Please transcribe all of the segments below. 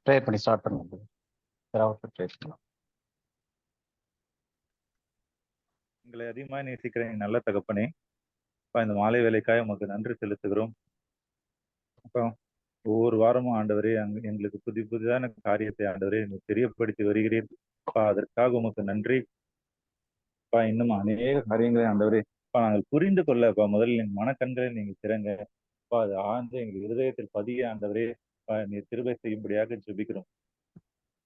Pray பண்ணி start பண்ணுங்க. Pray பண்ணலாம். எங்களை அதிகமாக நேசிக்கிற என் நல்ல தகப்பனே, இந்த மாலை வேலைக்காக உமக்கு நன்றி செலுத்துகிறோம். அப்போ ஒவ்வொரு வாரமும் ஆண்டவரே எங்களுக்கு புதிதான காரியத்தை ஆண்டவரே எங்களுக்கு தெரியப்படுத்தி வருகிறீர். அதற்காக உமக்கு நன்றி. இன்னும் அநேக காரியங்களை ஆண்டவரே நாங்கள் புரிந்து கொள்ள முதலில் என் மனக்கண்களை நீங்க திறங்க. அது ஆழ்ந்து எங்கள் இருதயத்தில் பதிய ஆண்டவரே நீர் கிருபை செய்யும்படியாக ஜெபிக்கிறோம்.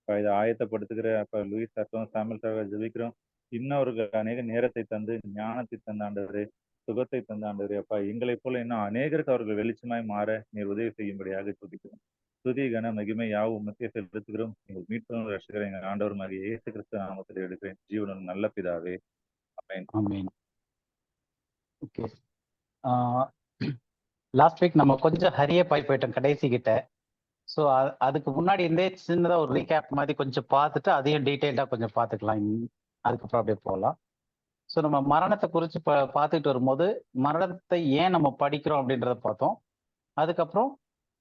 இதை ஆயத்தப்படுத்துகிற லூயிஸ் சார்க்கும் சாமியல் சார் ஜெபிக்கிறோம். இன்னொருக்கு அநேக நேரத்தை தந்து ஞானத்தை தந்த ஆண்டவரே, சுகத்தை தந்த ஆண்டவரே எங்களைப் போல இன்னும் அநேகருக்கு அவர்கள் வெளிச்சமாய் மாற நீர் உதவி செய்யும்படியாக ஜெபிக்கிறோம். துதி கன மகிமை யாவும் மத்திய செலுத்துகிறோம். எங்கள் மீட்பும் ரட்சகர் எங்கள் ஆண்டவர் மகிழ் இயேசு கிறிஸ்து நாமத்தில் எடுக்கிறேன் ஜீவனும் நல்ல பிதாவே. ஆமென். ஓகே. லாஸ்ட் வீக் நம்ம கொஞ்சம் ஹரியே போயிட்டோம் கடைசி கிட்ட. ஸோ அதுக்கு முன்னாடி இருந்தே சின்னதாக ஒரு ரீகேப் மாதிரி கொஞ்சம் பார்த்துட்டு அதையும் டீட்டெயில்டாக கொஞ்சம் பார்த்துக்கலாம். அதுக்கப்புறம் அப்படியே போகலாம். ஸோ நம்ம மரணத்தை குறித்து பார்த்துக்கிட்டு வரும்போது மரணத்தை ஏன் நம்ம படிக்கிறோம் அப்படின்றத பார்த்தோம். அதுக்கப்புறம்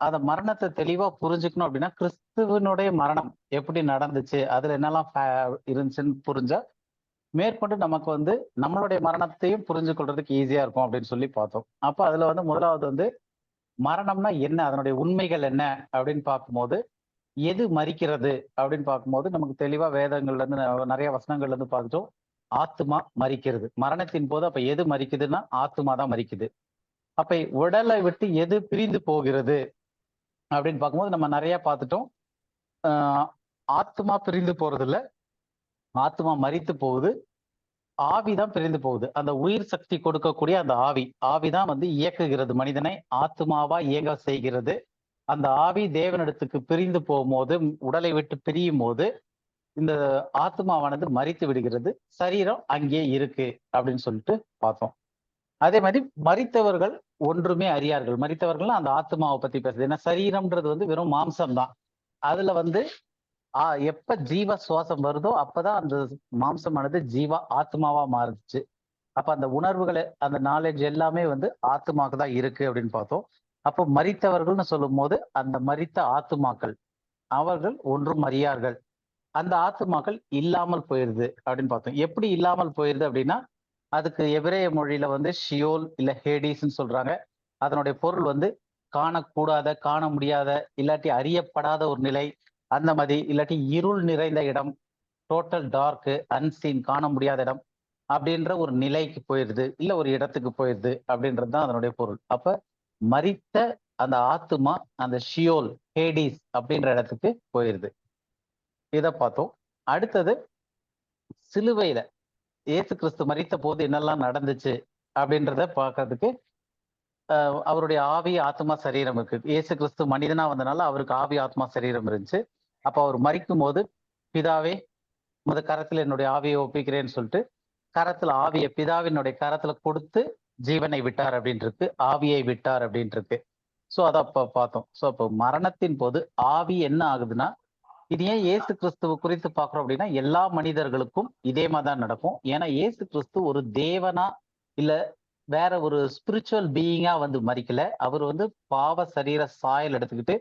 அந்த மரணத்தை தெளிவாக புரிஞ்சுக்கணும் அப்படின்னா கிறிஸ்துவனுடைய மரணம் எப்படி நடந்துச்சு, அதில் என்னெல்லாம் இருந்துச்சுன்னு புரிஞ்சா மேற்கொண்டு நமக்கு வந்து நம்மளுடைய மரணத்தையும் புரிஞ்சு கொள்றதுக்கு ஈஸியா இருக்கும் அப்படின்னு சொல்லி பார்த்தோம். அப்போ அதுல வந்து முதலாவது வந்து மரணம்னா என்ன, அதனுடைய உண்மைகள் என்ன அப்படின்னு பார்க்கும்போது எது மரிக்கிறது அப்படின்னு பார்க்கும்போது நமக்கு தெளிவா வேதங்கள்ல இருந்து நிறைய வசனங்கள்ல இருந்து பார்த்துட்டோம். ஆத்மா மரிக்கிறது. மரணத்தின் போது அப்ப எது மரிக்குதுன்னா ஆத்மா தான் மரிக்குது. அப்ப உடலை விட்டு எது பிரிந்து போகிறது அப்படின்னு பார்க்கும்போது நம்ம நிறைய பார்த்துட்டோம். ஆத்மா பிரிந்து போறது இல்ல, ஆத்மா மரித்து போகுது, ஆவிதான் பிரிந்து போகுது. அந்த உயிர் சக்தி கொடுக்கக்கூடிய அந்த ஆவிதான் வந்து இயக்குகிறது மனிதனை, ஆத்மாவா இயங்க செய்கிறது. அந்த ஆவி தேவனிடத்துக்கு பிரிந்து போகும்போது, உடலை விட்டு பிரியும் போது இந்த ஆத்மாவானது மரித்து விடுகிறது. சரீரம் அங்கே இருக்கு அப்படின்னு சொல்லிட்டு பார்த்தோம். அதே மாதிரி மரித்தவர்கள் ஒன்றுமே அறியார்கள். மரித்தவர்கள் அந்த ஆத்மாவை பத்தி பேசுது. ஏன்னா சரீரம்ன்றது வந்து வெறும் மாம்சம் தான். அதுல வந்து எப்ப ஜீவ சுவாசம் வருதோ அப்பதான் அந்த மாம்சமானது ஜீவா ஆத்மாவா மாறுச்சு. அப்ப அந்த உணர்வுகளை அந்த நாலேஜ் எல்லாமே வந்து ஆத்மாக்கு தான் இருக்கு அப்படின்னு பார்த்தோம். அப்போ மரித்தவர்கள்னு சொல்லும் போது அந்த மரித்த ஆத்துமாக்கள் அவர்கள் ஒன்றும் அறியார்கள். அந்த ஆத்துமாக்கள் இல்லாமல் போயிருது அப்படின்னு பார்த்தோம். எப்படி இல்லாமல் போயிருது அப்படின்னா அதுக்கு எபிரேய மொழியில வந்து ஷியோல் இல்ல ஹேடிஸ்ன்னு சொல்றாங்க. அதனுடைய பொருள் வந்து காணக்கூடாத, காண முடியாத, இல்லாட்டி அறியப்படாத ஒரு நிலை, அந்த மாதிரி, இல்லாட்டி இருள் நிறைந்த இடம், டோட்டல் டார்க், அன்சீன், காண முடியாத இடம் அப்படின்ற ஒரு நிலைக்கு போயிருது, இல்ல ஒரு இடத்துக்கு போயிருது அப்படின்றது தான் அதனுடைய பொருள். அப்ப மரித்த அந்த ஆத்துமா அந்த ஷியோல் ஹேடிஸ் அப்படின்ற இடத்துக்கு போயிருது. இதை பார்த்தோம். அடுத்தது சிலுவையில இயேசு கிறிஸ்து மரித்த போது என்னெல்லாம் நடந்துச்சு அப்படின்றத பார்க்கறதுக்கு அவருடைய ஆவி ஆத்மா சரீரம் இருக்கு. இயேசு கிறிஸ்து மனிதனா வந்தனால அவருக்கு ஆவி ஆத்மா சரீரம் இருந்துச்சு. அப்ப அவர் மரிக்கும் போது பிதாவே முத கரத்துல என்னுடைய ஆவியை ஒப்பிக்கிறேன்னு சொல்லிட்டு கரத்துல ஆவியை பிதாவினுடைய கரத்துல கொடுத்து ஜீவனை விட்டார் அப்படின்ட்டு இருக்கு, ஆவியை விட்டார் அப்படின்ட்டு இருக்கு. ஸோ அதை அப்ப பார்த்தோம். ஸோ அப்போ மரணத்தின் போது ஆவி என்ன ஆகுதுன்னா, இது ஏன் இயேசு கிறிஸ்துவ குறித்து பார்க்கிறோம் அப்படின்னா எல்லா மனிதர்களுக்கும் இதே மாதிரி தான் நடக்கும். ஏன்னா இயேசு கிறிஸ்து ஒரு தேவனா இல்ல வேற ஒரு ஸ்பிரிச்சுவல் பீயிங்கா வந்து மரிக்கல. அவர் வந்து பாவ சரீர சாயல் எடுத்துக்கிட்டு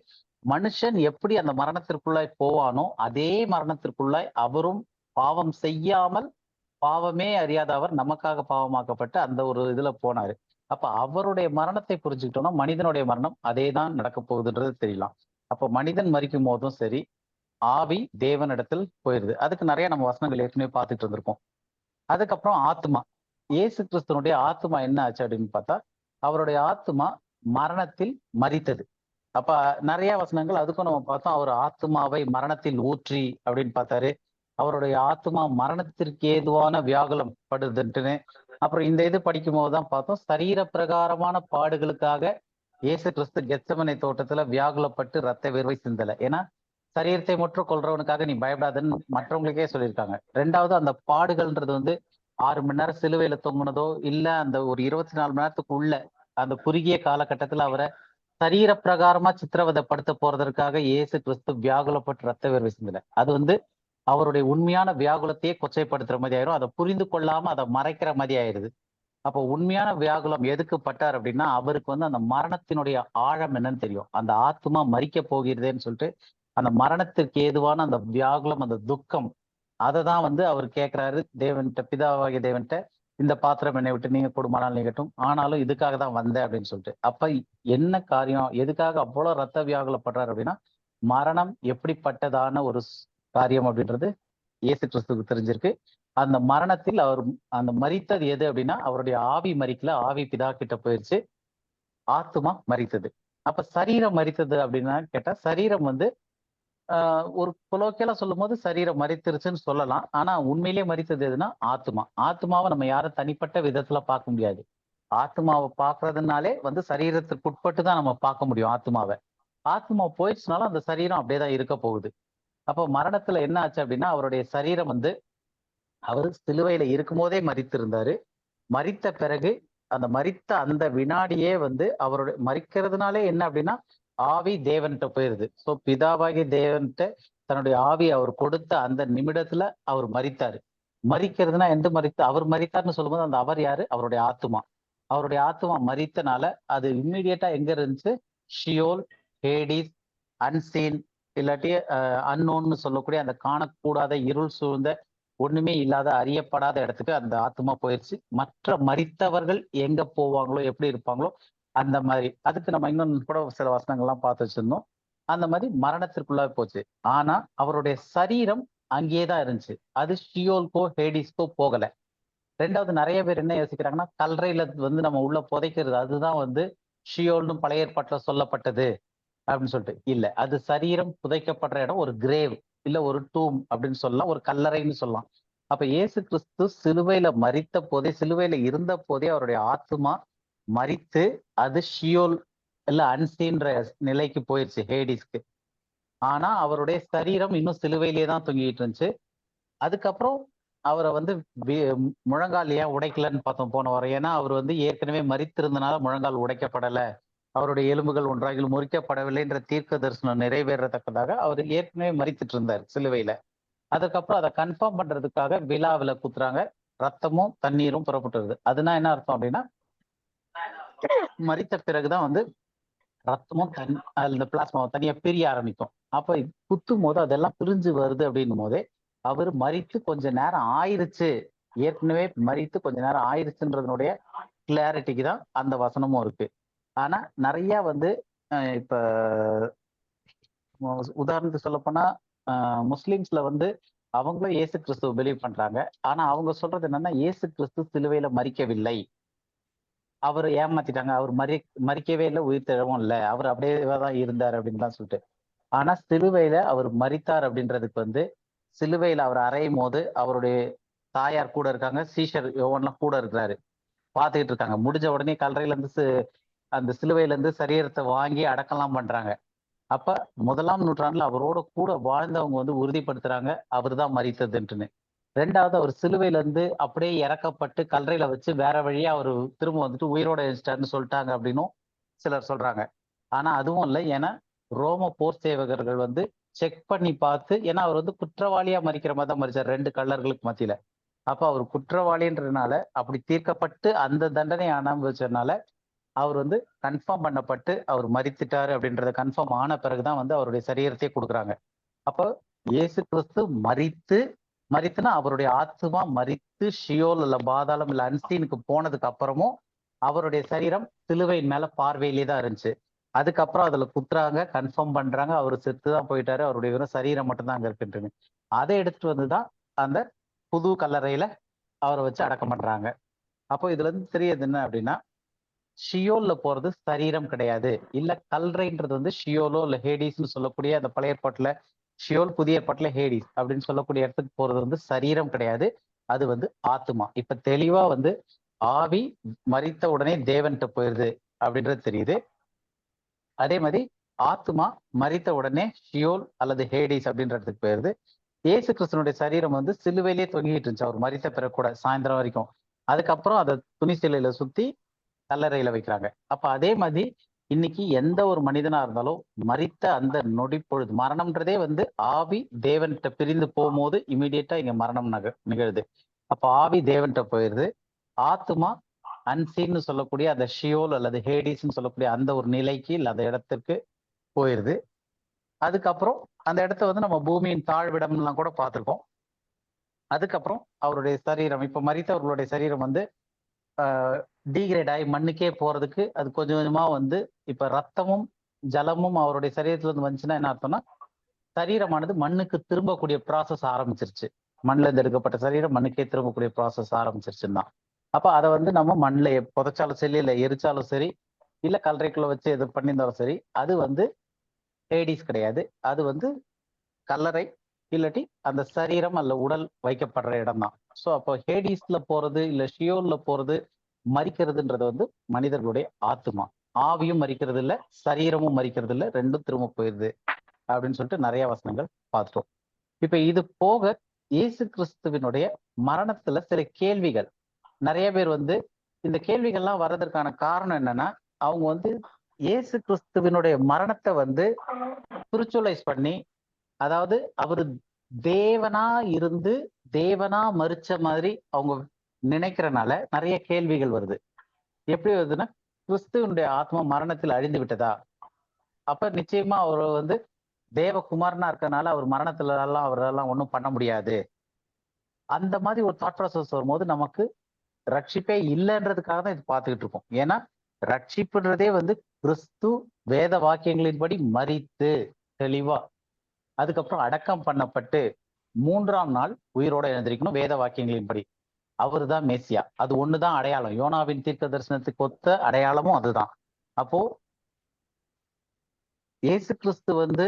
மனுஷன் எப்படி அந்த மரணத்திற்குள்ளாய் போவானோ அதே மரணத்திற்குள்ளாய் அவரும் பாவம் செய்யாமல், பாவமே அறியாத அவர் நமக்காக பாவமாக்கப்பட்டு அந்த ஒரு இதுல போனாரு. அப்ப அவருடைய மரணத்தை புரிஞ்சுக்கிட்டோம்னா மனிதனுடைய மரணம் அதே தான் நடக்க போகுதுன்றது தெரியலாம். அப்ப மனிதன் மரிக்கும் போதும் சரி, ஆவி தேவனிடத்தில் போயிருது. அதுக்கு நிறைய நம்ம வசனங்கள் ஏற்கனவே பார்த்துட்டு இருந்திருக்கோம். அதுக்கப்புறம் ஆத்மா, இயேசு கிறிஸ்துவனுடைய ஆத்மா என்ன ஆச்சு அப்படின்னு பார்த்தா அவருடைய ஆத்மா மரணத்தில் மரித்தது. அப்ப நிறைய வசனங்கள் அதுக்கும் நம்ம பார்த்தோம். அவர் ஆத்மாவை மரணத்தில் ஊற்றி அப்படின்னு பார்த்தாரு. அவருடைய ஆத்மா மரணத்திற்கு ஏதுவான வியாகுலம் படுதுன்ட்டுன்னு. அப்புறம் இந்த இது படிக்கும் போதுதான் பார்த்தோம் சரீர பிரகாரமான பாடுகளுக்காக இயேசு கிறிஸ்து கெத்செமனே தோட்டத்துல வியாகுலப்பட்டு ரத்த வேர்வை சிந்தல. ஏன்னா சரீரத்தை முற்று கொள்றவனுக்காக நீ பயப்படாதுன்னு மற்றவங்களுக்கே சொல்லியிருக்காங்க. ரெண்டாவது அந்த பாடுகள்ன்றது வந்து 6 மணி நேரம் சிலுவையில தொங்குனதோ இல்ல அந்த ஒரு 24 மணி நேரத்துக்கு உள்ள அந்த குறுகிய காலகட்டத்துல அவரை சரீர பிரகாரமா சித்திரவதைப்படுத்த போறதற்காக இயேசு கிறிஸ்து வியாகுலப்பட்டு ரத்த வேர்வை சிந்தல. அது வந்து அவருடைய உண்மையான வியாகுலத்தையே கொச்சைப்படுத்துற மாதிரி ஆயிரும். அதை புரிந்து கொள்ளாம அதை மறைக்கிற மாதிரி ஆயிருது. அப்போ உண்மையான வியாகுலம் எதுக்கு பட்டார் அப்படின்னா அவருக்கு வந்து அந்த மரணத்தினுடைய ஆழம் என்னன்னு தெரியும். அந்த ஆத்மா மரிக்க போகிறதேன்னு சொல்லிட்டு அந்த மரணத்திற்கு ஏதுவான அந்த வியாகுலம், அந்த துக்கம், அதை தான் வந்து அவர் கேட்கிறாரு தேவன்கிட்ட, பிதாவாகிய தேவன்கிட்ட, இந்த பாத்திரம் என்னை விட்டு நீங்க கொடுமானால் நீங்கட்டும், ஆனாலும் இதுக்காக தான் வந்தேன் அப்படின்னு சொல்லிட்டு. அப்ப என்ன காரியம், எதுக்காக அவ்வளவு ரத்த வியாகுலப்படுறாரு அப்படின்னா, மரணம் எப்படிப்பட்டதான ஒரு காரியம் அப்படின்றது இயேசு கிறிஸ்துவுக்கு தெரிஞ்சிருக்கு. அந்த மரணத்தில் அவர் அந்த மரித்தது எது அப்படின்னா, அவருடைய ஆவி மரிக்கல, ஆவி பிதா கிட்ட போயிருச்சு, ஆத்துமா மரித்தது. அப்ப சரீரம் மரித்தது அப்படின்னா கேட்டா, சரீரம் வந்து ஒரு கொலோக்கியலா சொல்லும் போது சரீரம் மரித்திருச்சுன்னு சொல்லலாம். ஆனா உண்மையிலேயே மரித்தது எதுன்னா ஆத்மா. ஆத்மாவை நம்ம யாரும் தனிப்பட்ட விதத்துல பார்க்க முடியாது. ஆத்மாவை பார்க்கறதுனாலே வந்து சரீரத்துக்கு உட்பட்டு தான் நம்ம பார்க்க முடியும் ஆத்மாவை. ஆத்மா போயிடுச்சுனாலும் அந்த சரீரம் அப்படியே தான் இருக்க போகுது. அப்போ மரணத்துல என்ன ஆச்சு அப்படின்னா, அவருடைய சரீரம் வந்து அவர் சிலுவையில இருக்கும்போதே மரித்திருந்தாரு. மரித்த பிறகு அந்த மரித்த அந்த வினாடியே வந்து அவருடைய மரிக்கிறதுனாலே என்ன அப்படின்னா, ஆவி தேவன்கிட்ட போயிருது. சோ பிதாவாகிய தேவன்கிட்ட தன்னுடைய ஆவி அவர் கொடுத்த அந்த நிமிடத்துல அவர் மரித்தாரு. மரிக்கிறதுனா எந்த அவர் மரித்தார்னு சொல்லும்போது அந்த அவர் யாரு? அவருடைய ஆத்துமா. அவருடைய ஆத்துமா மரித்தனால அது இம்மிடியட்டா எங்க இருந்துச்சு? ஷியோல், ஹேடிஸ், அன்சீன், இல்லாட்டி அன்னோன்னு சொல்லக்கூடிய அந்த காணக்கூடாத இருள் சூழ்ந்த ஒண்ணுமே இல்லாத அறியப்படாத இடத்துக்கு அந்த ஆத்மா போயிருச்சு. மற்ற மரித்தவர்கள் எங்க போவாங்களோ, எப்படி இருப்பாங்களோ அந்த மாதிரி. அதுக்கு நம்ம இன்னும் கூட சில வசனங்கள்லாம் பார்த்து வச்சிருந்தோம். அந்த மாதிரி மரணத்திற்குள்ள போச்சு. ஆனா அவருடைய சரீரம் அங்கேயே தான் இருந்துச்சு. அது ஷியோல்கோ ஹேடிஸ்கோ போகல. ரெண்டாவது நிறைய பேர் என்ன யோசிக்கிறாங்கன்னா, கல்லறையில வந்து நம்ம உள்ள புதைக்கிறது அதுதான் வந்து ஷியோல்னு பழைய ஏற்பாட்டுல சொல்லப்பட்டது அப்படின்னு சொல்லிட்டு. இல்ல, அது சரீரம் புதைக்கப்படுற இடம் ஒரு கிரேவ், இல்ல ஒரு டூம் அப்படின்னு சொல்லலாம், ஒரு கல்லறைன்னு சொல்லலாம். அப்ப இயேசு கிறிஸ்து சிலுவையில மரித்த போதே, சிலுவையில இருந்த போதே அவருடைய ஆத்துமா மரித்து அது ஷியோல் இல்ல அன்சீன்ற நிலைக்கு போயிருச்சு, ஹேடிஸ்க்கு. ஆனா அவருடைய சரீரம் இன்னும் சிலுவையிலேயே தான் தொங்கிட்டு இருந்துச்சு. அதுக்கப்புறம் அவரை வந்து முழங்கால் ஏன் உடைக்கலன்னு பார்த்தோம் போன வாரம். ஏன்னா அவர் வந்து ஏற்கனவே மரித்திருந்தனால முழங்கால் உடைக்கப்படல, அவருடைய எலும்புகள் ஒன்றாகிலும் முறிக்கப்படவில்லை என்ற தீர்க்க தரிசனம் நிறைவேறத்தக்கதாக அவர் ஏற்கனவே மரித்துட்டு இருந்தார் சிலுவையில. அதுக்கப்புறம் அதை கன்ஃபார்ம் பண்றதுக்காக விழாவில குத்துறாங்க, ரத்தமும் தண்ணீரும் புறப்பட்டுருது. அதுனா என்ன அர்த்தம் அப்படின்னா, மரித்த பிறகுதான் வந்து ரத்தமும் அந்த பிளாஸ்மாவும் தனியா பிரிய ஆரம்பிக்கும். அப்ப குத்தும் போது அதெல்லாம் பிரிஞ்சு வருது அப்படின்னும் போதே அவர் மரித்து கொஞ்ச நேரம் ஆயிருச்சு, ஏற்கனவே மரித்து கொஞ்ச நேரம் ஆயிருச்சுன்றதனுடைய கிளாரிட்டிக்கு தான் அந்த வசனமும் இருக்கு. ஆனா நிறைய வந்து இப்ப உதாரணத்துக்கு சொல்ல போனா முஸ்லிம்ஸ்ல வந்து அவங்களும் இயேசு கிறிஸ்துவ பிலீவ் பண்றாங்க. ஆனா அவங்க சொல்றது என்னன்னா, இயேசு கிறிஸ்து சிலுவையில மரிக்கவில்லை, அவர் ஏமாத்திட்டாங்க, அவர் மரிக்கவே இல்லை, உயிர் தெழவும் இல்லை, அவர் அப்படியே தான் இருந்தார் அப்படின்னு தான் சொல்லிட்டு. ஆனா சிலுவையில அவர் மரித்தார் அப்படின்றதுக்கு வந்து, சிலுவையில அவர் அறையும் போது அவருடைய தாயார் கூட இருக்காங்க, சீஷர் யோவான்லாம் கூட இருக்கிறாரு, பார்த்துக்கிட்டு இருக்காங்க. முடிஞ்ச உடனே கல்லறையில இருந்து அந்த சிலுவையில இருந்து சரீரத்தை வாங்கி அடக்கம்லாம் பண்றாங்க. அப்ப 1ஆம் நூற்றாண்டுல அவரோட கூட வாழ்ந்தவங்க வந்து உறுதிப்படுத்துறாங்க அவர் தான் மரித்ததுன்ட்டுன்னு. ரெண்டாவது அவர் சிலுவையில இருந்து அப்படியே இறக்கப்பட்டு கல்லறையில வச்சு வேற வழியா அவர் திரும்ப வந்துட்டு உயிரோட எழுச்சிட்டாருன்னு சொல்லிட்டாங்க அப்படின்னும் சிலர் சொல்றாங்க. ஆனா அதுவும் இல்லை. ஏன்னா ரோம போர் சேவகர்கள் வந்து செக் பண்ணி பார்த்து, ஏன்னா அவர் வந்து குற்றவாளியா மரிக்கிற மாதிரி தான் மரிச்சார் 2 கள்ளர்களுக்கு மத்தியில. அப்ப அவர் குற்றவாளின்றதுனால அப்படி தீர்க்கப்பட்டு அந்த தண்டனை அனுபவிச்சதுனால அவர் வந்து கன்ஃபார்ம் பண்ணப்பட்டு அவர் மரித்துட்டாரு அப்படின்றத கன்ஃபார்ம் ஆன பிறகுதான் வந்து அவருடைய சரீரத்தையே கொடுக்குறாங்க. அப்போ இயேசு கிறிஸ்து மரித்துனா அவருடைய ஆத்மா மரித்து ஷியோல் இல்ல பாதாளம் இல்ல அன்சீனுக்கு போனதுக்கு அப்புறமும் அவருடைய சரீரம் சிலுவையின் மேல பார்வையிலே தான் இருந்துச்சு. அதுக்கப்புறம் அதுல குத்துறாங்க, கன்ஃபார்ம் பண்றாங்க, அவர் செத்துதான் போயிட்டாரு, அவருடைய வெறும் சரீரம் மட்டும்தான் அங்க இருக்குன்னு. அதை எடுத்துட்டு வந்துதான் அந்த புது கல்லறையில அவரை வச்சு அடக்கம் பண்றாங்க. அப்போ இதுல இருந்து தெரியுது என்ன அப்படின்னா, ஷியோல்ல போறது சரீரம் கிடையாது. இல்ல கல்றைன்றது வந்து ஷியோலோ இல்ல ஹேடிஸ்னு சொல்லக்கூடிய அந்த பழைய ஏற்பாட்டுல ஷியோல், புதிய ஏற்பாட்டுல ஹேடிஸ் அப்படின்னு சொல்லக்கூடிய இடத்துக்கு போறது வந்து சரீரம் கிடையாது. அது வந்து ஆத்துமா. இப்ப தெளிவா வந்து ஆவி மரித்த உடனே தேவன்கிட்ட போயிருது அப்படின்றது தெரியுது. அதே மாதிரி ஆத்துமா மரித்த உடனே ஷியோல் அல்லது ஹேடிஸ் அப்படின்ற இடத்துக்கு போயிருது. இயேசு கிறிஸ்துனுடைய சரீரம் வந்து சிலுவையிலே தொங்கிட்டு இருந்துச்சு அவர் மரித்த பிறகு கூட சாயந்தரம் வரைக்கும். அதுக்கப்புறம் அதை துணி சிலையில சுத்தி கல்லறையில வைக்கிறாங்க. அப்ப அதே மாதிரி இன்னைக்கு எந்த ஒரு மனிதனா இருந்தாலும் மரித்த அந்த நொடி பொழுது, மரணம்ன்றதே வந்து ஆவி தேவன்கிட்ட பிரிந்து போகும்போது இமீடியட்டா இங்க மரணம் நிகழுது. அப்ப ஆவி தேவன்கிட்ட போயிருது, ஆத்துமா அன்சீன்னு சொல்லக்கூடிய அந்த ஷியோல் அல்லது ஹேடிஸ்ன்னு சொல்லக்கூடிய அந்த ஒரு நிலைக்கு இல்ல அந்த இடத்துக்கு போயிருது. அதுக்கப்புறம் அந்த இடத்த வந்து நம்ம பூமியின் தாழ்விடம்லாம் கூட பார்த்திருக்கோம். அதுக்கப்புறம் அவருடைய சரீரம், இப்ப மரித்தவர்களுடைய சரீரம் வந்து டீகிரேட் ஆகி மண்ணுக்கே போறதுக்கு அது கொஞ்சம் கொஞ்சமா வந்து இப்ப ரத்தமும் ஜலமும் அவருடைய சரீரத்துல இருந்து வந்துச்சுன்னா என்ன அர்த்தம்னா சரீரமானது மண்ணுக்கு திரும்பக்கூடிய ப்ராசஸ் ஆரம்பிச்சிருச்சு. மண்ணுல இருந்து எடுக்கப்பட்ட சரீரம் மண்ணுக்கே திரும்பக்கூடிய ப்ராசஸ் ஆரம்பிச்சிருச்சுன்னா அப்ப அதை வந்து நம்ம மண்ணுல புதைச்சாலும் சரி, இல்ல எரிச்சாலும் சரி, இல்ல கல்லறைக்குள்ள வச்சு எது பண்ணியிருந்தாலும் சரி, அது வந்து ஹேடிஸ் கிடையாது. அது வந்து கல்லறை இல்லாட்டி அந்த சரீரம் அல்ல உடல் வைக்கப்படுற இடம் தான். ஸோ அப்போ ஹேடிஸ்ல போறது இல்ல ஷியோல்ல போறது, மரிக்கிறதுன்றது வந்து மனிதர்களுடைய ஆத்மா. ஆவியும் மரிக்கிறது இல்ல, சரீரமும் மரிக்கிறது இல்ல, ரெண்டும் திரும்ப போயிருது அப்படின்னு சொல்லிட்டு நிறைய வசனங்கள் பார்த்துட்டோம். இப்ப இது போக இயேசு கிறிஸ்துவினுடைய மரணத்துல சில கேள்விகள், நிறைய பேர் வந்து இந்த கேள்விகள்லாம் வர்றதற்கான காரணம் என்னன்னா, அவங்க வந்து இயேசு கிறிஸ்துவினுடைய மரணத்தை வந்து ஸ்பிரிச்சுவலைஸ் பண்ணி, அதாவது அவரு தேவனா இருந்து தேவனா மரிச்ச மாதிரி அவங்க நினைக்கிறனால நிறைய கேள்விகள் வருது. எப்படி வருதுன்னா, கிறிஸ்துவனுடைய ஆத்மா மரணத்தில் அழிந்து விட்டதா? அப்ப நிச்சயமா அவர் வந்து தேவகுமாரனா இருக்கனால அவர் மரணத்துல எல்லாம் அவரெல்லாம் ஒண்ணும் பண்ண முடியாது. அந்த மாதிரி ஒரு தாட் ப்ராசஸ் வரும்போது நமக்கு ரட்சிப்பே இல்லைன்றதுக்காக தான் இது பார்த்துக்கிட்டு இருக்கோம். ஏன்னா ரட்சிப்புன்றதே வந்து கிறிஸ்து வேத வாக்கியங்களின்படி மரித்து தெளிவா அதுக்கப்புறம் அடக்கம் பண்ணப்பட்டு 3ஆம் நாள் உயிரோட எழுந்திருக்கணும் வேத வாக்கியங்களின்படி. அவரு தான் மேசியா. அது ஒண்ணுதான் அடையாளம். யோனாவின் தீர்க்க தரிசனத்துக்கு ஒத்த அடையாளமும் அதுதான். அப்போ இயேசு கிறிஸ்து வந்து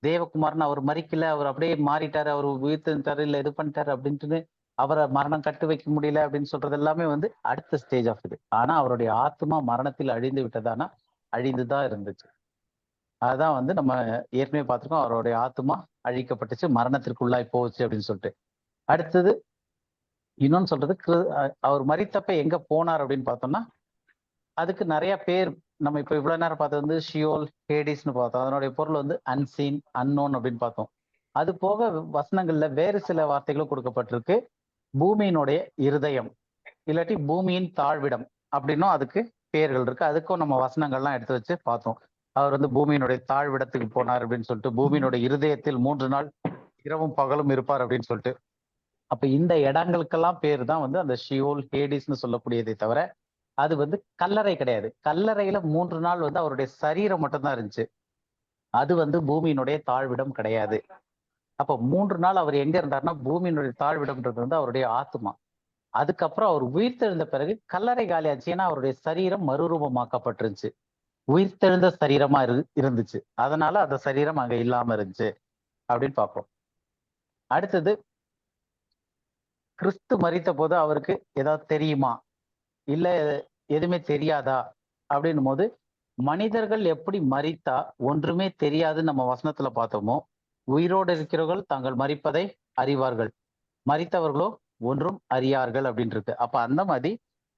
தேவகுமாரன், அவர் மரிக்கல, அவர் அப்படியே மாறிட்டாரு, அவர் உயிர் தெரிஞ்சாரு, இல்ல இது பண்ணிட்டாரு அப்படின்ட்டு அவரை மரணம் கட்டு வைக்க முடியல அப்படின்னு சொல்றது எல்லாமே வந்து அடுத்த ஸ்டேஜ் ஆஃப் இது. ஆனா அவருடைய ஆத்மா மரணத்தில் அழிந்து விட்டதானா? அழிந்துதான் இருந்துச்சு. அதான் வந்து நம்ம ஏற்கனவே பார்த்திருக்கோம், அவருடைய ஆத்மா அழிக்கப்பட்டுச்சு, மரணத்திற்குள்ளாய் போச்சு அப்படின்னு சொல்லிட்டு. அடுத்தது இன்னொன்னு சொல்றது, அவர் மரித்தப்ப எங்க போனார் அப்படின்னு பார்த்தோம்னா, அதுக்கு நிறைய பேர் நம்ம இப்ப இவ்வளவு நேரம் பார்த்தது வந்து ஷியோல், ஹேடிஸ்னு பார்த்தோம். அதனுடைய பொருள் வந்து அன்சீன், அன்னோன் அப்படின்னு பார்த்தோம். அது போக வசனங்கள்ல வேறு சில வார்த்தைகளும் கொடுக்கப்பட்டிருக்கு. பூமியினுடைய இருதயம் இல்லாட்டி பூமியின் தாழ்விடம் அப்படின்னும் அதுக்கு பெயர்கள் இருக்கு. அதுக்கும் நம்ம வசனங்கள்லாம் எடுத்து வச்சு பார்த்தோம். அவர் வந்து பூமியினுடைய தாழ்விடத்துக்கு போனார் அப்படின்னு சொல்லிட்டு, பூமியினுடைய இருதயத்தில் 3 நாள் இரவும் பகலும் இருப்பார் அப்படின்னு சொல்லிட்டு. அப்ப இந்த இடங்களுக்கெல்லாம் பேர் தான் வந்து அந்த ஷியோல், ஹேடிஸ்னு சொல்லக்கூடியதை தவிர அது வந்து கல்லறை கிடையாது. கல்லறையில 3 நாள் வந்து அவருடைய சரீரம் மட்டும்தான் இருந்துச்சு. அது வந்து பூமியினுடைய தாழ்விடம் கிடையாது. அப்ப 3 நாள் அவர் எங்க இருந்தாருன்னா, பூமியினுடைய தாழ்விடம்ன்றது வந்து அவருடைய ஆத்மா. அதுக்கப்புறம் அவர் உயிர்த்தெழுந்த பிறகு கல்லறை காலியாச்சு. ஏன்னா அவருடைய சரீரம் மறுரூபமாக்கப்பட்டிருந்துச்சு. உயிர்த்தெழுந்த சரீரமா இருந்துச்சு. அதனால அந்த சரீரம் அங்க இல்லாம இருந்துச்சு அப்படின்னு பார்ப்போம். அடுத்தது, கிறிஸ்து மரித்த போது அவருக்கு ஏதாவது தெரியுமா, இல்ல எதுவுமே தெரியாதா அப்படின்னும் போது, மனிதர்கள் எப்படி மரித்தா ஒன்றுமே தெரியாதுன்னு நம்ம வசனத்துல பார்த்தோமோ, உயிரோடு இருக்கிறவர்கள் தாங்கள் மரிப்பதை அறிவார்கள், மரித்தவர்களோ ஒன்றும் அறியார்கள் அப்படின்னு இருக்கு. அப்ப அந்த மாதிரி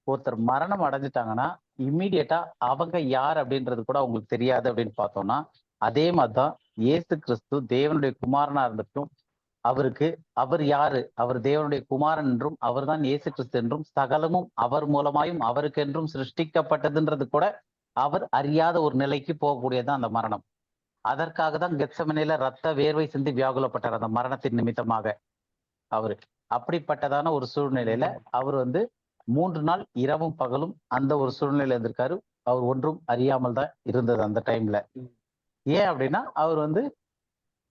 ஒருத்தர் மரணம் அடைஞ்சிட்டாங்கன்னா இம்மீடியட்டா அவங்க யார் அப்படின்றது கூட அவங்களுக்கு தெரியாது அப்படின்னு பார்த்தோம்னா, அதே மாதிரிதான் இயேசு கிறிஸ்து தேவனுடைய குமாரனா இருந்துட்டும் அவருக்கு அவர் யாரு, அவர் தேவனுடைய குமாரன் என்றும் அவர் தான் இயேசு கிறிஸ்து என்றும் சகலமும் அவர் மூலமாயும் அவருக்கென்றும் சிருஷ்டிக்கப்பட்டதுன்றது கூட அவர் அறியாத ஒரு நிலைக்கு போகக்கூடியதுதான் அந்த மரணம். அதற்காக தான் கெத்செமனேல ரத்த வேர்வை சிந்தி வியாகுலப்பட்டார் அந்த மரணத்தின் நிமித்தமாக. அவரு அப்படிப்பட்டதான ஒரு சூழ்நிலையில அவர் வந்து 3 நாள் இரவும் பகலும் அந்த ஒரு சூழ்நிலையில இருந்திருக்காரு. அவர் ஒன்றும் அறியாமல் தான் இருந்தது அந்த டைம்ல. ஏன் அப்படின்னா அவர் வந்து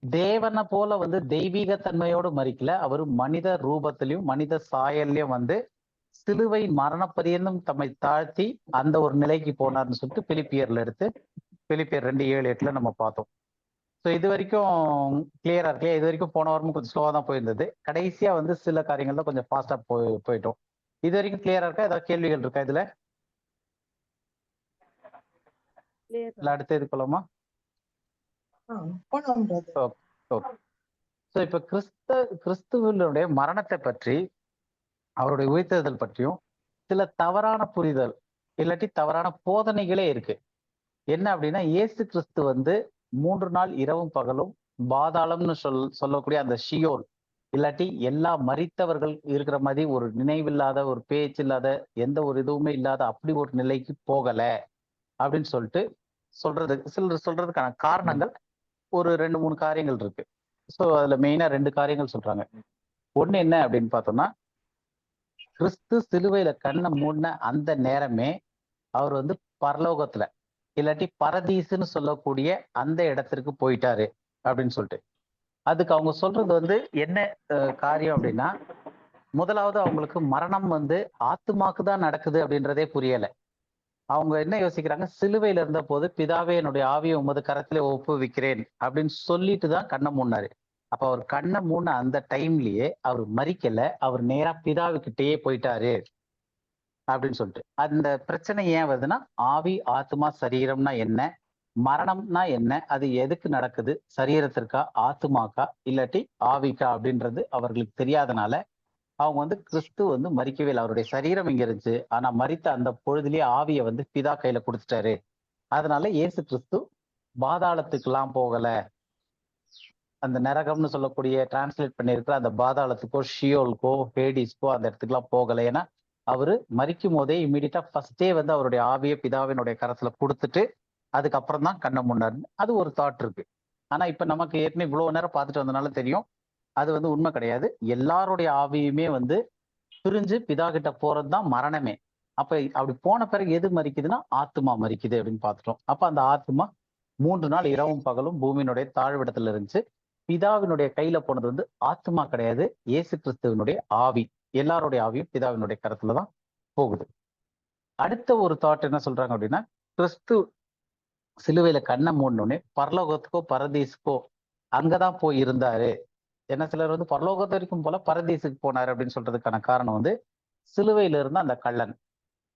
தேவனை போல வந்து தெய்வீக தன்மையோடு மறிக்கல. அவர் மனித ரூபத்திலையும் மனித சாயல்லையும் வந்து சிலுவை மரணப்பரியந்தம் தம்மை தாழ்த்தி அந்த ஒரு நிலைக்கு போனார்னு சொல்லிட்டு பிலிப்பியர்ல எடுத்து பிலிப்பியர் 2:7-8 நம்ம பார்த்தோம். ஸோ இது வரைக்கும் கிளியரா இருக்கு. இது வரைக்கும் போன வாரமும் கொஞ்சம் ஸ்லோவா தான் போயிருந்தது. கடைசியா வந்து சில காரியங்கள் தான் கொஞ்சம் ஃபாஸ்டா போயிட்டோம். இது வரைக்கும் கிளியரா இருக்கா? ஏதாவது கேள்விகள் இருக்கா இதுல? இல்ல அடுத்த இது போலாமா? ஸோ இப்ப கிறிஸ்துவனுடைய மரணத்தை பற்றி, அவருடைய உயிர்த்தெழுதல் பற்றியும் சில தவறான புரிதல் இல்லாட்டி தவறான போதனைகளே இருக்கு. என்ன அப்படின்னா, இயேசு கிறிஸ்து வந்து 3 நாள் இரவும் பகலும் பாதாளம்னு சொல்லக்கூடிய அந்த ஷியோல் இல்லாட்டி எல்லா மரித்தவர்கள் இருக்கிற மாதிரி ஒரு நினைவில்லாத, ஒரு பேச்சு இல்லாத, எந்த ஒரு இதுவுமே இல்லாத அப்படி ஒரு நிலைக்கு போகல அப்படின்னு சொல்லிட்டு சிலர் சொல்றதுக்கான காரணங்கள் ஒரு 2-3 காரியங்கள் இருக்கு. ஸோ அதுல மெயினா 2 காரியங்கள் சொல்றாங்க. ஒண்ணு என்ன அப்படின்னு பார்த்தோம்னா, கிறிஸ்து சிலுவையில கண்ண மூடின அந்த நேரமே அவர் வந்து பரலோகத்துல இல்லாட்டி பரதீசுன்னு சொல்லக்கூடிய அந்த இடத்திற்கு போயிட்டாரு அப்படின்னு சொல்லிட்டு. அதுக்கு அவங்க சொல்றது வந்து என்ன காரியம் அப்படின்னா, முதலாவது அவங்களுக்கு மரணம் வந்து ஆத்துமாக்கு தான் நடக்குது அப்படின்றதே புரியல. அவங்க என்ன யோசிக்கிறாங்க, சிலுவையில இருந்த போது பிதாவே என்னுடைய ஆவியை உமது கரத்திலே ஒப்புவிக்கிறேன் அப்படின்னு சொல்லிட்டு தான் கண்ணை மூடினாரு. அப்ப அவர் கண்ணை மூடின அந்த டைம்லயே அவர் மரிக்கல, அவர் நேரா பிதாவுக்கிட்டயே போயிட்டாரு அப்படின்னு சொல்லிட்டு. அந்த பிரச்சனை ஏன் வருதுன்னா, ஆவி ஆத்மா சரீரம்னா என்ன, மரணம்னா என்ன, அது எதுக்கு நடக்குது, சரீரத்திற்கா ஆத்துமாக்கா இல்லாட்டி ஆவிக்கா அப்படின்றது அவர்களுக்கு தெரியாதனால அவங்க வந்து கிறிஸ்து வந்து மரிக்கவே இல்லை. அவருடைய சரீரம் இங்க இருந்துச்சு, ஆனா மரித்த அந்த பொழுதுலயே ஆவியை வந்து பிதா கையில கொடுத்துட்டாரு. அதனால இயேசு கிறிஸ்து பாதாளத்துக்கெல்லாம் போகல. அந்த நரகம்னு சொல்லக்கூடிய டிரான்ஸ்லேட் பண்ணியிருக்கிற அந்த பாதாளத்துக்கோ ஷியோல்கோ ஹேடிஸ்கோ அந்த இடத்துக்குலாம் போகல. ஏன்னா அவரு மரிக்கும் போதே இமீடியட்டா ஃபர்ஸ்டே வந்து அவருடைய ஆவியை பிதாவினுடைய கரத்துல கொடுத்துட்டு அதுக்கப்புறம் தான் கண்ணை முன்னாடி அது ஒரு தாட் இருக்கு. ஆனா இப்ப நமக்கு ஏற்கனவே இவ்வளவு நேரம் பார்த்துட்டு வந்தனால தெரியும் அது வந்து உண்மை கிடையாது. எல்லாருடைய ஆவியுமே வந்து பிரிஞ்சு பிதா கிட்ட போறதுதான் மரணமே. அப்ப அப்படி போன பிறகு எது மரிக்குதுன்னா ஆத்மா மரிக்குது அப்படின்னு பார்த்துட்டோம். அப்ப அந்த ஆத்மா 3 நாள் இரவும் பகலும் பூமியினுடைய தாழ்விடத்துல இருந்துச்சு. பிதாவினுடைய கையில போனது வந்து ஆத்மா கிடையாது, இயேசு கிறிஸ்துவனுடைய ஆவி. எல்லாருடைய ஆவியும் பிதாவினுடைய கரத்துலதான் போகுது. அடுத்த ஒரு தாட் என்ன சொல்றாங்க அப்படின்னா, கிறிஸ்து சிலுவையில கண்ணை மூடனோடனே பரலோகத்துக்கோ பரதீசுக்கோ அங்கதான் போய் இருந்தாரு. ஏன்னா சிலர் வந்து பரலோகத்து வரைக்கும் போல பரதீசுக்கு போனாரு அப்படின்னு சொல்றதுக்கான காரணம் வந்து சிலுவையில இருந்த அந்த கள்ளன்.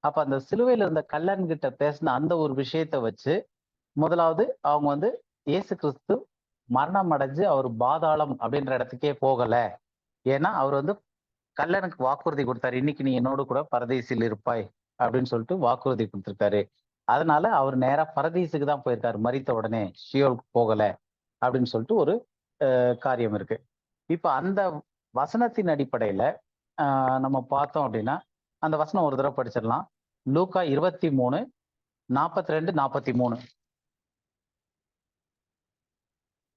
அப்ப அந்த சிலுவையில இருந்த கள்ளன் கிட்ட பேசின அந்த ஒரு விஷயத்த வச்சு முதலாவது அவங்க வந்து இயேசு கிறிஸ்து மரணம் அடைஞ்சு அவர் பாதாளம் அப்படின்ற இடத்துக்கே போகல. ஏன்னா அவர் வந்து கள்ளனுக்கு வாக்குறுதி கொடுத்தாரு, இன்னைக்கு நீ என்னோடு கூட பரதீசில் இருப்பாய் அப்படின்னு சொல்லிட்டு வாக்குறுதி கொடுத்திருக்காரு. அதனால அவர் நேரா பரதீசுக்கு தான் போயிருக்காரு, மரித்த உடனே ஷியோலுக்கு போகல அப்படின்னு சொல்லிட்டு ஒரு காரியம் இருக்கு. இப்ப அந்த வசனத்தின் அடிப்படையில நம்ம பார்த்தோம் அப்படின்னா அந்த வசனம் ஒரு தடவை படிச்சிடலாம். லூக்கா 23:42-43.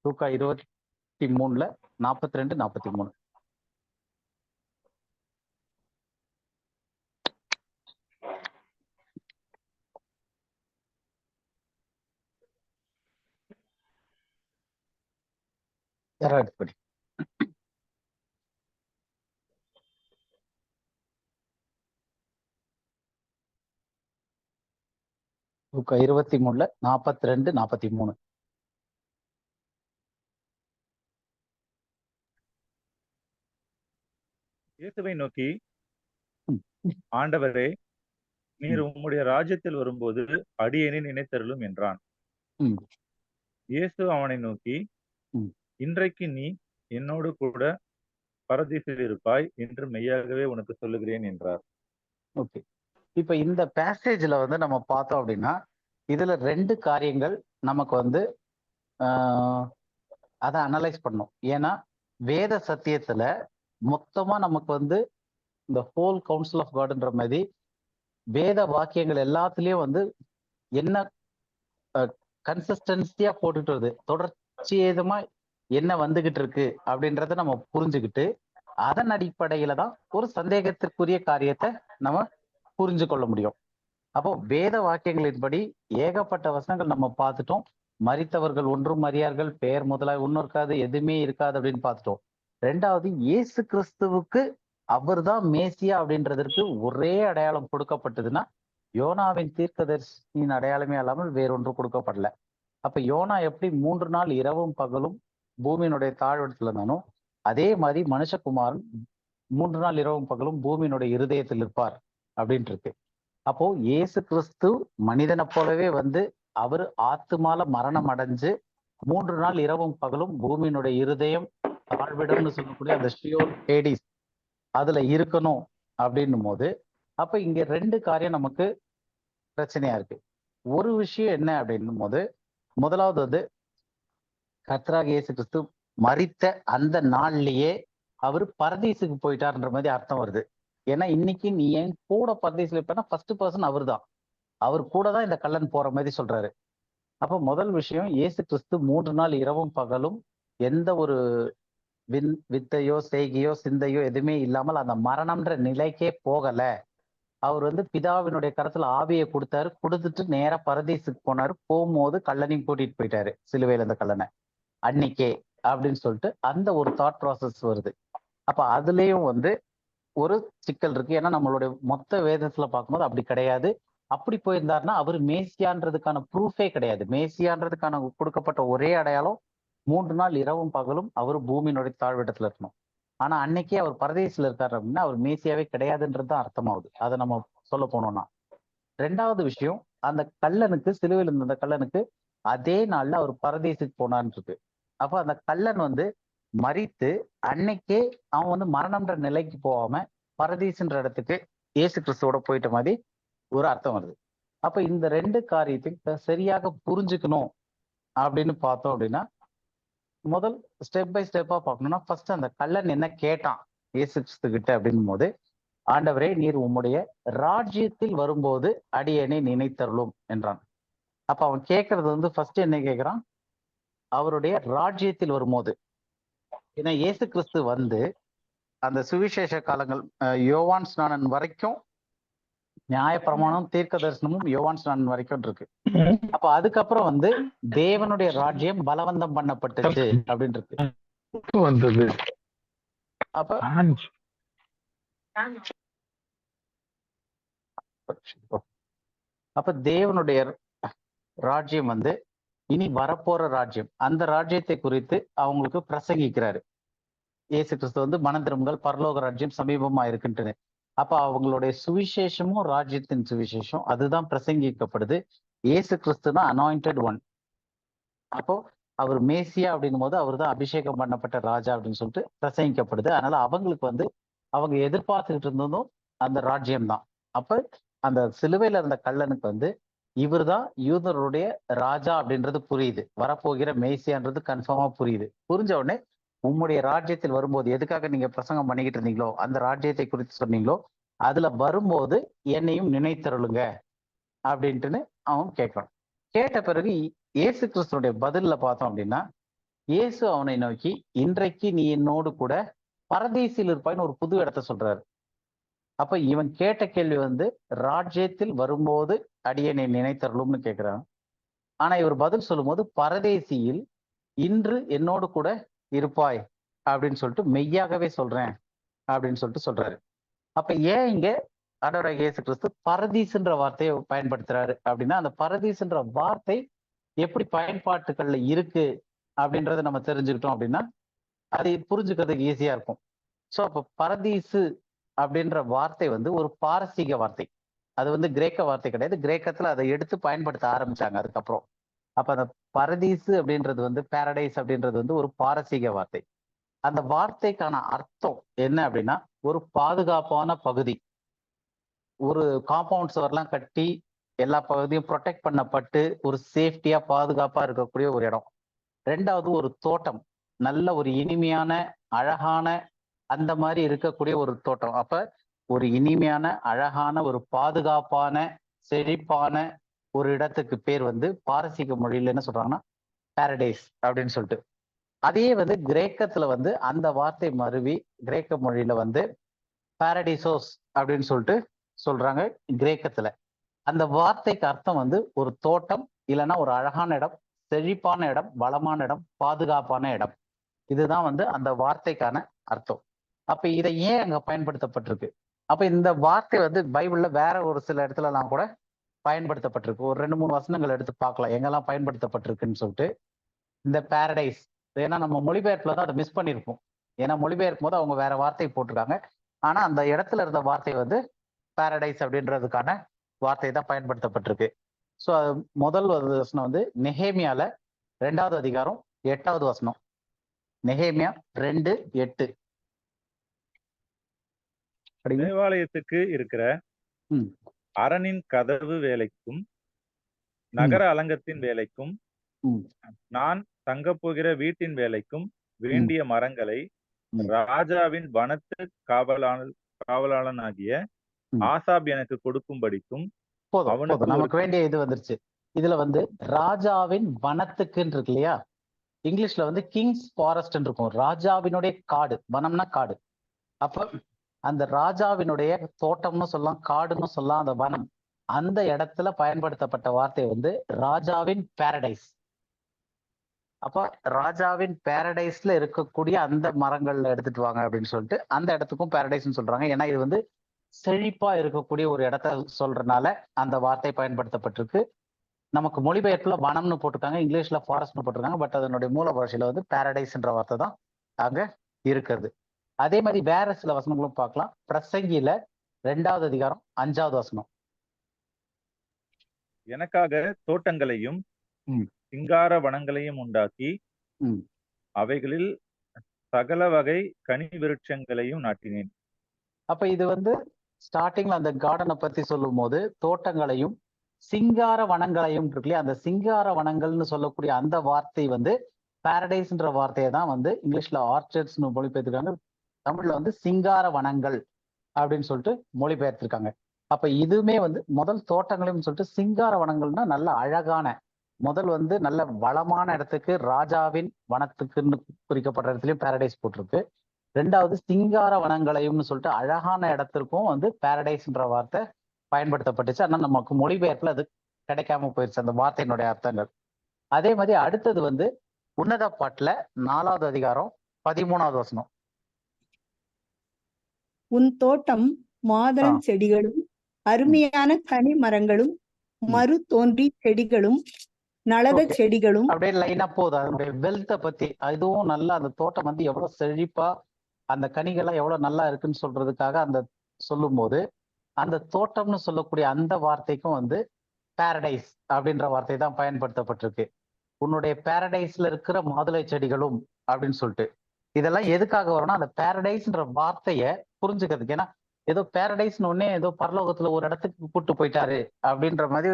லூக்கா 23:42-43. யாராவது படி. லூக்கா 23:42-43. இயேசுவை நோக்கி, ம், ஆண்டவரே, நீர் ம், உம்முடைய ராஜ்யத்தில் வரும்போது அடியேனை நினைத்தருளும் என்றான். ம், இயேசு அவனை நோக்கி, ம். இன்றைக்கு நீ என்னோடு கூட பரதீசில் இருப்பாய் என்று மெய்யாகவே உனக்கு சொல்லுகிறேன் என்றார். ஓகே. இப்ப இந்த பேசேஜ்ல வந்து நம்ம பார்த்தோம் அப்படின்னா இதுல 2 காரியங்கள் நமக்கு வந்து அதை அனலைஸ் பண்ணும். ஏன்னா வேத சத்தியத்துல மொத்தமா நமக்கு வந்து இந்த ஹோல் கவுன்சில் ஆஃப் காட்ன்ற மாதிரி வேத வாக்கியங்கள் எல்லாத்துலயும் வந்து என்ன கன்சிஸ்டன்சியா போட்டுட்டு வருது, தொடர்ச்சியமா என்ன வந்துகிட்டு இருக்கு அப்படின்றத நம்ம புரிஞ்சுக்கிட்டு அதன் அடிப்படையில தான் ஒரு சந்தேகத்திற்குரிய காரியத்தை நம்ம புரிஞ்சு கொள்ள முடியும். அப்போ வேத வாக்கியங்களின்படி ஏகப்பட்ட வசனங்கள் நம்ம பார்த்துட்டோம். மரித்தவர்கள் ஒன்றும் அறியார்கள், பெயர் முதலாய் ஒன்றும் இருக்காது, எதுவுமே இருக்காது அப்படின்னு பார்த்துட்டோம். 2வது இயேசு கிறிஸ்துவுக்கு அவர் தான் மேசியா அப்படின்றதற்கு ஒரே அடையாளம் கொடுக்கப்பட்டதுன்னா யோனாவின் தீர்க்கதரிசியின் அடையாளமே இல்லாமல் வேறொன்று கொடுக்கப்படல. அப்ப யோனா எப்படி 3 நாள் இரவும் பகலும் பூமியினுடைய தாழ்விடத்துல இருந்தானோ அதே மாதிரி மனுஷகுமாரன் 3 நாள் இரவும் பகலும் பூமியினுடைய இருதயத்தில் இருப்பார் அப்படின்ட்டு இருக்கு. அப்போ இயேசு கிறிஸ்து மனிதனை போலவே வந்து அவர் ஆத்துமால மரணம் அடைஞ்சு 3 நாள் இரவும் பகலும் பூமியினுடைய இருதயம் தாழ்விடம்னு சொல்லக்கூடிய அந்த ஷியோல் ஹேடிஸ் அதுல இருக்கணும் அப்படின்னும் போது அப்ப இங்க 2 காரியம் நமக்கு பிரச்சனையா இருக்கு. ஒரு விஷயம் என்ன அப்படின்னும் போது முதலாவது வந்து கர்த்தராகிய இயேசு கிறிஸ்து மரித்த அந்த நாள்லயே அவர் பரதீசுக்கு போயிட்டார்ன்ற மாதிரி அர்த்தம் வருது. ஏன்னா இன்னைக்கு நீ என் கூட பரதீசுல இருப்பேன்னா ஃபர்ஸ்ட் பர்சன் அவர் தான், அவர் கூட தான் இந்த கள்ளன் போற மாதிரி சொல்றாரு. அப்ப முதல் விஷயம், இயேசு கிறிஸ்து 3 நாள் இரவும் பகலும் எந்த ஒரு வித்தையோ செய்கையோ சிந்தையோ எதுவுமே இல்லாமல் அந்த மரணம்ன்ற நிலைக்கே போகல. அவர் வந்து பிதாவினுடைய கரத்துல ஆவியை கொடுத்தாரு, கொடுத்துட்டு நேரா பரதீசுக்கு போனாரு. போகும்போது கல்லனையும் கூட்டிட்டு போயிட்டாரு, சிலுவையில இந்த கல்லனை அன்னைக்கே அப்படின்னு சொல்லிட்டு அந்த ஒரு தாட் ப்ராசஸ் வருது. அப்ப அதுலயும் வந்து ஒரு சிக்கல் இருக்கு. ஏன்னா நம்மளுடைய மொத்த வேதத்துல பார்க்கும்போது அப்படி கிடையாது. அப்படி போயிருந்தாருன்னா அவர் மேசியான்றதுக்கான ப்ரூஃபே கிடையாது. மேசியான்றதுக்கான கொடுக்கப்பட்ட ஒரே அடையாளம் 3 நாள் இரவும் பகலும் அவர் பூமியினுடைய தாழ்விடத்துல இருக்கணும். ஆனா அன்னைக்கே அவர் பரதேசில இருக்காரு அப்படின்னா அவர் மேசியாவே கிடையாதுன்றது தான் அர்த்தமாகுது. அதை நம்ம சொல்ல போனோம்னா. 2வது விஷயம், அந்த கல்லனுக்கு சிலுவையில் இருந்த அந்த கல்லனுக்கு அதே நாள்ல அவர் பரதேசுக்கு போனான்னு இருக்கு. அப்ப அந்த கல்லன் வந்து மரித்து அன்னைக்கே அவன் வந்து மரணம்ன்ற நிலைக்கு போகாம பரதீசுன்ற இடத்துக்கு இயேசு கிறிஸ்துவோட போயிட்ட மாதிரி ஒரு அர்த்தம் வருது. அப்ப இந்த 2 காரியத்தையும் சரியாக புரிஞ்சுக்கணும் அப்படின்னு பார்த்தோம் அப்படின்னா, முதல் ஸ்டெப் பை ஸ்டெப்பா பார்க்கணும்னா, ஃபர்ஸ்ட் அந்த கல்லன் என்ன கேட்டான் இயேசு கிறிஸ்து கிட்ட அப்படின்னும் போது, ஆண்டவரே நீர் உம்முடைய ராஜ்யத்தில் வரும்போது அடியேனை நினைத்தருளும் என்றான். அப்ப அவன் கேட்கறது வந்து ஃபர்ஸ்ட் என்ன கேட்கிறான், அவருடைய ராஜ்யத்தில் வரும்போது. ஏன்னா இயேசு கிறிஸ்து வந்து அந்த சுவிசேஷ காலங்கள் யோவான் ஸ்நானன் வரைக்கும் நியாயப்பிரமாணம் தீர்க்க தரிசனமும் யோவான் ஸ்நானன் வரைக்கும் இருக்கு. அப்ப அதுக்கப்புறம் வந்து தேவனுடைய ராஜ்யம் பலவந்தம் பண்ணப்பட்டுச்சு அப்படின்னு இருக்கு வந்தது. அப்ப அப்ப தேவனுடைய ராஜ்யம் வந்து இனி வரப்போற ராஜ்யம், அந்த ராஜ்யத்தை குறித்து அவங்களுக்கு பிரசங்கிக்கிறாரு. இயேசு கிறிஸ்து வந்து மனம் திரும்புங்கள், பரலோக ராஜ்யம் சமீபமா இருக்குன்ட்டு. அப்ப அவங்களுடைய சுவிசேஷமும் ராஜ்யத்தின் சுவிசேஷம் அதுதான் பிரசங்கிக்கப்படுது. இயேசு கிறிஸ்து தான் அனாயிண்டட் ஒன். அப்போ அவர் மேசியா அப்படின்னும் போது அவர் தான் அபிஷேகம் பண்ணப்பட்ட ராஜா அப்படின்னு சொல்லிட்டு பிரசங்கிக்கப்படுது. அதனால அவங்களுக்கு வந்து அவங்க எதிர்பார்த்துக்கிட்டு இருந்ததும் அந்த ராஜ்யம் தான். அப்ப அந்த சிலுவையில இருந்த கல்லனுக்கு வந்து இவர் தான் யூதருடைய ராஜா அப்படின்றது புரியுது. வரப்போகிற மேசியான்றது கன்ஃபார்மா புரியுது. புரிஞ்ச உடனே உம்முடைய ராஜ்யத்தில் வரும்போது எதுக்காக நீங்க பிரசங்கம் பண்ணிக்கிட்டு இருந்தீங்களோ அந்த ராஜ்யத்தை குறித்து சொன்னீங்களோ அதுல வரும்போது என்னையும் நினைத்தருளுங்க அப்படின்ட்டுன்னு அவன் கேட்கறான். கேட்ட பிறகு இயேசு கிறிஸ்துடைய பதில்ல பார்த்தோம் அப்படின்னா, இயேசு அவனை நோக்கி இன்றைக்கு நீ என்னோடு கூட பரதீசில் இருப்பாய்ன்னு ஒரு புது இடத்த சொல்றாரு. அப்ப இவன் கேட்ட கேள்வி வந்து ராஜ்யத்தில் வரும்போது அடியேனை நினைத்தருளும்னு கேட்கிறான். ஆனா இவர் பதில் சொல்லும்போது பரதேசியில் இன்று என்னோடு கூட இருப்பாய் அப்படின்னு சொல்லிட்டு மெய்யாகவே சொல்றேன் அப்படின்னு சொல்லிட்டு சொல்றாரு. அப்ப ஏன் இங்க ஆண்டவராகிய இயேசு கிறிஸ்து பரதீசுன்ற வார்த்தையை பயன்படுத்துறாரு அப்படின்னா, அந்த பரதீசுன்ற வார்த்தை எப்படி பயன்பாட்டுகள்ல இருக்கு அப்படின்றத நம்ம தெரிஞ்சுக்கிட்டோம் அப்படின்னா அது புரிஞ்சுக்கிறதுக்கு ஈஸியா இருக்கும். ஸோ அப்ப பரதீசு அப்படின்ற வார்த்தை வந்து ஒரு பாரசீக வார்த்தை. அது வந்து கிரேக்க வார்த்தை கிடையாது. கிரேக்கத்துல அதை எடுத்து பயன்படுத்த ஆரம்பிச்சாங்க அதுக்கப்புறம். அப்ப அந்த பரதீசு அப்படின்றது வந்து பாரடைஸ் அப்படின்றது வந்து ஒரு பாரசீக வார்த்தை. அந்த வார்த்தைக்கான அர்த்தம் என்ன அப்படின்னா, ஒரு பாதுகாப்பான பகுதி. ஒரு காம்பவுண்ட் சுவர்லாம் கட்டி எல்லா பகுதியும் ப்ரொடெக்ட் பண்ணப்பட்டு ஒரு சேஃப்டியா பாதுகாப்பா இருக்கக்கூடிய ஒரு இடம். 2வது ஒரு தோட்டம், நல்ல ஒரு இனிமையான அழகான அந்த மாதிரி இருக்கக்கூடிய ஒரு தோட்டம். அப்ப ஒரு இனிமையான அழகான ஒரு பாதுகாப்பான செழிப்பான ஒரு இடத்துக்கு பேர் வந்து பாரசீக மொழியில என்ன சொல்றாங்கன்னா பாரடைஸ் அப்படின்னு சொல்லிட்டு. அதே வந்து கிரேக்கத்துல வந்து அந்த வார்த்தை மருவி கிரேக்க மொழியில வந்து பாரடிசோஸ் அப்படின்னு சொல்லிட்டு சொல்றாங்க கிரேக்கத்துல. அந்த வார்த்தைக்கு அர்த்தம் வந்து ஒரு தோட்டம், இல்லைன்னா ஒரு அழகான இடம், செழிப்பான இடம், வளமான இடம், பாதுகாப்பான இடம். இதுதான் வந்து அந்த வார்த்தைக்கான அர்த்தம். அப்ப இதை ஏன் அங்க பயன்படுத்தப்பட்டிருக்கு? அப்ப இந்த வார்த்தை வந்து பைபிள்ல வேற ஒரு சில இடத்துல எல்லாம் கூட பயன்படுத்தப்பட்டிருக்கு. ஒரு 2-3 வசனங்கள் எடுத்து பார்க்கலாம் எங்கெல்லாம் பயன்படுத்தப்பட்டிருக்குன்னு சொல்லிட்டு. இந்த பாரடைஸ், ஏன்னா நம்ம மொழிபெயர்ப்புல தான் அதை மிஸ் பண்ணியிருப்போம். ஏன்னா மொழிபெயர்க்கும் போது அவங்க வேற வார்த்தை போட்டிருக்காங்க. ஆனா அந்த இடத்துல இருந்த வார்த்தை வந்து பாரடைஸ் அப்படின்றதுக்கான வார்த்தை தான் பயன்படுத்தப்பட்டிருக்கு. ஸோ முதல் வசனம் வந்து நெகேமியால 2வது அதிகாரம் 8வது வசனம். நெகேமியா 2:8. தேவாலயத்துக்கு இருக்கிற அரணின் கதவு வேலைக்கும் நகர அலங்கத்தின் வேலைக்கும் நான் தங்க போகிற வீட்டின் வேலைக்கும் வேண்டிய மரங்களை ராஜாவின் வனத்து காவலாளனாகிய ஆசாப் எனக்கு கொடுக்கும்படிக்கும் நமக்கு வேண்டிய இது வந்துருச்சு. இதுல வந்து ராஜாவின் வனத்துக்குன்னு இருக்கு இல்லையா, இங்கிலீஷ்ல வந்து கிங்ஸ் ஃபாரஸ்ட் இருக்கும். ராஜாவினுடைய காடு, வனம்னா காடு. அப்ப அந்த ராஜாவினுடைய தோட்டம்னு சொல்லலாம், காடுன்னு சொல்லலாம், அந்த வனம், அந்த இடத்துல பயன்படுத்தப்பட்ட வார்த்தை வந்து ராஜாவின் பாரடைஸ். அப்ப ராஜாவின் பாரடைஸ்ல இருக்கக்கூடிய அந்த மரங்கள்ல எடுத்துட்டு வாங்க அப்படின்னு சொல்லிட்டு அந்த இடத்துக்கும் பாரடைஸ்னு சொல்றாங்க. ஏன்னா இது வந்து செழிப்பா இருக்கக்கூடிய ஒரு இடத்த சொல்றதுனால அந்த வார்த்தை பயன்படுத்தப்பட்டிருக்கு. நமக்கு மொழிபெயர்ப்புல வனம்னு போட்டிருக்காங்க, இங்கிலீஷ்ல ஃபாரஸ்ட்னு போட்டிருக்காங்க. பட் அதனுடைய மூல பாஷையில வந்து பாரடைஸ்ன்ற வார்த்தை தான் அங்க இருக்கிறது. அதே மாதிரி வேற சில வசனங்களும் பார்க்கலாம். பிரசங்கியில 2வது அதிகாரம் 5வது வசனம். எனக்காக தோட்டங்களையும் ம். சிங்கார வனங்களையும் உண்டாக்கி ம். அவைகளில் சகல வகை கனி விருட்சங்களையும் நாட்டினேன். அப்ப இது வந்து ஸ்டார்டிங்ல அந்த கார்டனை பத்தி சொல்லும் போது தோட்டங்களையும் சிங்கார வனங்களையும் இருக்கு இல்லையா, அந்த சிங்கார வனங்கள்னு சொல்லக்கூடிய அந்த வார்த்தை வந்து பாரடைஸ்ன்ற வார்த்தையை தான் வந்து இங்கிலீஷ்ல ஆர்ச்சர்ட்ஸ்னு மொழிபெயர்த்திருக்காங்க. தமிழ்ல வந்து சிங்கார வனங்கள் அப்படின்னு சொல்லிட்டு மொழிபெயர்த்திருக்காங்க. அப்ப இதுவுமே வந்து முதல் தோட்டங்களையும் சொல்லிட்டு சிங்கார வனங்கள்னா நல்ல அழகான, முதல் வந்து நல்ல வளமான இடத்துக்கு ராஜாவின் வனத்துக்குன்னு குறிக்கப்படுற இடத்துலயும் பாரடைஸ் போட்டிருக்கு. 2வது சிங்கார வனங்களையும்னு சொல்லிட்டு அழகான இடத்திற்கும் வந்து பாரடைஸ்ன்ற வார்த்தை பயன்படுத்தப்பட்டுச்சு. ஆனா நமக்கு மொழிபெயர்ப்புல அது கிடைக்காம போயிருச்சு அந்த வார்த்தையினுடைய அர்த்தங்கள். அதே மாதிரி அடுத்தது வந்து உன்னத பாட்டுல 4வது அதிகாரம் 13வது வசனம். உன் தோட்டம் மாதளம் செடிகளும் அருமையான கனி மரங்களும் மறு தோன்றி செடிகளும் நலத செடிகளும் அப்படியே லைனா போகுது. அதனுடைய வெல்த்தை பத்தி, அதுவும் நல்லா அந்த தோட்டம் வந்து எவ்வளவு செழிப்பா அந்த கனிகள்லாம் எவ்வளவு நல்லா இருக்குன்னு சொல்றதுக்காக அந்த சொல்லும் போது அந்த தோட்டம்னு சொல்லக்கூடிய அந்த வார்த்தைக்கும் வந்து பாரடைஸ் அப்படின்ற வார்த்தை தான் பயன்படுத்தப்பட்டிருக்கு. உன்னுடைய பாரடைஸ்ல இருக்கிற மாதுளை செடிகளும் அப்படின்னு சொல்லிட்டு இதெல்லாம் எதுக்காக வரும்னா அந்த பாரடைஸ்ன்ற வார்த்தைய புரிஞ்சுக்கிறதுக்கு. ஏன்னா ஏதோ பாரடைஸ்னு ஒன்னே ஏதோ பரலோகத்துல ஒரு இடத்துக்கு கூட்டு போயிட்டாரு அப்படின்ற மாதிரி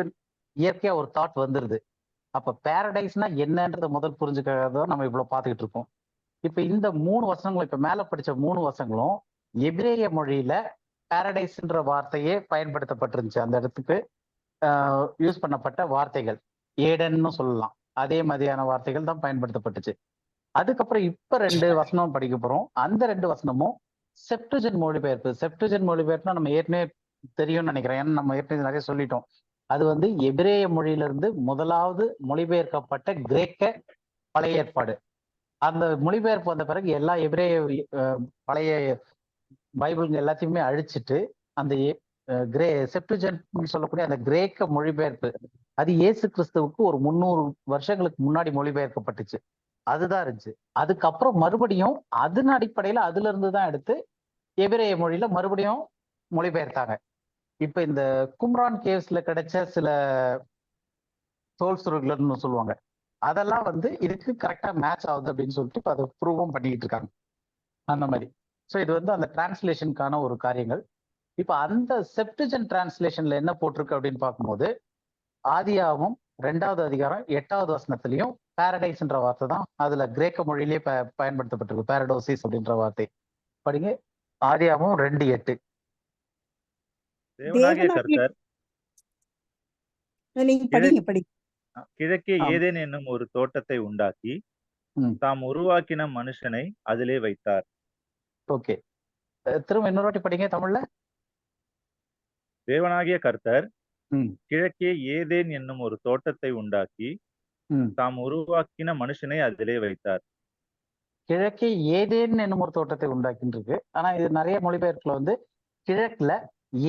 இயற்கையா ஒரு தாட் வந்துருது. அப்ப பாரடைஸ்னா என்னன்றத முதல் புரிஞ்சுக்கிறத நம்ம இவ்வளவு பார்த்துக்கிட்டு இருக்கோம். இப்ப இந்த 3 வசனங்களும், இப்ப மேல படிச்ச 3 வசனங்களும் எபிரேய மொழியில பாரடைஸ்ன்ற வார்த்தையே பயன்படுத்தப்பட்டிருந்துச்சு. அந்த இடத்துக்கு யூஸ் பண்ணப்பட்ட வார்த்தைகள் ஏடன்னு சொல்லலாம், அதே மாதிரியான வார்த்தைகள் தான் பயன்படுத்தப்பட்டுச்சு. அதுக்கப்புறம் இப்ப 2 வசனம் படிக்க போறோம். அந்த 2 வசனமும் செப்டுஜென்ட் மொழிபெயர்ப்பு. செப்டுஜென்ட் மொழிபெயர்ப்புனா நம்ம ஏற்கனவே தெரியும்னு நினைக்கிறேன், ஏன்னா நம்ம ஏற்கனவே நிறைய சொல்லிட்டோம். அது வந்து எபிரேய மொழியிலிருந்து முதலாவது மொழிபெயர்க்கப்பட்ட கிரேக்க பழைய ஏற்பாடு. அந்த மொழிபெயர்ப்பு வந்த பிறகு எல்லா எபிரேய பழைய பைபிள்ங்க எல்லாத்தையுமே அழிச்சிட்டு அந்த செப்டுஜென்ட் சொல்லக்கூடிய அந்த கிரேக்க மொழிபெயர்ப்பு, அது இயேசு கிறிஸ்துவுக்கு ஒரு 300 வருஷங்களுக்கு முன்னாடி மொழிபெயர்க்கப்பட்டுச்சு. அதுதான் இருந்துச்சு. அதுக்கப்புறம் மறுபடியும் அதன் அடிப்படையில அதுல இருந்து தான் எடுத்து எபிரேய மொழியில மறுபடியும் மொழிபெயர்த்தாங்க. இப்ப இந்த கும்ரான் கேவ்ஸ்ல கிடைச்ச சில தோல் சுருள்கள்னு சொல்லுவாங்க, அதெல்லாம் வந்து இதுக்கு கரெக்டா மேட்ச் ஆகுது அப்படின்னு சொல்லிட்டு இப்ப அதை ப்ரூவும் பண்ணிக்கிட்டு இருக்காங்க அந்த மாதிரி. ஸோ இது வந்து அந்த டிரான்ஸ்லேஷனுக்கான ஒரு காரியங்கள். இப்ப அந்த செப்டுஜென்ட் டிரான்ஸ்லேஷன்ல என்ன போட்டிருக்கு அப்படின்னு பார்க்கும்போது ஆதியாகமம் 2வது அதிகாரம் 8வது வசனத்திலையும் பாரடைஸ்ன்ற வார்த்தை தான் அதுல கிரேக்க மொழியிலேயே பயன்படுத்தப்பட்டிருக்கு. பாரடோசிஸ் அப்படின்ற வார்த்தை படிங்க. ஆதியாகமம் 2:8. தேவனாகிய கர்த்தர் நீங்க படிங்க படிங்க. கிழக்கே ஏதேன் என்னும் ஒரு தோட்டத்தை உண்டாக்கி தாம் உருவாக்கின மனுஷனை அதிலே வைத்தார். ஓகே, திரும்ப இன்னொரு வாட்டி படிங்க தமிழ்ல. தேவனாகிய கர்த்தர் கிழக்கே ஏதேன் என்னும் ஒரு தோட்டத்தை உண்டாக்கி தாம் உருவாக்கின மனுஷனை அதிலே வைத்தார். கிழக்கே ஏதேன் என்னும் ஒரு தோட்டத்தை உண்டாக்கின்னு இருக்கு. ஆனா இது நிறைய மொழிபெயர்ப்புல வந்து கிழக்குல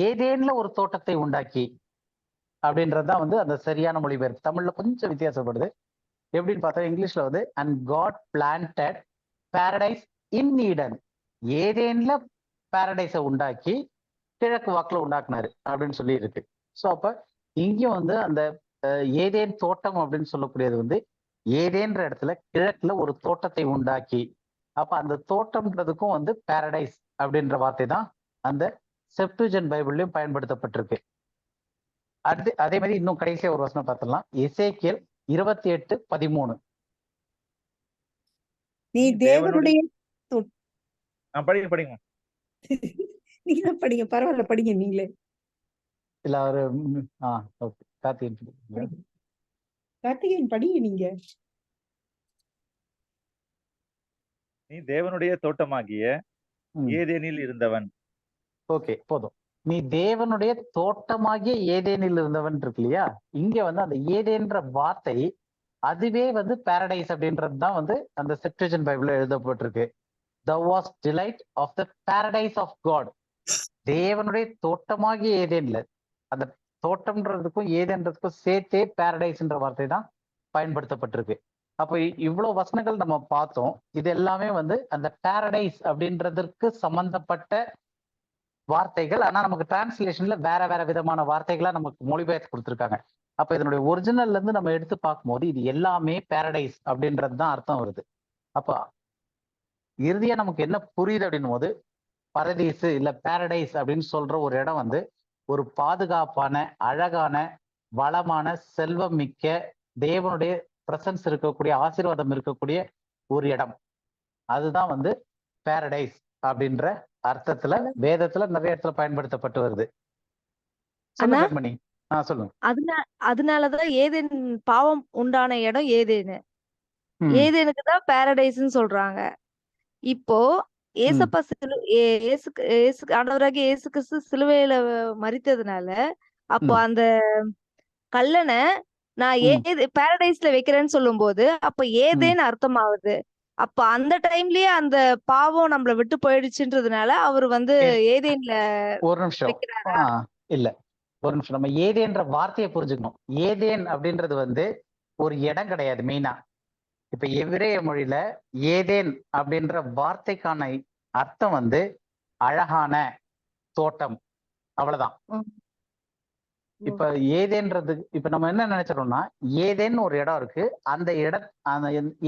ஏதேன்ல ஒரு தோட்டத்தை உண்டாக்கி அப்படின்றதுதான் வந்து அந்த சரியான மொழிபெயர்ப்பு. தமிழ்ல கொஞ்சம் வித்தியாசப்படுது. எப்படின்னு பார்த்தா இங்கிலீஷ்ல வந்து and God planted paradise in Eden, ஏதேன்ல பாரடைஸை உண்டாக்கி கிழக்கு வாக்குல உண்டாக்குனாரு அப்படின்னு சொல்லி இருக்கு. ஸோ அப்ப இங்கேயும் வந்து அந்த ஏதேன் தோட்டம் அப்படின்னு சொல்லக்கூடியது வந்து ஏதேன்ற இடத்துல கிழக்குல ஒரு தோட்டத்தை உண்டாக்கி, அப்ப அந்த தோட்டம்ன்றதுக்கும் வந்து பாரடைஸ் அப்படின்ற வார்த்தை தான் அந்த செப்டுஜென்ட் பைபிள்லயும் பயன்படுத்தப்பட்டிருக்கு. அடுத்து அதே மாதிரி இன்னும் கடைசியா ஒரு வசனம் பார்த்துடலாம். எசேக்கியேல் 28:13. நீ தேவனுடைய படிங்க நீங்க படிங்க, பரவாயில்ல படிங்க நீங்களே. இல்ல ஒரு ஓகே கார்த்திகேயன் கார்த்திகேயன் படிங்க நீங்க. நீ தேவனுடைய தோட்டமாகிய ஏதேனில் இருந்தவன். ஓகே, போதும். நீ தேவனுடைய தோட்டமாகிய ஏதேனில் இருந்தவன் இருக்கு இல்லையா? இங்க வந்து அந்த ஏதேன்ற வார்த்தை அதுவே வந்து பாரடைஸ் அப்படின்றது தான் வந்து அந்த செப்டுஜென்ட் பைபிள்ல எழுதப்பட்டிருக்கு. Thou was delight of the paradise of God. தேவனுடைய தோட்டமாகிய ஏதேன்ல, அந்த தோட்டம்ன்றதுக்கும் ஏதேன்றதுக்கும் சேர்த்தே பாரடைஸ்ன்ற வார்த்தை தான் பயன்படுத்தப்பட்டிருக்கு. அப்போ இவ்வளவு வசனங்கள் நம்ம பார்த்தோம். இது எல்லாமே வந்து அந்த பாரடைஸ் அப்படின்றதற்கு சம்பந்தப்பட்ட வார்த்தைகள். ஆனா நமக்கு டிரான்ஸ்லேஷன்ல வேற வேற விதமான வார்த்தைகளா நமக்கு மொழிபெயர்த்து கொடுத்திருக்காங்க. அப்ப இதனுடைய ஒரிஜினல்ல இருந்து நம்ம எடுத்து பார்க்கும்போது இது எல்லாமே பாரடைஸ் அப்படின்றது தான் அர்த்தம் வருது. அப்ப இறுதியா நமக்கு என்ன புரியுது அப்படின்னும் போது, பரதீசு இல்ல பாரடைஸ் அப்படின்னு சொல்ற ஒரு இடம் வந்து ஒரு பாதுகாப்பான, அழகான, வளமான, செல்வம் மிக்க, தேவனுடைய பிரசன்ஸ் இருக்கக்கூடிய, ஆசீர்வாதம் இருக்கக்கூடிய ஒரு இடம். அதுதான் வந்து பாரடைஸ் அப்படின்ற அர்த்தத்துல வேதத்துல நிறைய இடத்துல பயன்படுத்தப்பட்டு வருது. சொல்லுங்க கண்மணி. சொல்லுங்க. அதனாலதான் ஏதேன் பாவம் உண்டான இடம் ஏதேனு. ஏதேனுக்கு தான் பாரடைஸ்ன்னு சொல்றாங்க. இப்போ ஏசப்பா ஆண்டவராகிய இயேசு கிறிஸ்து சிலுவையில மரித்ததுனால அப்போ அந்த கல்லனை நான் பாரடைஸ்ல வைக்கிறேன்னு சொல்லும் போது அப்ப ஏதேன்னு அர்த்தமாகுது. அப்ப அந்த டைம்லயே அந்த பாவம் நம்மள விட்டு போயிடுச்சுன்றதுனால அவர் வந்து ஏதேன்ல ஒரு நிமிஷம் இல்ல, ஒரு நிமிஷம். நம்ம ஏதேன்ற வார்த்தையை புரிஞ்சுக்கணும். ஏதேன் அப்படின்றது வந்து ஒரு இடம் கிடையாது. மெயினா இப்ப எபிரேய மொழியில ஏதேன் அப்படின்ற வார்த்தைக்கான அர்த்தம் வந்து அழகான தோட்டம், அவ்வளவுதான். இப்ப ஏதேன்றது இப்ப நம்ம என்ன நினைச்சிடறோம்னா, ஏதேன்னு ஒரு இடம் இருக்கு, அந்த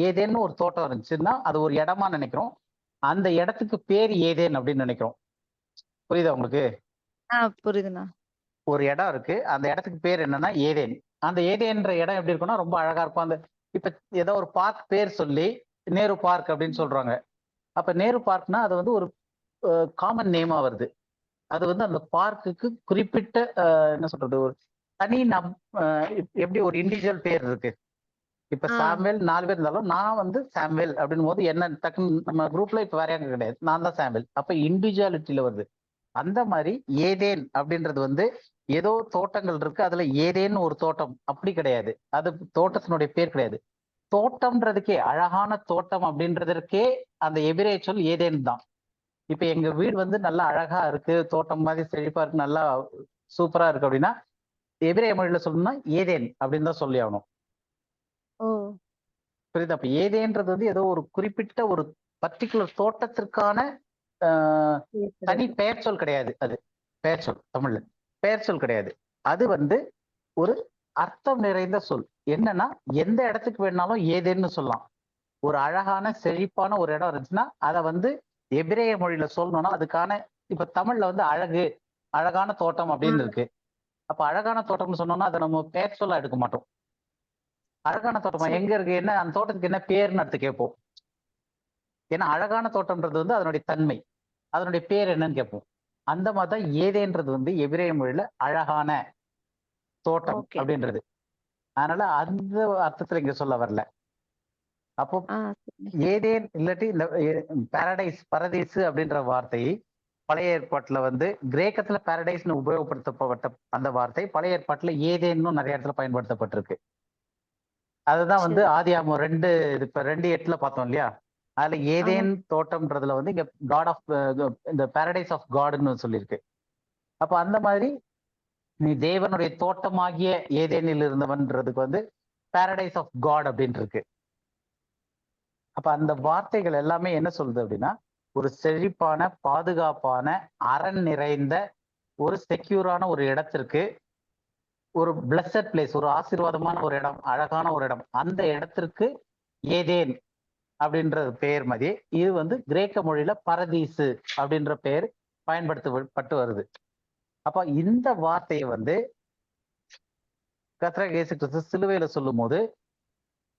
ஏதேன்னு ஒரு தோட்டம் இருந்துச்சுன்னா அது ஒரு இடமா நினைக்கிறோம். அந்த இடத்துக்கு பேர் ஏதேன் அப்படின்னு நினைக்கிறோம். புரியுதா உங்களுக்கு? புரியுதுண்ணா. ஒரு இடம் இருக்கு, அந்த இடத்துக்கு பேர் என்னன்னா ஏதேன். அந்த ஏதேன்ற இடம் எப்படி இருக்கும்னா ரொம்ப அழகா இருக்கும். அந்த இப்ப ஏதோ ஒரு பார்க் பேர் சொல்லி நேரு பார்க் அப்படின்னு சொல்றாங்க. அப்ப நேரு பார்க்னா அது வந்து ஒரு காமன் நேமா வருது. அது வந்து அந்த பார்க்குக்கு குறிப்பிட்ட என்ன சொல்றது, ஒரு தனி எப்படி ஒரு இண்டிவிஜுவல் பேர் இருக்கு. இப்ப சாம்வேல் 4 பேர் இருந்தாலும் நான் வந்து சாம்வேல் அப்படின் போது என்ன டக்குன்னு நம்ம குரூப்ல இப்ப வேற யாரும் கிடையாது, நான் தான் சாம்வேல். அப்ப இண்டிவிஜுவாலிட்டியில வருது. அந்த மாதிரி ஏதேன் அப்படின்றது வந்து ஏதோ தோட்டங்கள் இருக்கு, அதுல ஏதேன்னு ஒரு தோட்டம் அப்படி கிடையாது. அது தோட்டத்தினுடைய பேர் கிடையாது. தோட்டம்ன்றதுக்கே, அழகான தோட்டம் அப்படின்றதற்கே அந்த எபிரேய சொல் ஏதேன் தான். இப்ப எங்க வீடு வந்து நல்லா அழகா இருக்கு, தோட்டம் மாதிரி செழிப்பா இருக்கு, நல்லா சூப்பரா இருக்கு அப்படின்னா எபிரேய மொழியில சொல்லணும்னா ஏதேன் அப்படின்னு தான் சொல்லி ஆகணும். புரியுது? அப்ப ஏதேன்றது வந்து ஏதோ ஒரு குறிப்பிட்ட ஒரு பர்டிகுலர் தோட்டத்திற்கான தனி பெயர் சொல் கிடையாது. அது பெயர் சொல், தமிழ்ல பெயர் சொல் கிடையாது. அது வந்து ஒரு அர்த்தம் நிறைந்த சொல். என்னன்னா எந்த இடத்துக்கு வேணாலும் ஏதேன்னு சொல்லலாம். ஒரு அழகான செழிப்பான ஒரு இடம் இருந்துச்சுன்னா அதை வந்து எபிரேய மொழியில சொல்லணும்னா அதுக்கான, இப்ப தமிழ்ல வந்து அழகு, அழகான தோட்டம் அப்படின்னு இருக்கு. அப்ப அழகான தோட்டம்னு சொன்னோம்னா அதை நம்ம பேர் சொல்ல எடுக்க மாட்டோம். அழகான தோட்டமா எங்க இருக்கு, என்ன அந்த தோட்டத்துக்கு என்ன பேர்னு எடுத்து கேட்போம். ஏன்னா அழகான தோட்டம்ன்றது வந்து அதனுடைய தன்மை, அதனுடைய பேர் என்னன்னு கேட்போம். அந்த மாதிரிதான் ஏதேன்றது வந்து எபிரேய மொழியில அழகான தோட்டம் அப்படின்றது. அதனால அந்த அர்த்தத்துல இங்க சொல்ல வரல. அப்போ ஏதேன் இல்லாட்டி இந்த பாரடைஸ், பரதீசு அப்படின்ற வார்த்தை பழைய ஏற்பாட்டுல வந்து கிரேக்கத்துல பாரடைஸ்னு உபயோகப்படுத்தப்பட்ட அந்த வார்த்தை பழைய ஏற்பாட்டுல ஏதேன்னு நிறைய இடத்துல பயன்படுத்தப்பட்டிருக்கு. அதுதான் வந்து ஆதியாகமம் 2:8 பார்த்தோம் இல்லையா? அதுல ஏதேன் தோட்டம்ன்றதுல வந்து இங்க காட் ஆஃப் இந்த பாரடைஸ் ஆஃப் காட்னு சொல்லியிருக்கு. அப்ப அந்த மாதிரி நீ தேவனுடைய தோட்டமாகிய ஏதேனில் இருந்தவன்றதுக்கு வந்து பாரடைஸ் ஆஃப் காட் அப்படின்னு இருக்கு. அப்ப அந்த வார்த்தைகள் எல்லாமே என்ன சொல்லுது அப்படின்னா, ஒரு செழிப்பான, பாதுகாப்பான, அரண் நிறைந்த, ஒரு செக்யூரான ஒரு இடத்திற்கு, ஒரு பிளஸட் பிளேஸ், ஒரு ஆசீர்வாதமான ஒரு இடம், அழகான ஒரு இடம், அந்த இடத்திற்கு ஏதேன் அப்படின்ற பெயர் மாதிரி இது வந்து கிரேக்க மொழியில பரதீசு அப்படின்ற பெயர் பயன்படுத்தப்பட்டு வருது. அப்ப இந்த வார்த்தையை வந்து கர்த்தராகிய இயேசு கிறிஸ்து சிலுவையில சொல்லும் போது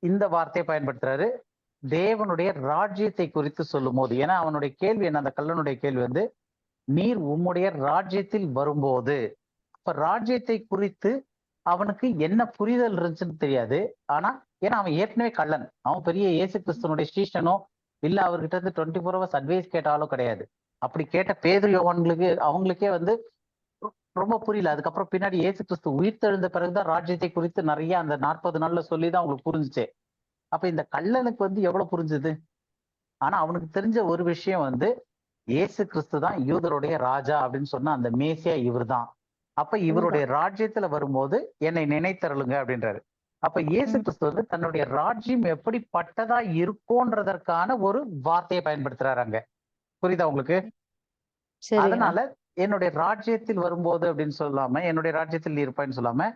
இந்த வார்த்தையை பயன்படுத்துறாரு. தேவனுடைய ராஜ்யத்தை குறித்து சொல்லும் போது, ஏன்னா அவனுடைய கேள்வி என்ன, அந்த கல்லனுடைய கேள்வி வந்து நீர் உம்முடைய ராஜ்யத்தில் வரும்போது, அப்ப ராஜ்யத்தை குறித்து அவனுக்கு என்ன புரிதல் இருந்துச்சுன்னு தெரியாது. ஆனா ஏன்னா அவன் ஏற்கனவே கள்ளன். அவன் பெரிய இயேசு கிறிஸ்துவனுடைய ஸ்டீஷனோ இல்ல அவர்கிட்ட இருந்து 24 ஹவர்ஸ் அட்வைஸ் கேட்டாலோ கிடையாது. அப்படி கேட்ட பேதுரு யோவான்களுக்கு அவங்களுக்கே வந்து ரொம்ப புரியல. அதுக்கப்புறம் பின்னாடி இயேசு கிறிஸ்து உயிர்த்தெழுந்த பிறகுதான் ராஜ்யத்தை குறித்து நிறைய அந்த 40 நாள்ல சொல்லிதான் அவங்களுக்கு புரிஞ்சுச்சே. அப்ப இந்த கள்ளனுக்கு வந்து எவ்வளவு புரிஞ்சுது? ஆனா அவனுக்கு தெரிஞ்ச ஒரு விஷயம் வந்து இயேசு கிறிஸ்து தான் யூதருடைய ராஜா அப்படின்னு சொன்ன அந்த மேசியா இவர்தான். அப்ப இவருடைய ராஜ்யத்துல வரும்போது என்னை நினைத்தருளுங்க அப்படின்றாரு. அப்ப இயேசு கிறிஸ்து வந்து தன்னுடைய ராஜ்யம் எப்படிப்பட்டதா இருக்கும்ன்றதற்கான ஒரு வார்த்தையை பயன்படுத்துறாரு அங்க. புரியுதா உங்களுக்கு? சரிங்கண்ணா. அதனால என்னுடைய ராஜ்யத்தில் வரும்போது அப்படின்னு சொல்லாம என்னுடைய ராஜ்யத்தில் நீ இருப்பாய்ன்னு சொல்லாம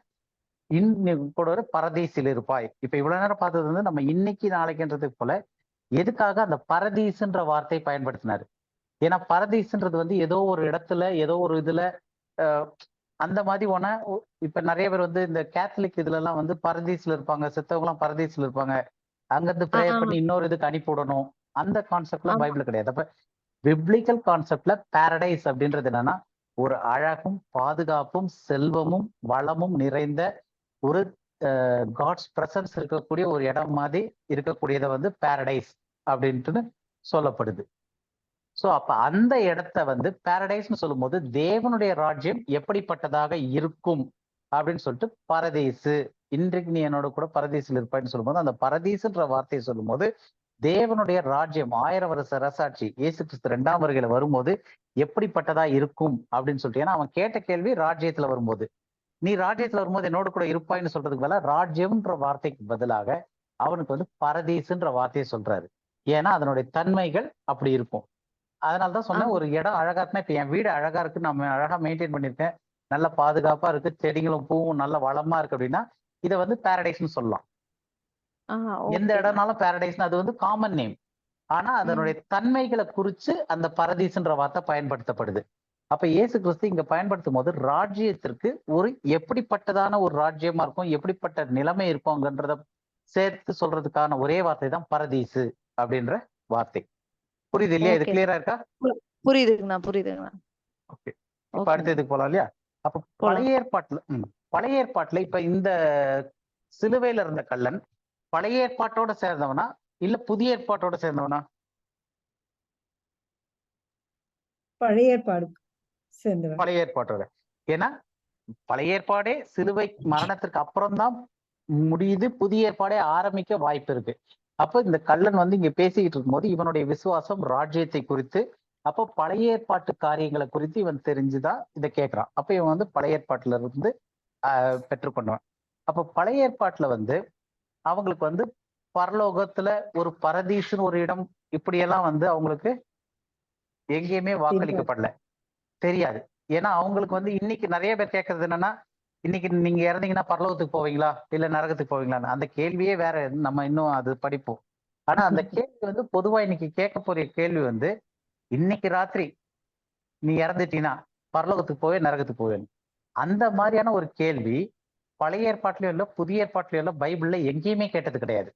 கூட ஒரு பரதீசில் இருப்பாய். இப்ப இவ்வளவு நேரம் பார்த்தது வந்து நம்ம இன்னைக்கு நாளைக்குன்றது போல எதுக்காக அந்த பரதீசுன்ற வார்த்தையை பயன்படுத்தினாரு? ஏன்னா பரதீசுன்றது வந்து ஏதோ ஒரு இடத்துல ஏதோ ஒரு இதுல அந்த மாதிரி இப்ப நிறைய பேர் வந்து இந்த கேத்தலிக் இதுல எல்லாம் வந்து பரதீஸ்ல இருப்பாங்க, செத்தவங்க எல்லாம் பரதீஸ்ல இருப்பாங்க, அங்கிருந்து பிரேயர் பண்ணி இன்னொரு இதுக்கு அனுப்பி விடணும். அந்த கான்செப்ட்லாம் பைபிள்ல கிடையாது. அப்ப பிப்ளிக்கல் கான்செப்ட்ல பாரடைஸ் அப்படின்றது என்னன்னா ஒரு அழகும் பாதுகாப்பும் செல்வமும் வளமும் நிறைந்த ஒரு காட்ஸ் பிரசன்ஸ் இருக்கக்கூடிய ஒரு இடம் மாதிரி இருக்கக்கூடியதை வந்து பாரடைஸ் அப்படின்ட்டு சொல்லப்படுது. சோ அப்ப அந்த இடத்த வந்து பாரடைஸ்னு சொல்லும் போது தேவனுடைய ராஜ்யம் எப்படிப்பட்டதாக இருக்கும் அப்படின்னு சொல்லிட்டு பரதேசு, இன்றைக்கு நீ என்னோட கூட பரதேசில் இருப்பான்னு சொல்லும்போது அந்த பரதேசுன்ற வார்த்தையை சொல்லும் போது தேவனுடைய ராஜ்யம் 1000 வருஷ அரசாட்சி இயேசு கிறிஸ்து 2ஆம் வருகையில வரும்போது எப்படிப்பட்டதா இருக்கும் அப்படின்னு சொல்லிட்டு. ஏன்னா அவன் கேட்ட கேள்வி ராஜ்யத்துல வரும்போது நீ ராஜ்யத்துல வரும்போது என்னோட கூட இருப்பாய்ன்னு சொல்றதுக்கு பதிலா ராஜ்யம்ன்ற வார்த்தைக்கு பதிலாக அவனுக்கு வந்து பரதேசுன்ற வார்த்தையை சொல்றாரு. ஏன்னா அதனுடைய தன்மைகள் அப்படி இருக்கும். அதனாலதான் சொன்னேன் ஒரு இடம் அழகா இருக்குன்னா இப்ப என் வீடு அழகா இருக்கு, நம்ம அழகா மெயின்டைன் பண்ணிருக்கேன், நல்ல பாதுகாப்பா இருக்கு, செடிகளும் பூவும் நல்ல வளமா இருக்கு அப்படின்னா இதை வந்து பாரடைஸ்னு சொல்லலாம். எந்த இடம்னாலும் பாரடைஸ்னு அது வந்து காமன் நேம். ஆனா அதனுடைய தன்மைகளை குறிச்சு அந்த பரதீசுன்ற வார்த்தை பயன்படுத்தப்படுது. அப்ப இயேசு கிறிஸ்து இங்க பயன்படுத்தும் போது ராஜ்யத்திற்கு ஒரு எப்படிப்பட்டதான ஒரு ராஜ்யமா இருக்கும், எப்படிப்பட்ட நிலைமை இருக்கும்ன்றத சேர்த்து சொல்றதுக்கான ஒரே வார்த்தை தான் பரதீசு அப்படின்ற வார்த்தை. புரியுது இல்லையா? இது கிளியரா இருக்கா? புரியுதுங்கண்ணா. ஓகே, இப்ப அடுத்த இதுக்கு போலாம் இல்லையா? அப்ப பழைய ஏற்பாட்டுல இப்ப இந்த சிலுவையில இருந்த கள்ளன் பழைய ஏற்பாட்டோட சேர்ந்தவனா இல்ல புதிய ஏற்பாட்டோட சேர்ந்தவனா? பழைய ஏற்பாடு சேர்ந்தவன். பழைய ஏற்பாட்டோட. ஏன்னா பழைய ஏற்பாடே சிலுவை மரணத்திற்கு அப்புறம் தான் முடியுது, புதிய ஏற்பாடே ஆரம்பிக்க வாய்ப்பு இருக்கு. அப்ப இந்த கள்ளன் வந்து இங்க பேசிக்கிட்டு இருக்கும்போது இவனுடைய விசுவாசம் ராஜ்யத்தை குறித்து, அப்போ பழைய ஏற்பாட்டு காரியங்களை குறித்து இவன் தெரிஞ்சுதான் இதை கேட்கிறான். அப்ப இவன் வந்து பழைய ஏற்பாட்டுல இருந்து பெற்றுக்கொண்டவன். அப்ப பழைய ஏற்பாட்டுல வந்து அவங்களுக்கு வந்து பரலோகத்துல ஒரு பரதீசுன்னு ஒரு இடம் இப்படியெல்லாம் வந்து அவங்களுக்கு எங்கேயுமே வாக்களிக்கப்படல, தெரியாது. ஏன்னா அவங்களுக்கு வந்து இன்னைக்கு நிறைய பேர் கேட்கறது என்னன்னா இன்னைக்கு நீங்க இறந்தீங்கன்னா பரலோகத்துக்கு போவீங்களா இல்ல நரகத்துக்கு போவீங்களான்னு அந்த கேள்வியே வேற, நம்ம இன்னும் அது படிப்போம். ஆனா அந்த கேள்வி வந்து பொதுவா இன்னைக்கு கேட்க போற கேள்வி வந்து இன்னைக்கு ராத்திரி நீ இறந்துட்டீங்கன்னா பரலோகத்துக்கு போவே நரகத்துக்கு போவேன்னு. அந்த மாதிரியான ஒரு கேள்வி பழைய ஏற்பாட்டிலயும் இல்ல புதிய ஏற்பாட்டிலயும் இல்ல பைபிள்ல எங்கேயுமே கேட்டது கிடையாது.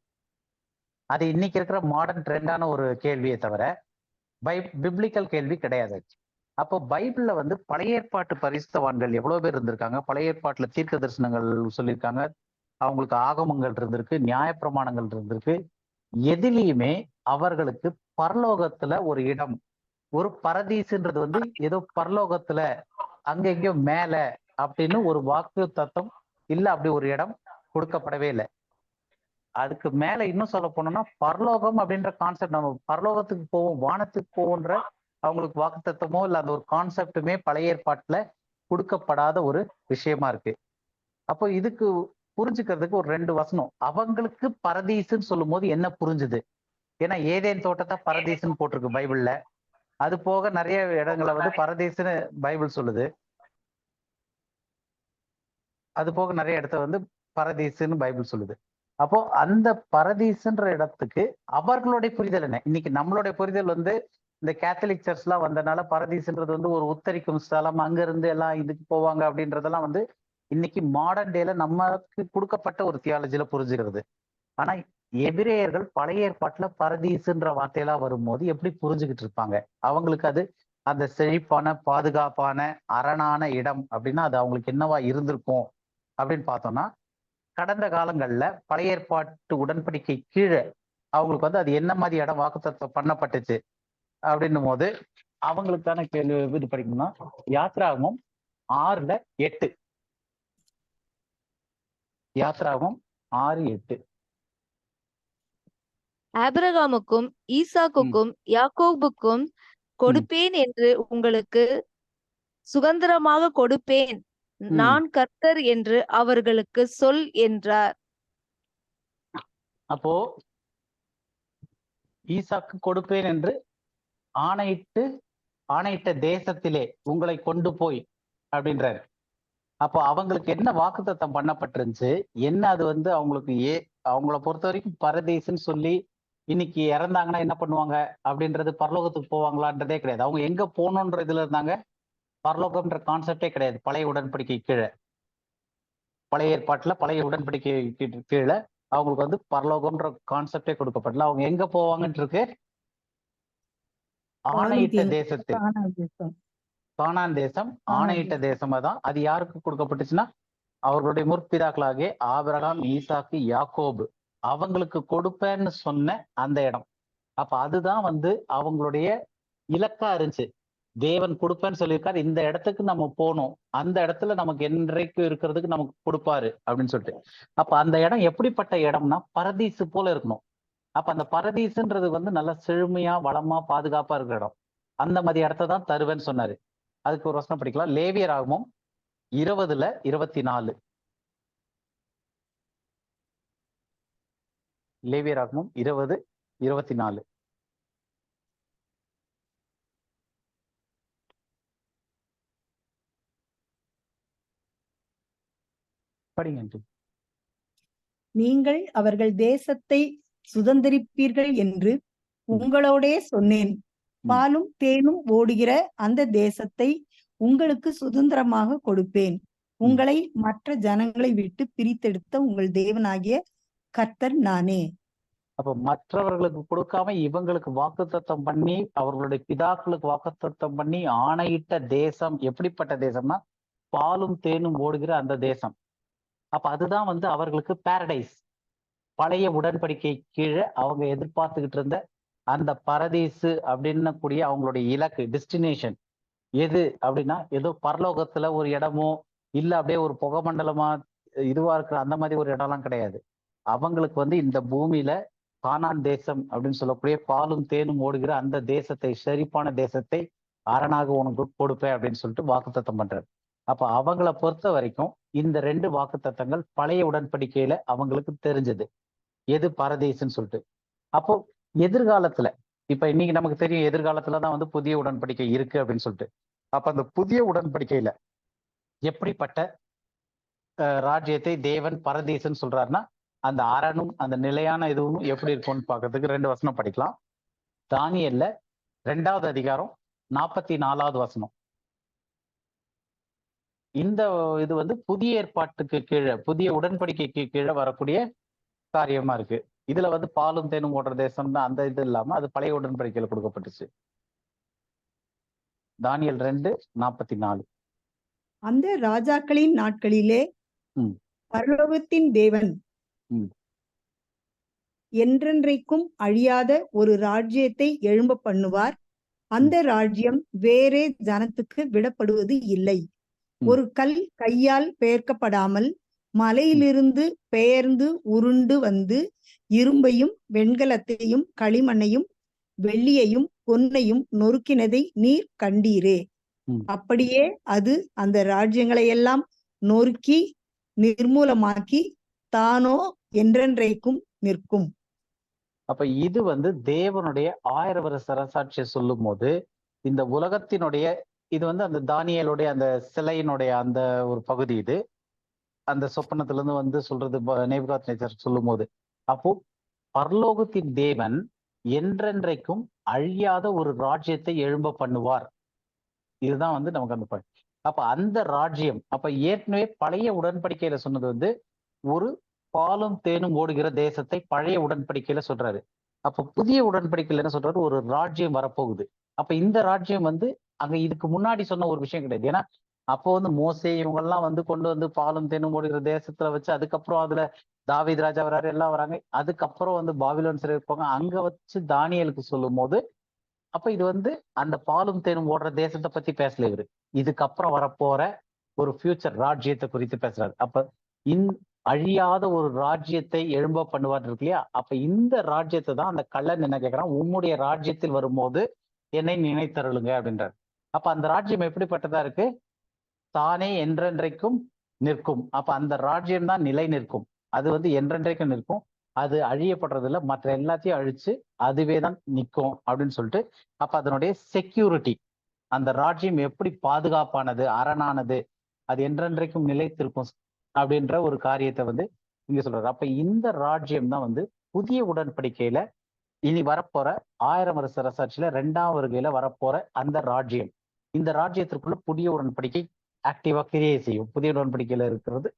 அது இன்னைக்கு இருக்கிற மாடர்ன் ட்ரெண்டான ஒரு கேள்வியை தவிர பிப்ளிக்கல் கேள்வி கிடையாது. அப்போ பைபிள்ல வந்து பழைய ஏற்பாட்டு பரிசுத்தவான்கள் எவ்வளவு பேர் இருந்திருக்காங்க, பழைய ஏற்பாட்டுல தீர்க்க தரிசனங்கள் சொல்லியிருக்காங்க, அவங்களுக்கு ஆகமங்கள் இருந்திருக்கு, நியாயப்பிரமாணங்கள் இருந்திருக்கு. எதிலையுமே அவர்களுக்கு பரலோகத்துல ஒரு இடம், ஒரு பரதீசுன்றது வந்து ஏதோ பரலோகத்துல அங்க எங்கேயோ மேல அப்படின்னு ஒரு வாக்கு தத்துவம் இல்ல, அப்படி ஒரு இடம் கொடுக்கப்படவே இல்லை. அதுக்கு மேல இன்னும் சொல்ல போனோம்னா பரலோகம் அப்படின்ற கான்செப்ட், நம்ம பரலோகத்துக்கு போவோம் வானத்துக்கு போவோன்ற அவங்களுக்கு வாக்குத்தத்தமோ இல்ல அந்த ஒரு கான்செப்டுமே பழைய ஏற்பாட்டுல கொடுக்கப்படாத ஒரு விஷயமா இருக்கு. அப்போ இதுக்கு புரிஞ்சுக்கிறதுக்கு ஒரு 2 வசனம். அவங்களுக்கு பரதீசுன்னு சொல்லும் போது என்ன புரிஞ்சுது? ஏன்னா ஏதேன் தோட்டத்தை பரதீசுன்னு போட்டிருக்கு பைபிள்ல. அது போக நிறைய இடங்களை வந்து பரதீசுன்னு பைபிள் சொல்லுது. அது போக நிறைய இடத்த வந்து பரதீசுன்னு பைபிள் சொல்லுது. அப்போ அந்த பரதீசுன்ற இடத்துக்கு அவர்களுடைய புரிதல் என்ன? இன்னைக்கு நம்மளுடைய புரிதல் வந்து இந்த கேத்தலிக் சர்ச் எல்லாம் வந்தனால பரதீசுன்றது வந்து ஒரு உத்தரிக்கும் ஸ்தலம், அங்க இருந்து எல்லாம் இதுக்கு போவாங்க அப்படின்றதெல்லாம் வந்து இன்னைக்கு மாடர்ன் டேல நமக்கு கொடுக்கப்பட்ட ஒரு தியாலஜில புரிஞ்சுக்கிறது. ஆனா எபிரேயர்கள் பழைய ஏற்பாட்டுல பரதீசுன்ற வார்த்தையெல்லாம் வரும்போது எப்படி புரிஞ்சுக்கிட்டு இருப்பாங்க? அவங்களுக்கு அது அந்த செழிப்பான பாதுகாப்பான அரணான இடம் அப்படின்னா அது அவங்களுக்கு என்னவா இருந்திருக்கும் அப்படின்னு பார்த்தோம்னா, கடந்த காலங்கள்ல பழைய ஏற்பாட்டு உடன்படிக்கை கீழே அவங்களுக்கு வந்து அது என்ன மாதிரி இடம் வாக்குத்தத்தம் பண்ணப்பட்டுச்சு அப்படின்னும் போது அவங்களுக்கான கேள்வி இது படிக்கணும்னா யாத்ராகமம் 6:8. யாத்ராகமம் 6:8. ஆபிரகாமுக்கும் ஈசாக்குக்கும் யாக்கோபுக்கும் கொடுப்பேன் என்று உங்களுக்கு சுதந்திரமாக கொடுப்பேன், நான் கர்த்தர் என்று அவர்களுக்கு சொல் என்றார். அப்போ ஈசாக்கு கொடுப்பேன் என்று ஆணையிட்ட தேசத்திலே உங்களை கொண்டு போய் அப்படின்றாரு. அப்போ அவங்களுக்கு என்ன வாக்குத்தத்தம் பண்ணப்பட்டிருந்துச்சு, என்ன அது வந்து அவங்களுக்கு அவங்கள பொறுத்த வரைக்கும் பரதேசன்னு சொல்லி இன்னைக்கு இறந்தாங்கன்னா என்ன பண்ணுவாங்க அப்படின்றது, பரலோகத்துக்கு போவாங்களான்றதே கிடையாது. அவங்க எங்க போகணுன்ற இதுல இருந்தாங்க. பரலோகம்ன்ற கான்செப்டே கிடையாது பழைய உடன்படிக்கை கீழே. பழைய ஏற்பாட்டுல பழைய உடன்படிக்கை கீழே அவங்களுக்கு வந்து பரலோகம்ன்ற கான்செப்டே கொடுக்கப்படல. அவங்க எங்க போவாங்கன்னு இருக்கு, ஆணையிட்ட தேசத்தில். கானான் தேசம் ஆணையிட்ட தேசமா தான். அது யாருக்கு கொடுக்கப்பட்டுச்சுன்னா அவர்களுடைய முற்பிதாக்களாகிய ஆபிரகாம், ஈசாக்கு, யாக்கோபு அவங்களுக்கு கொடுப்பேன்னு சொன்ன அந்த இடம். அப்ப அதுதான் வந்து அவங்களுடைய இலக்கா இருந்துச்சு. தேவன் கொடுப்பேன்னு சொல்லியிருக்காரு, இந்த இடத்துக்கு நம்ம போகணும், அந்த இடத்துல நமக்கு என்றைக்கு இருக்கிறதுக்கு நமக்கு கொடுப்பாரு அப்படின்னு சொல்லிட்டு. அப்ப அந்த இடம் எப்படிப்பட்ட இடம்னா பரதீசு போல இருக்கணும். அப்ப அந்த பரதீசுன்றது வந்து நல்ல செழுமையா வளமா பாதுகாப்பா இருக்கிற இடம். அந்த மாதிரி இடத்த தான் தருவேன்னு சொன்னாரு. அதுக்கு ஒரு வசனம் படிக்கலாம். லேவியராகமம் 20:24. லேவியராகமம் 20:24. படிங்க. நீங்கள் அவர்கள் தேசத்தை சுதந்தரிப்பீர்கள் என்று உங்களோடே சொன்னேன். பாலும் தேனும் ஓடுகிற அந்த தேசத்தை உங்களுக்கு சுதந்திரமாக கொடுப்பேன். உங்களை மற்ற ஜனங்களை விட்டு பிரித்தெடுத்த உங்கள் தேவனாகிய கர்த்தர் நானே. அப்ப மற்றவர்களுக்கு கொடுக்காம இவங்களுக்கு வாக்குத்தத்தம் பண்ணி, அவர்களுடைய பிதாக்களுக்கு வாக்குத்தத்தம் பண்ணி ஆணையிட்ட தேசம் எப்படிப்பட்ட தேசம்னா பாலும் தேனும் ஓடுகிற அந்த தேசம். அப்ப அதுதான் வந்து அவர்களுக்கு பாரடைஸ். பழைய உடன்படிக்கை கீழே அவங்க எதிர்பார்த்துக்கிட்டு இருந்த அந்த பரதீசு அப்படின்னு கூடிய அவங்களுடைய இலக்கு, டெஸ்டினேஷன் எது அப்படின்னா, ஏதோ பரலோகத்துல ஒரு இடமோ இல்ல அப்படியே ஒரு புகமண்டலமா இதுவா இருக்கிற அந்த மாதிரி ஒரு இடம்லாம் கிடையாது. அவங்களுக்கு வந்து இந்த பூமியில கானான் தேசம் அப்படின்னு சொல்லக்கூடிய பாலும் தேனும் ஓடுகிற அந்த தேசத்தை, செழிப்பான தேசத்தை அரணாக உனக்கு கொடுப்பேன் அப்படின்னு சொல்லிட்டு வாக்குத்தத்தம் பண்றாரு. அப்ப அவங்கள பொறுத்த வரைக்கும் இந்த 2 வாக்குத்தத்தங்கள் பழைய உடன்படிக்கையில அவங்களுக்கு தெரிஞ்சது, எது பரதேசுன்னு சொல்லிட்டு. அப்போ எதிர்காலத்துல, இப்ப இன்னைக்கு நமக்கு தெரியும் எதிர்காலத்துலதான் வந்து புதிய உடன்படிக்கை இருக்கு அப்படின்னு சொல்லிட்டு. அப்ப அந்த புதிய உடன்படிக்கையில எப்படிப்பட்ட ராஜ்யத்தை தேவன் பரதேசன்னு சொல்றாருன்னா, அந்த அரணும் அந்த நிலையான இதுவும் எப்படி இருக்கும்னு பார்க்கறதுக்கு 2 வசனம் படிக்கலாம். தானியேல்ல 2வது அதிகாரம் 44வது வசனம். இந்த இது வந்து புதிய ஏற்பாட்டுக்கு கீழே, புதிய உடன்படிக்கைக்கு கீழே வரக்கூடிய காரியமா இருக்கு. இதுல வந்து பாலும் தேனும் ஓடுற தேசம் தான், அந்த இது இல்லாம அது பழைய உடன்படிக்கையில கொடுக்கப்பட்டுச்சு. தானியேல் 2:44. அந்த ராஜாக்களின் நாட்களிலே பரலோகத்தின் தேவன் என்றென்றைக்கும் அழியாத ஒரு ராஜ்யத்தை எழும்ப பண்ணுவார். அந்த ராஜ்யம் வேறே ஜனத்துக்கு விடப்படுவது இல்லை. ஒரு கல் கையால் பெயர்க்கப்படாமல் மலையிலிருந்து பெயர்ந்து உருண்டு வந்து இரும்பையும் வெண்கலத்தையும் களிமண்ணையும் வெள்ளியையும் பொன்னையும் நொறுக்கினதை நீர் கண்டீரே. அப்படியே அது அந்த ராஜ்யங்களை எல்லாம் நொறுக்கி நிர்மூலமாக்கி தானோ என்றென்றைக்கும் நிற்கும். அப்ப இது வந்து தேவனுடைய 1000 வருஷ அரசாட்சியை சொல்லும் போது இந்த உலகத்தினுடைய இது வந்து அந்த தானியேலுடைய அந்த சிலையினுடைய அந்த ஒரு பகுதி. இது அந்த சொப்பனத்துல இருந்து வந்து சொல்றது நேபுகாத்நேச்சர் சொல்லும் போது, அப்போ பரலோகத்தின் தேவன் என்றென்றைக்கும் அழியாத ஒரு ராஜ்யத்தை எழும்ப பண்ணுவார். இதுதான் வந்து நமக்கு அந்த பாயிண்ட். அப்ப அந்த ராஜ்யம், அப்ப ஏற்கனவே பழைய உடன்படிக்கையில சொன்னது வந்து ஒரு பாலும் தேனும் ஓடுகிற தேசத்தை பழைய உடன்படிக்கையில சொல்றாரு. அப்ப புதிய உடன்படிக்கையில என்ன சொல்றாரு, ஒரு ராஜ்யம் வரப்போகுது. அப்ப இந்த ராஜ்யம் வந்து அங்க இதுக்கு முன்னாடி சொன்ன ஒரு விஷயம் கிடையாது. ஏன்னா அப்போ வந்து மோசே இவங்கெல்லாம் வந்து கொண்டு வந்து பாலும் தேனும் ஓடுகிற தேசத்துல வச்சு, அதுக்கப்புறம் அதுல தாவீது ராஜா வராரு, எல்லாம் வராங்க. அதுக்கப்புறம் வந்து பாபிலோன் சிறை இருப்பாங்க. அங்க வச்சு தானியேலுக்கு சொல்லும் போது, அப்ப இது வந்து அந்த பாலும் தேனும் ஓடுற தேசத்தை பத்தி பேசல இவரு. இதுக்கப்புறம் வரப்போற ஒரு ஃபியூச்சர் ராஜ்யத்தை குறித்து பேசுறாரு. அப்ப அழியாத ஒரு ராஜ்யத்தை எழும்ப பண்ணுவார் இருக்கு இல்லையா? அப்ப இந்த ராஜ்யத்தை தான் அந்த கள்ளன் என்ன கேட்கிறான், உம்முடைய ராஜ்யத்தில் வரும்போது என்னை நினைத்தருளுங்க அப்படின்றார். அப்ப அந்த ராஜ்யம் எப்படிப்பட்டதா இருக்கு? தானே என்றென்றைக்கும் நிற்கும். அப்ப அந்த ராஜ்யம் தான் நிலை நிற்கும். அது வந்து என்றென்றைக்கும் நிற்கும். அது அழியப்படுறதுல மற்ற எல்லாத்தையும் அழிச்சு அதுவே தான் நிற்கும் அப்படின்னு சொல்லிட்டு, அப்ப அதனுடைய செக்யூரிட்டி, அந்த ராஜ்யம் எப்படி பாதுகாப்பானது, அரணானது, அது என்றென்றைக்கும் நிலைத்திருக்கும் அப்படின்ற ஒரு காரியத்தை வந்து இங்க சொல்றாரு. அப்ப இந்த ராஜ்யம் தான் வந்து புதிய உடன்படிக்கையில இனி வரப்போற 1000 வருஷ அரசாட்சியில 2ஆம் வருகையில வரப்போற அந்த ராஜ்யம். இந்த ராஜ்யத்திற்குள்ள புதிய உடன்படிக்கை ஆக்டிவா கிரியை செய்யும். புதிய உடன்படிக்கையில இருக்கிறது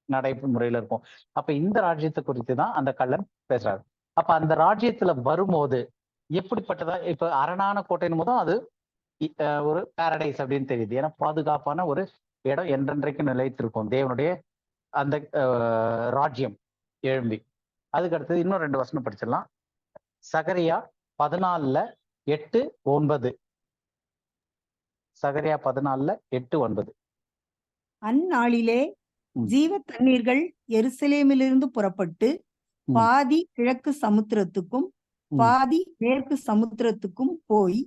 நடைமுறையில இருக்கும். அப்ப இந்த ராஜ்யத்தை குறித்து தான் அந்த கள்ளன் பேசுறாரு. அப்ப அந்த ராஜ்யத்துல வரும்போது எப்படிப்பட்டதா, இப்ப அரணான கோட்டையின் போதும் அது ஒரு பாரடைஸ் அப்படின்னு தெரியுது. ஏன்னா பாதுகாப்பான ஒரு இடம் என்றென்றைக்கும் நிலைத்திருக்கும் தேவனுடைய அந்த ராஜ்யம் எழும்பி. அதுக்கு அடுத்தது இன்னும் 2 வசனம் படிச்சிடலாம். சகரியா 14:8-9. சகரியா 14:8-9. அந்நாளிலே ஜீவ தண்ணீர்கள் எருசலேமிலிருந்து புறப்பட்டு பாதி கிழக்கு சமுத்திரத்துக்கும் பாதி மேற்கு சமுத்திரத்துக்கும் போய்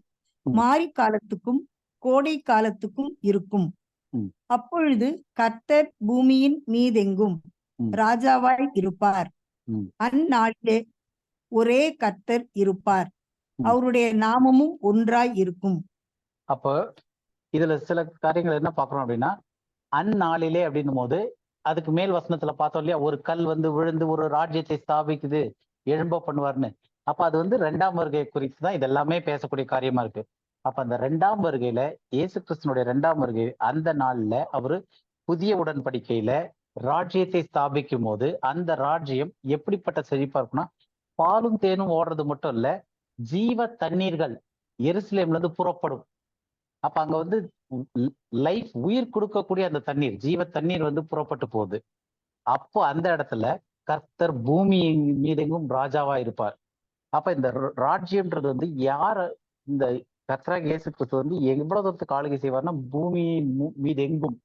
மாரி காலத்துக்கும் கோடை காலத்துக்கும் இருக்கும். அப்பொழுது கர்த்தர் பூமியின் மீதெங்கும் ராஜாவாய் இருப்பார். அந்நாளிலே ஒரே கர்த்தர் இருப்பார், அவருடைய நாமமும் ஒன்றாய் இருக்கும். அப்போ இதுல சில காரியங்கள் என்ன பாக்குறோம் அப்படின்னா, அந்நாளிலே அப்படின்னும் போது அதுக்கு மேல் வசனத்துல பார்த்தோம் இல்லையா, ஒரு கல் வந்து விழுந்து ஒரு ராஜ்யத்தை ஸ்தாபிக்குது, எழும்ப பண்ணுவார்னு. அப்ப அது வந்து 2ஆம் வருகை குறித்து தான் இது எல்லாமே பேசக்கூடிய காரியமா இருக்கு. அப்ப அந்த 2ஆம் வருகையில, இயேசு கிறிஸ்துனுடைய 2ஆம் வருகை, அந்த நாள்ல அவரு புதிய உடன்படிக்கையில ராஜ்யத்தை ஸ்தாபிக்கும் போது அந்த ராஜ்யம் எப்படிப்பட்ட செழிப்பா இருக்குன்னா, பாலும் தேனும் ஓடுறது மட்டும் இல்ல, ஜீவ தண்ணீர்கள் எருசலேம்ல இருந்து புறப்படும். அப்ப அங்க வந்து லைஃப், உயிர் கொடுக்கக்கூடிய அந்த தண்ணீர், ஜீவ தண்ணீர் வந்து புறப்பட்டு போகுது. அப்போ அந்த இடத்துல கர்த்தர் பூமி மீதெங்கும் ராஜாவா இருப்பார். அப்ப இந்த ராஜ்யம்ன்றது வந்து யார, இந்த கர்த்தராகிய இயேசு கிறிஸ்து வந்து எவ்வளவு தூரத்துக்கு ஆளுகை செய்வார்னா, பூமி மீதெங்கும்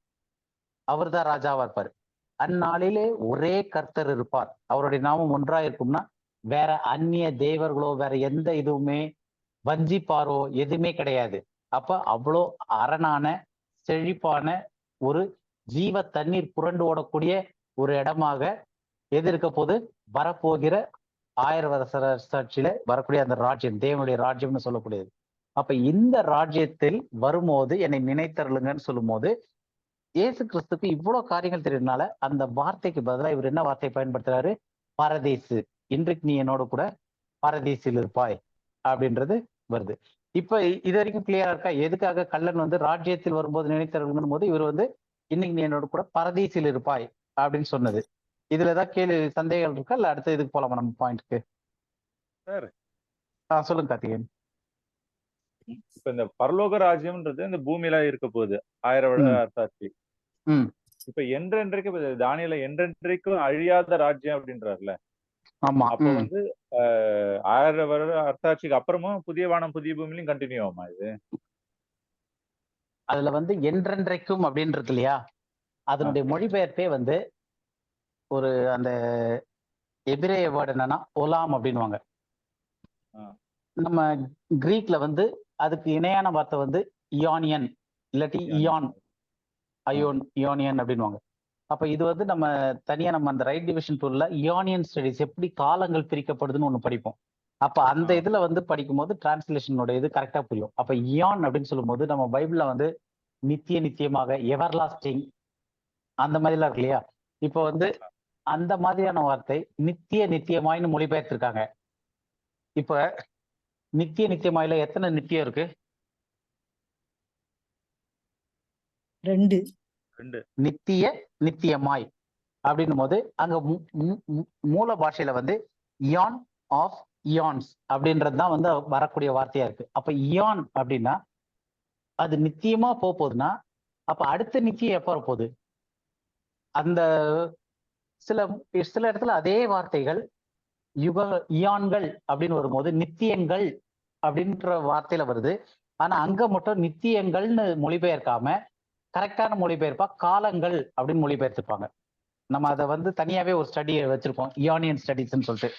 அவர் தான் ராஜாவா இருப்பார். அந்நாளிலே ஒரே கர்த்தர் இருப்பார், அவருடைய நாமம் ஒன்றா இருக்கும்னா, வேற அந்நிய தேவர்களோ வேற எந்த இதுவுமே வஞ்சிப்பாரோ எதுவுமே கிடையாது. அப்ப அவ்வளோ அரணான செழிப்பான ஒரு ஜீவ தண்ணீர் புரண்டு ஓடக்கூடிய ஒரு இடமாக எது இருக்க போது, வரப்போகிற 1000 வருஷ அரசாட்சியில வரக்கூடிய அந்த ராஜ்யம், தேவனுடைய ராஜ்யம்னு சொல்லக்கூடியது. அப்ப இந்த ராஜ்யத்தில் வரும்போது என்னை நினைத்தருளுங்கன்னு சொல்லும் போது, இயேசு கிறிஸ்துக்கு இவ்வளவு காரியங்கள் தெரியுறதுனால அந்த வார்த்தைக்கு பதிலாக இவர் என்ன வார்த்தையை பயன்படுத்துறாரு? பரதேசு, இன்றைக்கு நீ என்னோட கூட பரதேசில் இருப்பாய் அப்படின்றது வருது. இப்ப இது வரைக்கும் கிளியரா இருக்கா? எதுக்காக கள்ளன் வந்து ராஜ்யத்தில் வரும்போது நினைத்தருளுங்கன்னு போது இவர் வந்து இன்னைக்கு நீ என்னோட கூட பரதேசில் இருப்பாய் அப்படின்னு சொன்னது. இதுல ஏதாவது கேள்வி சந்தேகங்கள் இருக்கா, இல்ல அடுத்த இதுக்கு போலாமா நம்ம பாயிண்ட்க்கு? சார் சொல்லுங்க கார்த்திகேயன். இப்ப இந்த பரலோக ராஜ்யம்ன்றது இந்த பூமியில இருக்க போகுது 1000 வருட அரசாட்சி. இப்ப என்றென்றைக்கு தானியேல என்றென்றைக்கும் அழியாத ராஜ்யம் அப்படின்றாருல. ஆமா. அப்ப வந்து 1000 வருட அரசாட்சிக்கு அப்புறமும் புதிய வானம் புதிய பூமியிலும் கண்டினியூ ஆகுமா இது? அதுல வந்து என்றென்றைக்கும் அப்படின்றது இல்லையா, அதனுடைய மொழிபெயர்ப்பே வந்து ஒரு அந்த எபிரேய வேர்டு என்னன்னா ஒலாம் அப்படின்வாங்க. நம்ம கிரீக்ல வந்து அதுக்கு இணையான வார்த்தை வந்து இயானியன், இல்லாட்டி இயான், இயானியன் அப்படின்வாங்க. அப்ப இது வந்து நம்ம தனியா நம்ம அந்த ரைட் டிவிஷன் டூல்ல இயானியன் ஸ்டடிஸ், எப்படி காலங்கள் பிரிக்கப்படுதுன்னு ஒண்ணு படிப்போம். அப்ப அந்த இதுல வந்து படிக்கும் போது டிரான்ஸ்லேஷனோட இது கரெக்டா புரியும். அப்ப இயான் அப்படின்னு சொல்லும் போது நம்ம பைபிள்ல வந்து நித்திய நித்தியமாக, எவர்லாஸ்டிங், அந்த மாதிரி எல்லாம் இருக்கு இல்லையா. இப்ப வந்து அந்த மாதிரியான வார்த்தை நித்திய நித்தியமாயின்னு மொழிபெயர்த்திருக்காங்க. இப்ப நித்திய நித்தியமாயில எத்தனை நித்தியம் இருக்கு? 2. நித்திய நித்தியமாய் அப்படின்னும் போது அங்க மூல பாஷையில வந்து இயான் ஆஃப் இயான்ஸ் அப்படின்றது தான் வந்து வரக்கூடிய வார்த்தையா இருக்கு. அப்ப இயான் அப்படின்னா அது நித்தியமா போகுதுன்னா அப்ப அடுத்த நித்தியம் எப்ப வரப்போகுது? அந்த சில சில இடத்துல அதே வார்த்தைகள் யுக இயான்கள் அப்படின்னு வரும்போது நித்தியங்கள் அப்படின்ற வார்த்தையில வருது. ஆனா அங்க மட்டும் நித்தியங்கள்னு மொழிபெயர்க்காம கரெக்டான மொழிபெயர்ப்பா காலங்கள் அப்படின்னு மொழிபெயர்த்துப்பாங்க. நம்ம அதை வந்து தனியாவே ஒரு ஸ்டடி வச்சிருக்கோம், இயானியன் ஸ்டடிஸ்ன்னு சொல்லிட்டு.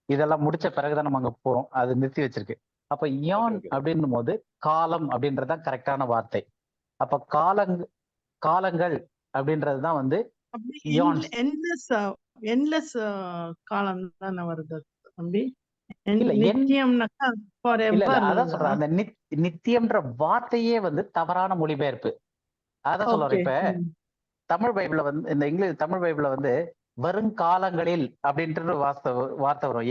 இதெல்லாம் முடிச்ச பிறகுதான் நம்ம அங்க போறோம், அது நிறுத்தி வச்சிருக்கு. அப்ப இயான் அப்படின்னும் போது காலம் அப்படின்றதுதான் கரெக்டான வார்த்தை. அப்ப காலங்கள் அப்படின்றதுதான் வந்து இயான். என்லெஸ் காலம் தானே வருது தம்பி. இல்ல நித்தியம்னாக்கா இல்ல அதான் சொல்றேன், அந்த நித்தியம்ன்ற வார்த்தையே வந்து தவறான மொழிபெயர்ப்பு. அதான் சொல்றேன். இப்ப தமிழ் பைபிள்ல வந்து இந்த இங்கிலீஷ் தமிழ் பைபிள்ல வந்து வருங்காலங்களில் அப்படின்ற வார்த்தை வரும்.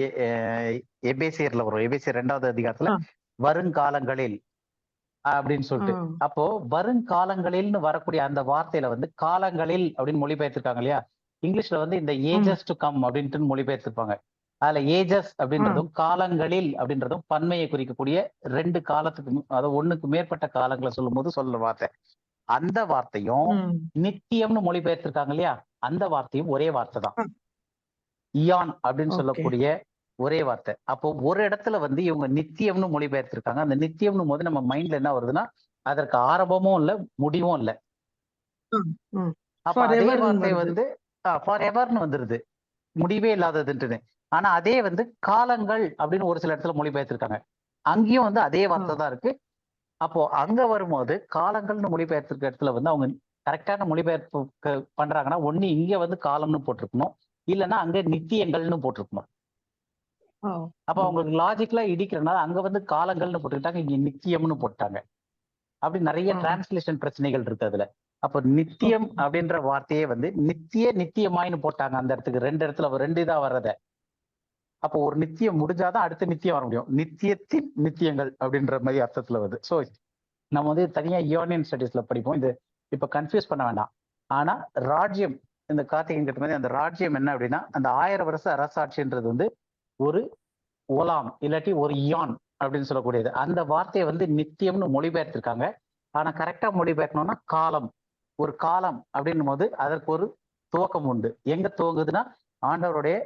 எபேசியர்ல வரும். எபேசியர் 2வது அதிகாரத்துல வருங்காலங்களில் அப்படின்னு சொல்லிட்டு. அப்போ வருங்காலங்களில்னு வரக்கூடிய அந்த வார்த்தையில வந்து காலங்களில் அப்படின்னு மொழிபெயர்த்திருக்காங்க இல்லையா? இங்கிலீஷ்ல வந்து இந்த ஏஜஸ் டு கம் அப்படின்ட்டு மொழிபெயர்த்திருப்பாங்க. அதுல ஏஜஸ் அப்படின்றதும் காலங்களில் அப்படின்றதும் பன்மையை குறிக்கக்கூடிய 2 காலத்துக்கு, அதாவது ஒண்ணுக்கு மேற்பட்ட காலங்களை சொல்லும் போது சொல்ற வார்த்தை. அந்த வார்த்தையும் நித்தியம்னு மொழிபெயர்த்திருக்காங்க இல்லையா? அந்த வார்த்தையும் ஒரே வார்த்தை தான், இயான் அப்படின்னு சொல்லக்கூடிய ஒரே வார்த்தை. அப்போ ஒரு இடத்துல வந்து இவங்க நித்தியம்னு மொழிபெயர்த்திருக்காங்க. அந்த நித்தியம்னு போது நம்ம மைண்ட்ல என்ன வருதுன்னா, அதற்கு ஆரம்பமும் இல்ல முடிவும் இல்ல. அப்ப அதே வார்த்தை வந்து ஃபார் எவர்னு வந்துருது, முடிவே இல்லாததுன்ட்டு. ஆனா அதே வந்து காலங்கள் அப்படின்னு ஒரு சில இடத்துல மொழிபெயர்த்திருக்காங்க. அங்கேயும் வந்து அதே வார்த்தை தான் இருக்கு. அப்போ அங்க வரும்போது காலங்கள்னு மொழிபெயர்த்திருக்க இடத்துல வந்து அவங்க கரெக்டான மொழிபெயர்ப்பு பண்றாங்கன்னா, ஒண்ணு இங்க வந்து காலம்னு போட்டிருக்கணும், இல்லைன்னா அங்க நித்தியங்கள்னு போட்டிருக்கணும். அப்ப அவங்களுக்கு லாஜிக்கலா இடிக்கிறனால அங்க வந்து காலங்கள்னு போட்டுக்கிட்டாங்க, இங்க நித்தியம்னு போட்டாங்க. அப்படி நிறைய டிரான்ஸ்லேஷன் பிரச்சனைகள் இருக்கு அதுல. அப்ப நித்தியம் அப்படின்ற வார்த்தையே வந்து நித்தியமாயின்னு போட்டாங்க அந்த இடத்துக்கு. 2 இடத்துல 2 இதா வர்றத. அப்போ ஒரு நித்தியம் முடிஞ்சாதான் அடுத்த நித்தியம் வர முடியும். நித்தியத்தின் நித்தியங்கள் அப்படின்ற மாதிரி அர்த்தத்துல வருது. ஸோ நம்ம வந்து தனியா இயானியன் ஸ்டடீஸ்ல படிப்போம், இது இப்ப கன்ஃபியூஸ் பண்ண வேண்டாம். ஆனா ராஜ்யம், இந்த கார்த்திகன் கிட்ட மாதிரி அந்த ராஜ்யம் என்ன அப்படின்னா, அந்த 1000 வருஷ அரசாட்சின்றது வந்து ஒரு ஓலாம் இல்லாட்டி ஒரு இயான் அப்படின்னு சொல்லக்கூடியது. அந்த வார்த்தையை வந்து நித்தியம்னு மொழிபெயர்த்திருக்காங்க. ஆனா கரெக்டா மொழிபெயர்க்கணும்னா காலம், ஒரு காலம் அப்படின்னும் போது அதற்கு ஒரு துவக்கம் உண்டு. எங்க துவங்குதுன்னா ஆண்டவருடைய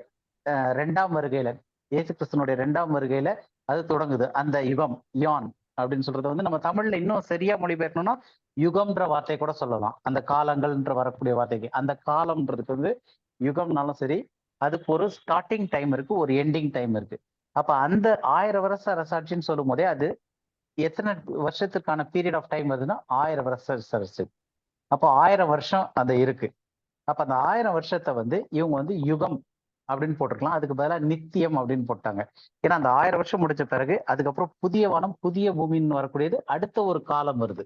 2ஆம் வருகையில, இயேசு கிறிஸ்துனுடைய 2ஆம் வருகையில அது தொடங்குது. அந்த யுகம், யான் அப்படின்னு சொல்றது வந்து நம்ம தமிழ்ல இன்னும் சரியா மொழிபெயர்க்கணும்னா யுகம்ன்ற வார்த்தை கூட சொல்லலாம். அந்த காலங்கள்ன்ற வரக்கூடிய வார்த்தைக்கு அந்த காலம்ன்றதுக்கு வந்து யுகம்னாலும் சரி, அதுக்கு ஒரு ஸ்டார்டிங் டைம் இருக்கு, ஒரு எண்டிங் டைம் இருக்கு. அப்ப அந்த 1000 வருஷ அரசாட்சின்னு சொல்லும் போதே அது எத்தனை வருஷத்துக்கான பீரியட் ஆஃப் டைம் வருதுன்னா 1000 வருஷ அரசாட்சி. அப்போ 1000 வருஷம் அது இருக்கு. அப்ப அந்த 1000 வருஷத்தை வந்து இவங்க வந்து யுகம் அப்படின்னு போட்டிருக்கலாம், அதுக்கு பதிலாக நித்தியம் அப்படின்னு போட்டாங்க. ஏன்னா அந்த 1000 வருஷம் முடிச்ச பிறகு அதுக்கப்புறம் புதிய வானம் புதிய பூமின்னு வரக்கூடியது அடுத்த ஒரு காலம் வருது.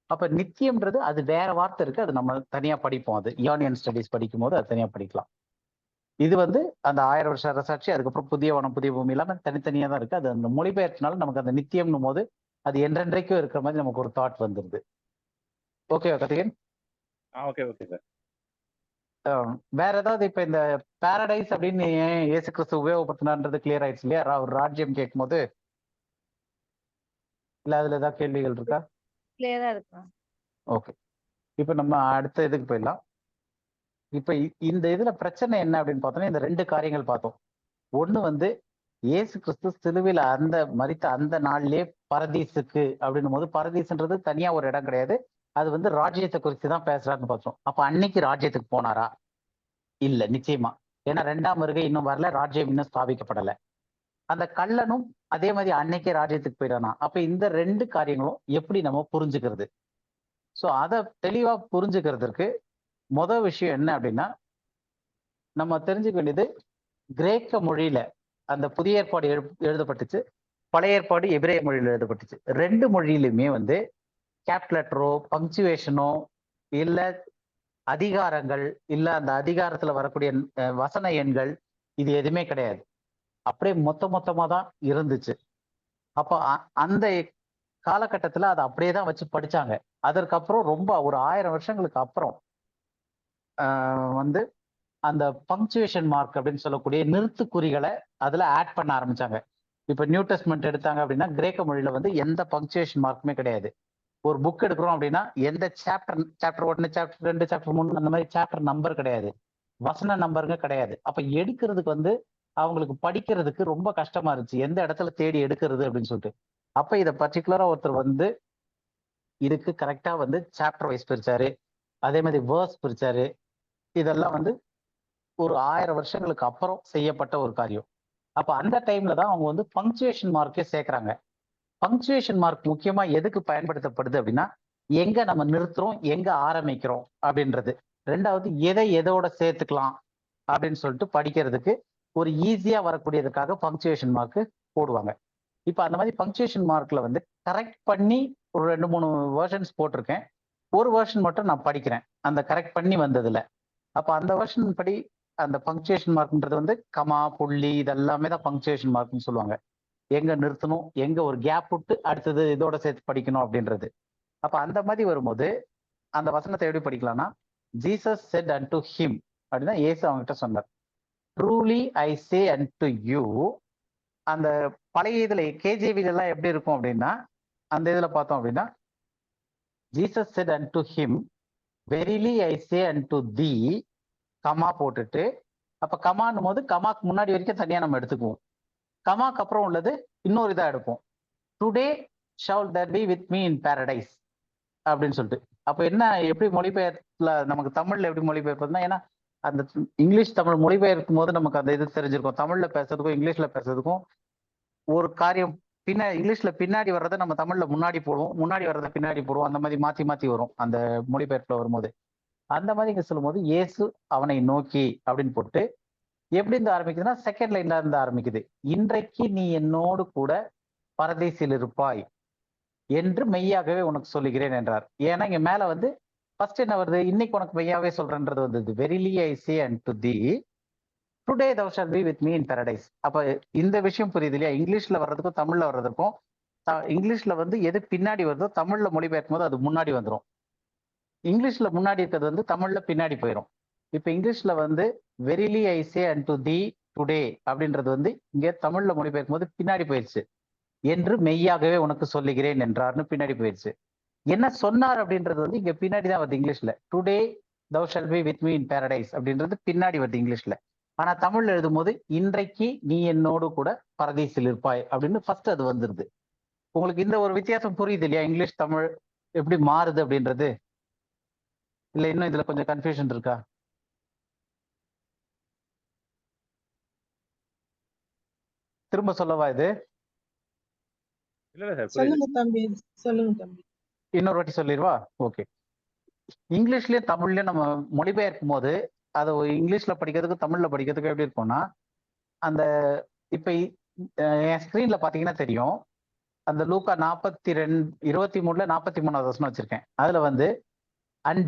அப்ப நித்தியம்ன்றது அது வேற வார்த்தை இருக்கு, அது நம்ம தனியா படிப்போம். அது இயானியன் ஸ்டடீஸ் படிக்கும் போது அது தனியா படிக்கலாம். இது வந்து அந்த 1000 வருஷ அரசாட்சி, அதுக்கப்புறம் புதிய வானம் புதிய பூமி இல்லாம தனித்தனியா தான் இருக்கு. அது அந்த மொழிபெயர்த்தினால நமக்கு அந்த நித்தியம்னும் போது அது என்றென்றைக்கும் இருக்கிற மாதிரி நமக்கு ஒரு தாட் வந்துருது. ஓகேவா கார்த்திகேயன்? Okay sir. வேற ஏதாவது இப்ப இந்த பாரடைஸ் அப்படின்னு இயேசு கிறிஸ்து உபயோகப்படுத்தினான்றது கிளியர் ஆயிடுச்சு இல்லையா? ஒரு ராஜ்யம் கேட்கும் போது. இல்ல அதுல ஏதாவது கேள்விகள் இருக்கா? கிளியரா இருக்கா? ஓகே, இப்ப நம்ம அடுத்த இதுக்கு போயிடலாம். இப்ப இந்த இதுல பிரச்சனை என்ன அப்படின்னு பார்த்தோம்னா, இந்த 2 காரியங்கள் பார்த்தோம். ஒண்ணு வந்து இயேசு கிறிஸ்து சிலுவையில அந்த மரித்த அந்த நாள்லயே பரதீசுக்கு அப்படின்னும் போது, பரதீசுன்றது தனியா ஒரு இடம் கிடையாது, அது வந்து ராஜ்யத்தை குறித்து தான் பேசுறாருன்னு பார்த்தோம். அப்ப அன்னைக்கு ராஜ்யத்துக்கு போனாரா? இல்ல, நிச்சயமா. ஏன்னா 2ஆம் வருகை இன்னும் வரல, ராஜ்யம் இன்னும் ஸ்தாபிக்கப்படல. அந்த கள்ளனும் அதே மாதிரி அன்னைக்கே ராஜ்யத்துக்கு போயிடானா? அப்ப இந்த 2 காரியங்களும் எப்படி நம்ம புரிஞ்சுக்கிறது? ஸோ அதை தெளிவா புரிஞ்சுக்கிறதுக்கு முதல் விஷயம் என்ன அப்படின்னா, நம்ம தெரிஞ்சுக்க வேண்டியது கிரேக்க மொழியில அந்த புதிய ஏற்பாடு எழுதப்பட்டுச்சு, பழைய ஏற்பாடு எபிரேய மொழியில் எழுதப்பட்டுச்சு. 2 மொழியிலுமே வந்து கேபிட்டல் லெட்டரோ பங்க்சுவேஷனோ இல்ல அதிகாரங்கள் இல்ல அந்த அதிகாரத்துல வரக்கூடிய வசன எண்கள் இது எதுவுமே கிடையாது. அப்படியே மொத்தமா தான் இருந்துச்சு. அப்போ அந்த காலகட்டத்துல அதை அப்படியே தான் வச்சு படிச்சாங்க. அதற்கப்புறம் ரொம்ப ஒரு 1000 வருஷங்களுக்கு அப்புறம் வந்து அந்த பங்க்சுவேஷன் மார்க் அப்படின்னு சொல்லக்கூடிய நிறுத்துக்குறிகளை அதுல ஆட் பண்ண ஆரம்பிச்சாங்க. இப்ப நியூ டெஸ்ட்மெண்ட் எடுத்தாங்க அப்படின்னா கிரேக்க மொழியில வந்து எந்த பங்க்சுவேஷன் மார்க்குமே கிடையாது. ஒரு புக் எடுக்கிறோம் அப்படின்னா எந்த சாப்டர் 1, சாப்டர் 2, சாப்டர் 3 அந்த மாதிரி சாப்டர் நம்பர் கிடையாது, வசன நம்பருங்க கிடையாது. அப்ப எடுக்கிறதுக்கு வந்து அவங்களுக்கு படிக்கிறதுக்கு ரொம்ப கஷ்டமா இருந்துச்சு, எந்த இடத்துல தேடி எடுக்கிறது அப்படின்னு சொல்லிட்டு. அப்ப இதை பர்டிகுலரா ஒருத்தர் வந்து இதுக்கு கரெக்டா வந்து சாப்டர் வைஸ் பிரிச்சாரு, அதே மாதிரி வேர்ஸ் பிரிச்சாரு. இதெல்லாம் வந்து ஒரு 1000 வருஷங்களுக்கு அப்புறம் செய்யப்பட்ட ஒரு காரியம். அப்ப அந்த டைம்ல தான் அவங்க வந்து பங்க்சுவேஷன் மார்க்கே சேர்க்கிறாங்க. பங்க்சுவேஷன் மார்க் முக்கியமா எதுக்கு பயன்படுத்தப்படுது அப்படின்னா, எங்க நம்ம நிறுத்துறோம், எங்க ஆரம்பிக்கிறோம் அப்படின்றது. ரெண்டாவது எதை எதோட சேர்த்துக்கலாம் அப்படின்னு சொல்லிட்டு படிக்கிறதுக்கு ஒரு ஈஸியா வரக்கூடியதுக்காக பங்க்சுவேஷன் மார்க் போடுவாங்க. இப்ப அந்த மாதிரி பங்க்சுவேஷன் மார்க்ல வந்து கரெக்ட் பண்ணி ஒரு 2-3 வெர்ஷன்ஸ் போட்டிருக்கேன். ஒரு வெர்ஷன் மட்டும் நான் படிக்கிறேன் அந்த கரெக்ட் பண்ணி வந்ததுல. அப்ப அந்த வெர்ஷன் படி அந்த பங்க்சுவேஷன் மார்க்ன்றது வந்து கமா, புள்ளி இதெல்லாமே தான் பங்க்சுவேஷன் மார்க்னு சொல்லுவாங்க. எங்க நிறுத்தணும், எங்க ஒரு கேப் விட்டு அடுத்தது இதோட சேர்த்து படிக்கணும் அப்படின்றது. அப்ப அந்த மாதிரி வரும்போது அந்த வசனத்தை எப்படி படிக்கலாம்னா, ஜீசஸ் செட் unto him அப்படின்னா இயேசு அவங்ககிட்ட சொன்னார். Truly I say unto you. அந்த பழைய இதுல கேஜேவில எல்லாம் எப்படி இருக்கும் அப்படின்னா, அந்த இதுல பார்த்தோம் அப்படின்னா, Jesus said unto him verily I say unto thee, comma போட்டுட்டு, அப்ப கமான்னும் போது கமாக்கு முன்னாடி வரைக்கும் தனியா நம்ம எடுத்துக்குவோம், கமாக்கு அப்புறம் உள்ளது இன்னொரு இதா எடுப்போம். Today shall there be with me in paradise அப்படின்னு சொல்லிட்டு. அப்ப என்ன எப்படி மொழிபெயர்ப்புல நமக்கு தமிழ்ல எப்படி மொழிபெயர்ப்பதுன்னா, ஏன்னா அந்த இங்கிலீஷ் தமிழ் மொழிபெயர்க்கும் போது நமக்கு அந்த இது தெரிஞ்சிருக்கும், தமிழ்ல பேசுறதுக்கும் இங்கிலீஷ்ல பேசுறதுக்கும் ஒரு காரியம். இங்கிலீஷ்ல பின்னாடி வர்றதை நம்ம தமிழ்ல முன்னாடி போடுவோம், முன்னாடி வர்றதை பின்னாடி போடுவோம், அந்த மாதிரி மாத்தி மாத்தி வரும் அந்த மொழிபெயர்ப்புல வரும்போது. அந்த மாதிரி இங்க சொல்லும் போது இயேசு அவனை நோக்கி அப்படின்னு போட்டு எப்படி இருந்து ஆரம்பிக்குதுன்னா, செகண்ட் லைன்ல இருந்து ஆரம்பிக்குது. இன்றைக்கு நீ என்னோடு கூட பரதேசில் இருப்பாய் என்று மெய்யாகவே உனக்கு சொல்லுகிறேன் என்றார். ஏன்னா இங்க மேல வந்து ஃபர்ஸ்ட் என்ன வருது, இன்னைக்கு உனக்கு மெய்யாவே சொல்றேன்றது வந்தது. Verily I say unto thee today thou shalt be with me in paradise. அப்ப இந்த விஷயம் புரியுது இல்லையா? இங்கிலீஷ்ல வர்றதுக்கும் தமிழ்ல வர்றதுக்கும், இங்கிலீஷ்ல வந்து எது பின்னாடி வருதோ தமிழ்ல மொழிபெயர்க்கும் போது அது முன்னாடி வந்துடும். இங்கிலீஷ்ல முன்னாடி இருக்கிறது வந்து தமிழ்ல பின்னாடி போயிடும். இப்ப இங்கிலீஷ்ல வந்து verily I say unto thee today அப்படின்றது வந்து இங்க தமிழ்ல மொழிபெயர்க்கும் போது பின்னாடி போயிடுச்சு. என்று மெய்யாகவே உனக்கு சொல்லுகிறேன் என்றார்னு பின்னாடி போயிடுச்சு. என்ன சொன்னார் அப்படின்றது வந்து இங்க பின்னாடி தான் வருது இங்கிலீஷ்ல. Today thou shalt be with me in paradise அப்படின்றது பின்னாடி வருது இங்கிலீஷ்ல. ஆனா தமிழ்ல எழுதும் போது இன்றைக்கு நீ என்னோடு கூட பரதீசில் இருப்பாய் அப்படின்னு ஃபர்ஸ்ட் அது வந்துருது. உங்களுக்கு இந்த ஒரு வித்தியாசம் புரியுது இல்லையா? இங்கிலீஷ் தமிழ் எப்படி மாறுது அப்படின்றது. இல்ல இன்னும் இதுல கொஞ்சம் கன்ஃபியூஷன் இருக்கா? திரும்ப சொல்லவா இது? இல்ல சார், சொல்லுங்க தம்பி, சொல்லுங்க தம்பி. இன்னொரு வாட்டி சொல்லிடுவா? ஓகே. இங்கிலீஷ்லயும் தமிழ்லயும் நம்ம மொழிபெயர்க்கும் போது அதை இங்கிலீஷ்ல படிக்கிறதுக்கு தமிழ்ல படிக்கிறதுக்கு எப்படி இருக்கும்னா, அந்த இப்ப என் ஸ்கிரீன்ல பாத்தீங்கன்னா தெரியும், அந்த லூக்கா 23ல 43வது வசனம் வச்சிருக்கேன். அதுல வந்து and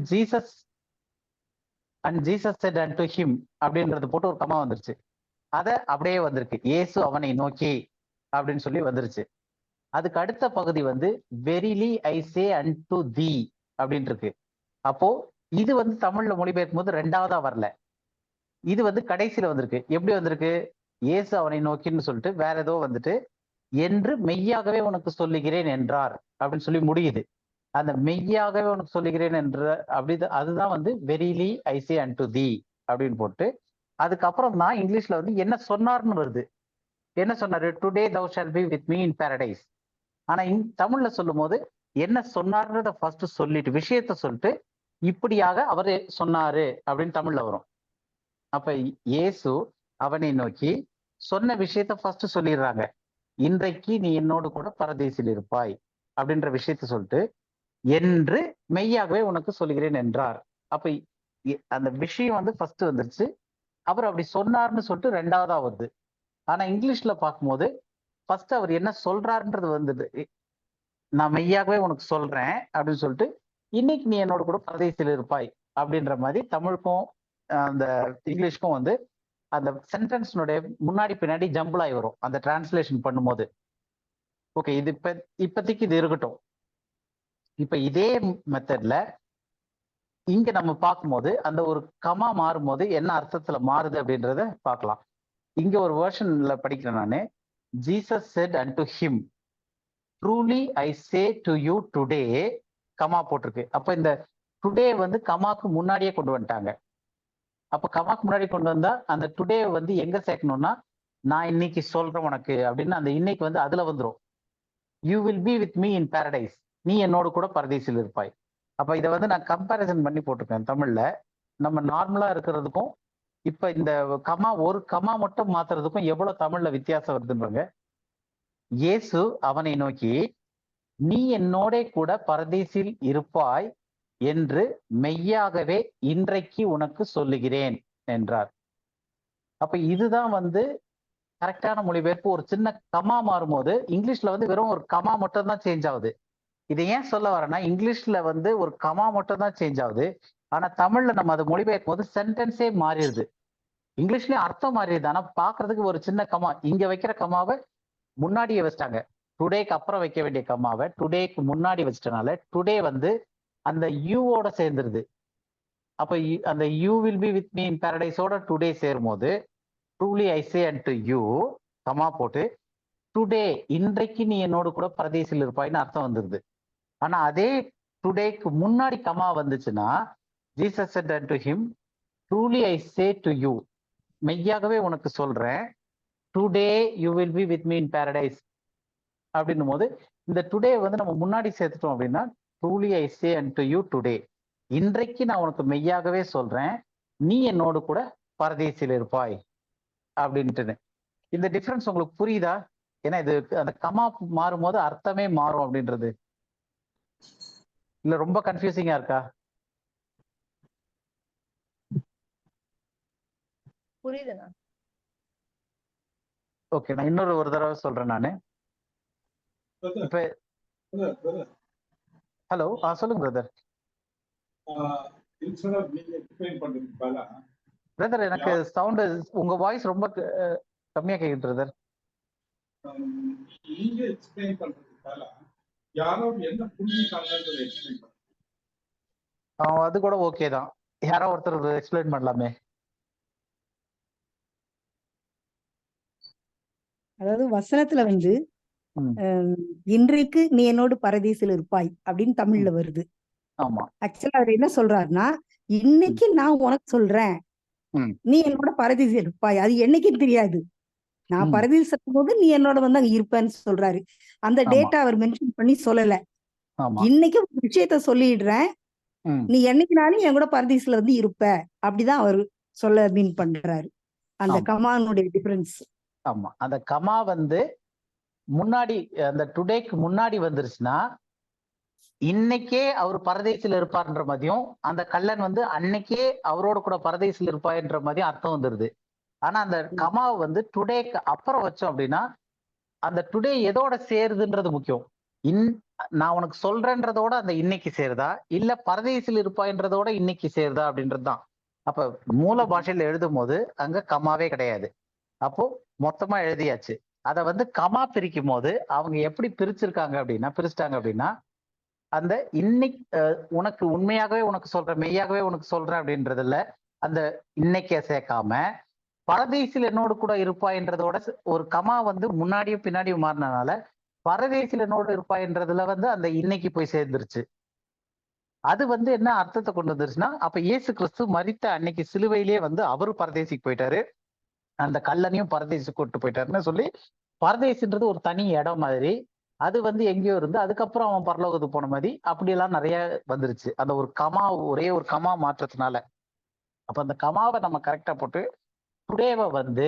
Jesus said unto him அப்படின்றது போட்டு ஒரு கமா வந்துருச்சு. அத அப்படியே வந்திருக்கு, இயேசு அவனை நோக்கி அப்படின்னு சொல்லி வந்துருச்சு. அதுக்கு அடுத்த பகுதி வந்து verily I say unto thee அப்படின்னு இருக்கு. அப்போ இது வந்து தமிழ்ல மொழிபெயர்க்கும் போது ரெண்டாவதா வரல, இது வந்து கடைசியில வந்திருக்கு. எப்படி வந்திருக்கு? இயேசு அவனை நோக்கின்னு சொல்லிட்டு வேற ஏதோ வந்துட்டு என்று மெய்யாகவே உனக்கு சொல்லுகிறேன் என்றார் அப்படின்னு சொல்லி முடியுது. அந்த மெய்யாகவே உனக்கு சொல்லுகிறேன் என்ற அப்படி அதுதான் வந்து verily I say unto thee அப்படின்னு போட்டு அதுக்கப்புறம் தான் இங்கிலீஷ்ல வந்து என்ன சொன்னார்னு வருது. என்ன சொன்னாரு? Today thou shalt be with me in paradise. ஆனா தமிழ்ல சொல்லும் போது என்ன சொன்னார்ன்றத ஃபர்ஸ்ட் சொல்லிட்டு விஷயத்த சொல்லிட்டு இப்படியாக அவரு சொன்னாரு அப்படின்னு தமிழ்ல வரும். அப்ப இயேசு அவனை நோக்கி சொன்ன விஷயத்த ஃபர்ஸ்ட் சொல்லிடுறாங்க. இன்றைக்கு நீ என்னோடு கூட பரதேசில் இருப்பாய் அப்படின்ற விஷயத்த சொல்லிட்டு என்று மெய்யாகவே உனக்கு சொல்லுகிறேன் என்றார். அப்ப அந்த விஷயம் வந்து ஃபர்ஸ்ட் வந்துருச்சு, அவர் அப்படி சொன்னார்னு சொல்லிட்டு ரெண்டாவதா வருது. ஆனா இங்கிலீஷ்ல பார்க்கும்போது ஃபர்ஸ்ட் அவர் என்ன சொல்றாருன்றது வந்தது, நான் மெய்யாகவே உனக்கு சொல்றேன் அப்படின்னு சொல்லிட்டு இன்னைக்கு நீ என்னோட கூட பரதேசில் இருப்பாய் அப்படின்ற மாதிரி தமிழுக்கும் அந்த இங்கிலீஷ்க்கும் வந்து அந்த சென்டென்ஸ்னுடைய முன்னாடி பின்னாடி ஜம்பிள் ஆகி வரும் அந்த டிரான்ஸ்லேஷன் பண்ணும்போது. ஓகே, இது இப்போதைக்கு இது இருக்கட்டும். இப்ப இதே மெத்தட்ல இங்க நம்ம பார்க்கும்போது அந்த ஒரு கமா மாறும்போது என்ன அர்த்தத்துல மாறுது அப்படின்றத பார்க்கலாம். இங்க ஒரு வெர்ஷன்ல படிக்கிறேன் நானு. Jesus said unto him truly I say to you today comma போட்டிருக்கு. அப்ப இந்த டுடே வந்து கமாக்கு முன்னாடியே கொண்டு வந்துட்டாங்க. அப்ப கமாக்கு முன்னாடி கொண்டு வந்தா அந்த டுடே வந்து எங்க சேர்க்கணும்னா, நான் இன்னைக்கு சொல்றேன் உனக்கு அப்படின்னு அந்த இன்னைக்கு வந்து அதுல வந்துரும். You will be with me in Paradise, நீ என்னோடு கூட பரதேசில் இருப்பாய். அப்ப இதை வந்து நான் கம்பேரிசன் பண்ணி போட்டிருக்கேன் தமிழ்ல. நம்ம நார்மலா இருக்கிறதுக்கும் இப்ப இந்த கமா ஒரு கமா மட்டும் மாத்துறதுக்கும் எவ்வளவு தமிழ்ல வித்தியாசம் வருதுன்றாங்க. இயேசு அவனை நோக்கி, நீ என்னோட கூட பரதேசில் இருப்பாய் என்று மெய்யாகவே இன்றைக்கு உனக்கு சொல்லுகிறேன் என்றார். அப்ப இதுதான் வந்து கரெக்டான மொழிபெயர்ப்பு. ஒரு சின்ன கமா மாறும்போது இங்கிலீஷ்ல வந்து வெறும் ஒரு கமா மட்டும் தான் சேஞ்ச் ஆகுது. இதை ஏன் சொல்ல வரேன்னா, இங்கிலீஷ்ல வந்து ஒரு கமா மட்டும் தான் சேஞ்ச் ஆகுது. ஆனா தமிழ்ல நம்ம அதை மொழிபெயர்க்கும் போது சென்டென்ஸே மாறிடுது. இங்கிலீஷ்லயும் அர்த்தம் மாறிடுது. ஆனா பாக்குறதுக்கு ஒரு சின்ன கமா, இங்க வைக்கிற கமாவை முன்னாடியே வச்சிட்டாங்க. டுடேக்கு அப்புறம் வைக்க வேண்டிய கமாவை டுடேக்கு முன்னாடி வச்சிட்டனால டுடே வந்து அந்த யூவோட சேர்ந்துருது. அப்ப அந்த you will be with me in பாரடைஸோட டுடே சேரும் போது truly I say unto you comma போட்டு டுடே இன்றைக்கு நீ என்னோடு கூட பரதேசில் இருப்பாய்னு அர்த்தம் வந்துருது. ஆனா அதே டுடேக்கு முன்னாடி கமா வந்துச்சுன்னா Jesus said unto him, truly I say to you, மெய்யாகவே உனக்கு சொல்றேன், today you will be with me in Paradise அப்படின்னும் போது இந்த டுடே வந்து நம்ம முன்னாடி சேர்த்துட்டோம் அப்படின்னா truly I say unto you today, இன்றைக்கு நான் உனக்கு மெய்யாகவே சொல்றேன், நீ என்னோடு கூட பரதேசில் இருப்பாய் அப்படின்ட்டு. இந்த டிஃபரன்ஸ் உங்களுக்கு புரியுதா? ஏன்னா இது அந்த கமா மாறும் போது அர்த்தமே மாறும் அப்படின்றது. இல்ல ரொம்ப கன்ஃபியூசிங்கா இருக்கா? புரியுதுண்ணா. ஓகே, நான் இன்னொரு ஒரு தடவை சொல்றேன் நானு. இப்ப ஹலோ, சொல்லுங்க பிரதர். பிரதர் எனக்கு சவுண்ட் உங்க வாய்ஸ் ரொம்ப கம்மியா கேக்குது பிரதர். நீங்க எக்ஸ்பிளைன் பண்றதுக்காக யாரோ என்ன புரிஞ்சுக்காங்கன்றதை எக்ஸ்பிளைன் பண்ணுங்க. அது கூட ஓகே தான். யாரோ ஒருத்தர் எக்ஸ்பிளைன் பண்ணலாமே. அதாவது வசனத்துல வந்து இன்றைக்கு நீ என்னோடு பரதேசில் இருப்பாய் அப்படின்னு தமிழ்ல வருது. ஆமா, ஆக்சுவலா அவர் என்ன சொல்றாருன்னா, இன்னைக்கு நான் உனக்கு சொல்றேன், நீ என்னோட பரதேசில் இருப்பாய். அது என்னைக்குன்னு தெரியாது. நான் பரதேசில் இருக்கும்போது நீ என்னோட வந்து அங்க இருப்பேன்னு சொல்றாரு. அந்த டேட்டா அவர் மென்ஷன் பண்ணி சொல்லல. இன்னைக்கு ஒரு விஷயத்த சொல்லிடுறேன், நீ என்னைக்குனாலும் என் கூட பரதேசில வந்து இருப்ப, அப்படிதான் அவர் சொல்ல மீன் பண்றாரு. அந்த கமானுடைய டிஃபரன்ஸ். ஆமா, அந்த கமா வந்து முன்னாடி அந்த டுடேக்கு முன்னாடி வந்துருச்சுன்னா இன்னைக்கே அவர் பரதேசில் இருப்பார்ன்ற மாதிரியும், அந்த கள்ளன் வந்து அன்னைக்கே அவரோட கூட பரதேசில் இருப்பார்ன்ற மாதிரியும் அர்த்தம் வந்துருது. ஆனா அந்த கமாவை வந்து டுடேக்கு அப்புறம் வச்சோம் அப்படின்னா அந்த டுடே எதோட சேருதுன்றது முக்கியம். நான் உனக்கு சொல்றேன்றதோட அந்த இன்னைக்கு சேருதா, இல்ல பரதேசில் இருப்பாய்ன்றதோட இன்னைக்கு சேருதா அப்படின்றதுதான். அப்ப மூல பாஷையில எழுதும் போது அங்க கமாவே கிடையாது. அப்போ மொத்தமா எழுதியாச்சு. அதை வந்து கமா பிரிக்கும் போது அவங்க எப்படி பிரிச்சிட்டாங்க அப்படின்னா அந்த இன்னைக்கு உனக்கு உண்மையாகவே உனக்கு சொல்றேன், மெய்யாகவே உனக்கு சொல்றேன் அப்படின்றதுல அந்த இன்னைக்க சேர்க்காம பரதேசில் என்னோடு கூட இருப்பாய்ன்றதோட ஒரு கமா வந்து முன்னாடியும் பின்னாடியும் மாறினால பரதேசில் என்னோடு இருப்பாய்ன்றதுல வந்து அந்த இன்னைக்கு போய் சேர்ந்துருச்சு. அது வந்து என்ன அர்த்தத்தை கொண்டு வந்துருச்சுன்னா, அப்ப இயேசு கிறிஸ்து மரித்த அன்னைக்கு சிலுவையிலேயே வந்து அவரு பரதேசிக்கு போயிட்டாரு, அந்த கல்லனையும் பரதேசி கூட்டு போயிட்டாருன்னு சொல்லி, பரதேசின்றது ஒரு தனி இடம் மாதிரி, அது வந்து எங்கேயோ இருந்து அதுக்கப்புறம் அவன் பரலோகத்துக்கு போன மாதிரி அப்படியெல்லாம் நிறைய வந்துருச்சு அந்த ஒரு கமா, ஒரே ஒரு கமா மாற்றத்தினால. அப்ப அந்த கமாவை நம்ம கரெக்டா போட்டு டுடேவை வந்து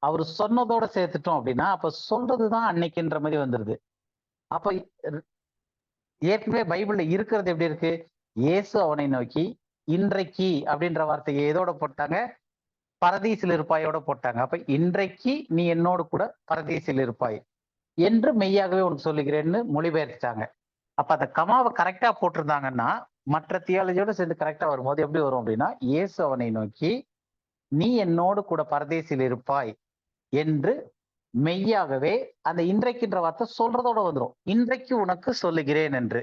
அவர் சொன்னதோட சேர்த்துட்டோம் அப்படின்னா அப்ப சொல்றதுதான் அன்னைக்குன்ற மாதிரி வந்துருது. அப்ப ஏற்கனவே பைபிள்ல இருக்கிறது எப்படி இருக்கு? இயேசு அவனை நோக்கி இன்றைக்கு அப்படின்ற வார்த்தையை எதோட போட்டாங்க? பரதீசில் இருப்பாயோட போட்டாங்க. அப்ப இன்றைக்கு நீ என்னோடு கூட பரதீசில் இருப்பாய் என்று மெய்யாகவே உனக்கு சொல்லுகிறேன்னு மொழிபெயர்த்தாங்க. அப்ப அந்த கமாவை கரெக்டா போட்டிருந்தாங்கன்னா மற்ற தியாலஜியோட சேர்ந்து கரெக்டா வரும்போது எப்படி வரும் அப்படின்னா, இயேசு அவனை நோக்கி நீ என்னோடு கூட பரதேசில் இருப்பாய் என்று மெய்யாகவே அந்த இன்றைக்குன்ற வார்த்தை சொல்றதோட வந்துடும், இன்றைக்கு உனக்கு சொல்லுகிறேன் என்று.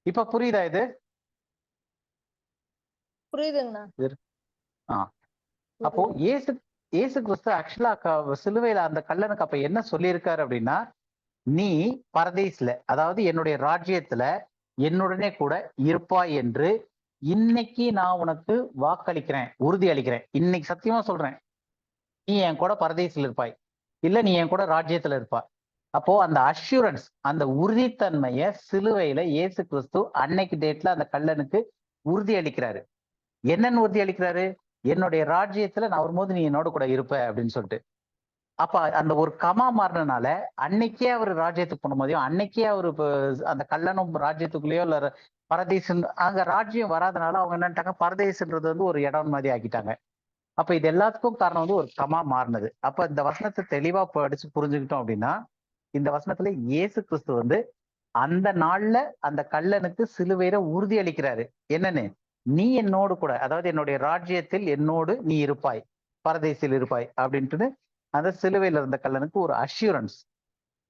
இப்ப புரியுதா இது? புரியுதுங்கண்ணா. அப்போ இயேசு கிறிஸ்து ஆக்சுவலா சிலுவையில அந்த கல்லனுக்கு அப்ப என்ன சொல்லியிருக்காரு அப்படின்னா, நீ பரதேசில, அதாவது என்னுடைய ராஜ்யத்துல என்னுடனே கூட இருப்பாய் என்று இன்னைக்கு நான் உனக்கு வாக்களிக்கிறேன், உறுதி அளிக்கிறேன். இன்னைக்கு சத்தியமா சொல்றேன், நீ என் கூட பரதேசில் இருப்பாய், இல்ல நீ என் கூட ராஜ்யத்துல இருப்பாய். அப்போ அந்த அஷூரன்ஸ், அந்த உறுதித்தன்மைய சிலுவையில இயேசு கிறிஸ்து அன்னைக்கு டேட்ல அந்த கள்ளனுக்கு உறுதி அளிக்கிறாரு. என்னன்னு உறுதி அளிக்கிறாரு? என்னுடைய ராஜ்யத்துல நான் வரும்போது நீ என்னோட கூட இருப்ப அப்படின்னு சொல்லிட்டு. அப்ப அந்த ஒரு கமா மாறினால அன்னைக்கே அவர் ராஜ்யத்துக்கு போன போதையும், அன்னைக்கே அவரு அந்த கல்லனும் ராஜ்யத்துக்குள்ளேயோ இல்ல பரதேசன், அங்க ராஜ்யம் வராதனால அவங்க என்னட்டாங்க, பரதேசன்றது வந்து ஒரு இடம் மாதிரி ஆக்கிட்டாங்க. அப்ப இது எல்லாத்துக்கும் காரணம் வந்து ஒரு கமா மாறினது. அப்ப இந்த வசனத்தை தெளிவா படிச்சு புரிஞ்சுக்கிட்டோம் அப்படின்னா, இந்த வசனத்துல இயேசு கிறிஸ்து வந்து அந்த நாள்ல அந்த கள்ளனுக்கு சிலுவையில உறுதி அளிக்கிறாரு. என்னன்னு? நீ என்னோடு கூட, அதாவது என்னுடைய ராஜ்யத்தில் என்னோடு நீ இருப்பாய், பரதேசில் இருப்பாய் அப்படின்ட்டு அந்த சிலுவையில இருந்த கள்ளனுக்கு ஒரு அஷூரன்ஸ்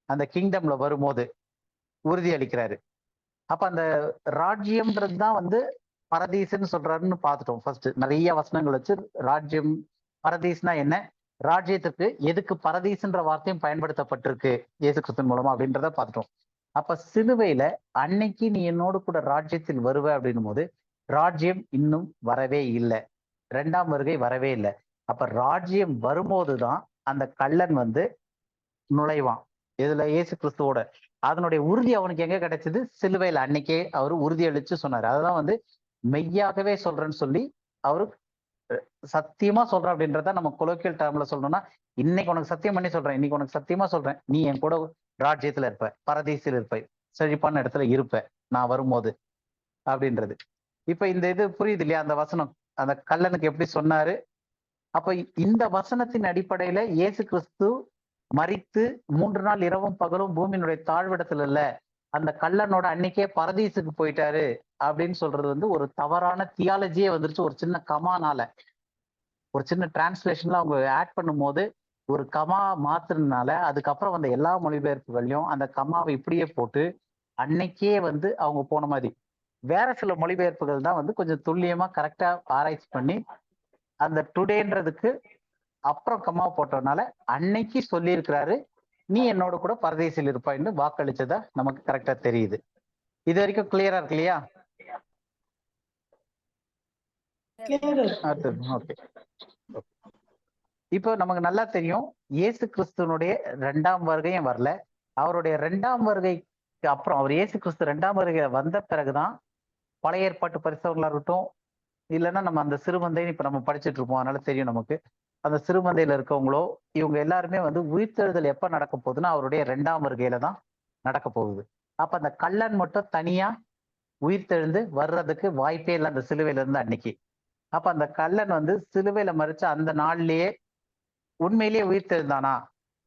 அந்த கிங்டம்ல வரும்போது உறுதி அளிக்கிறாரு. அப்ப அந்த ராஜ்யம்ன்றது தான் வந்து பரதீசுன்னு சொல்றாருன்னு பார்த்துட்டோம். ஃபர்ஸ்ட் நிறைய வசனங்கள் வச்சு ராஜ்யம், பரதீஸ்னா என்ன, ராஜ்யத்துக்கு எதுக்கு பரதீசுன்ற வார்த்தையும் பயன்படுத்தப்பட்டிருக்கு இயேசு கிறிஸ்துவின் மூலமா அப்படின்றத பார்த்துட்டோம். அப்ப சிலுவையில அன்னைக்கு நீ என்னோடு கூட ராஜ்யத்தில் வருவ அப்படின்னும் போது ராஜ்யம் இன்னும் வரவே இல்லை, 2ஆம் வருகை வரவே இல்லை. அப்ப ராஜ்யம் வரும்போதுதான் அந்த கள்ளன் வந்து நுழைவான் இதுல இயேசு கிறிஸ்துவோட. அதனுடைய உறுதி அவனுக்கு எங்க கிடைச்சது? சிலுவையில அன்னைக்கே அவர் உறுதி அளிச்சு சொன்னாரு. அதுதான் வந்து மெய்யாகவே சொல்றேன்னு சொல்லி அவரு சத்தியமா சொல்றேன் அப்படின்றத நம்ம கொலோக்கியல் டேர்ம்ல சொல்லணும்னா, இன்னைக்கு உனக்கு சத்தியம் பண்ணி சொல்றேன், இன்னைக்கு உனக்கு சத்தியமா சொல்றேன், நீ என் கூட ராஜ்யத்துல இருப்ப, பரதீசில் இருப்ப, செழிப்பான இடத்துல இருப்ப நான் வரும்போது அப்படின்றது. இப்ப இந்த இது புரியுது இல்லையா? அந்த வசனம் அந்த கள்ளனுக்கு எப்படி சொன்னாரு. அப்ப இந்த வசனத்தின் அடிப்படையில இயேசு கிறிஸ்து மரித்து 3 நாள் இரவும் பகலும் பூமியினுடைய தாழ்விடத்துல இல்ல, அந்த கள்ளனோட அன்னைக்கே பரதீசுக்கு போயிட்டாரு அப்படின்னு சொல்றது வந்து ஒரு தவறான தியாலஜியே வந்துருச்சு. ஒரு சின்ன கமானால, ஒரு சின்ன டிரான்ஸ்லேஷன்ல அவங்க ஆட் பண்ணும் போது ஒரு கமா மாத்துறதுனால அதுக்கப்புறம் வந்த எல்லா மொழிபெயர்ப்புகளையும் அந்த கமாவை இப்படியே போட்டு அன்னைக்கே வந்து அவங்க போன மாதிரி. வேற சில மொழிபெயர்ப்புகள் தான் வந்து கொஞ்சம் துல்லியமா கரெக்டா ஆராய்ச்சி பண்ணி அந்த டுடேன்றதுக்கு அப்புறம் கம்மா போட்டதுனால அன்னைக்கு சொல்லி இருக்கிறாரு, நீ என்னோட கூட பரதேசில் இருப்பாயின்னு வாக்களிச்சதா நமக்கு கரெக்டா தெரியுது. இது வரைக்கும் கிளியரா இருக்கு இல்லையா? ஓகே. இப்போ நமக்கு நல்லா தெரியும், இயேசு கிறிஸ்துவனுடைய 2ஆம் வருகையும் வரல. அவருடைய 2ஆம் வருகைக்கு அப்புறம், அவர் இயேசு கிறிஸ்து 2ஆம் வருகை வந்த பிறகுதான் பழைய ஏற்பாட்டு பரிசவர்களா இருக்கட்டும், இல்லைன்னா நம்ம அந்த சிறுமந்தைன்னு இப்ப நம்ம படிச்சுட்டு இருப்போம், அதனால தெரியும் நமக்கு, அந்த சிறுமந்தையில இருக்கவங்களோ இவங்க எல்லாருமே வந்து உயிர்த்தெழுதல் எப்ப நடக்க போகுதுன்னா அவருடைய 2ஆம் வருகையில தான் நடக்க போகுது. அப்ப அந்த கள்ளன் மட்டும் தனியா உயிர்த்தெழுந்து வர்றதுக்கு வாய்ப்பே இல்லை அந்த சிலுவையில இருந்து அன்னைக்கு. அப்ப அந்த கள்ளன் வந்து சிலுவையில மறிச்ச அந்த நாள்லயே உண்மையிலேயே உயிர்த்தெழுந்தானா?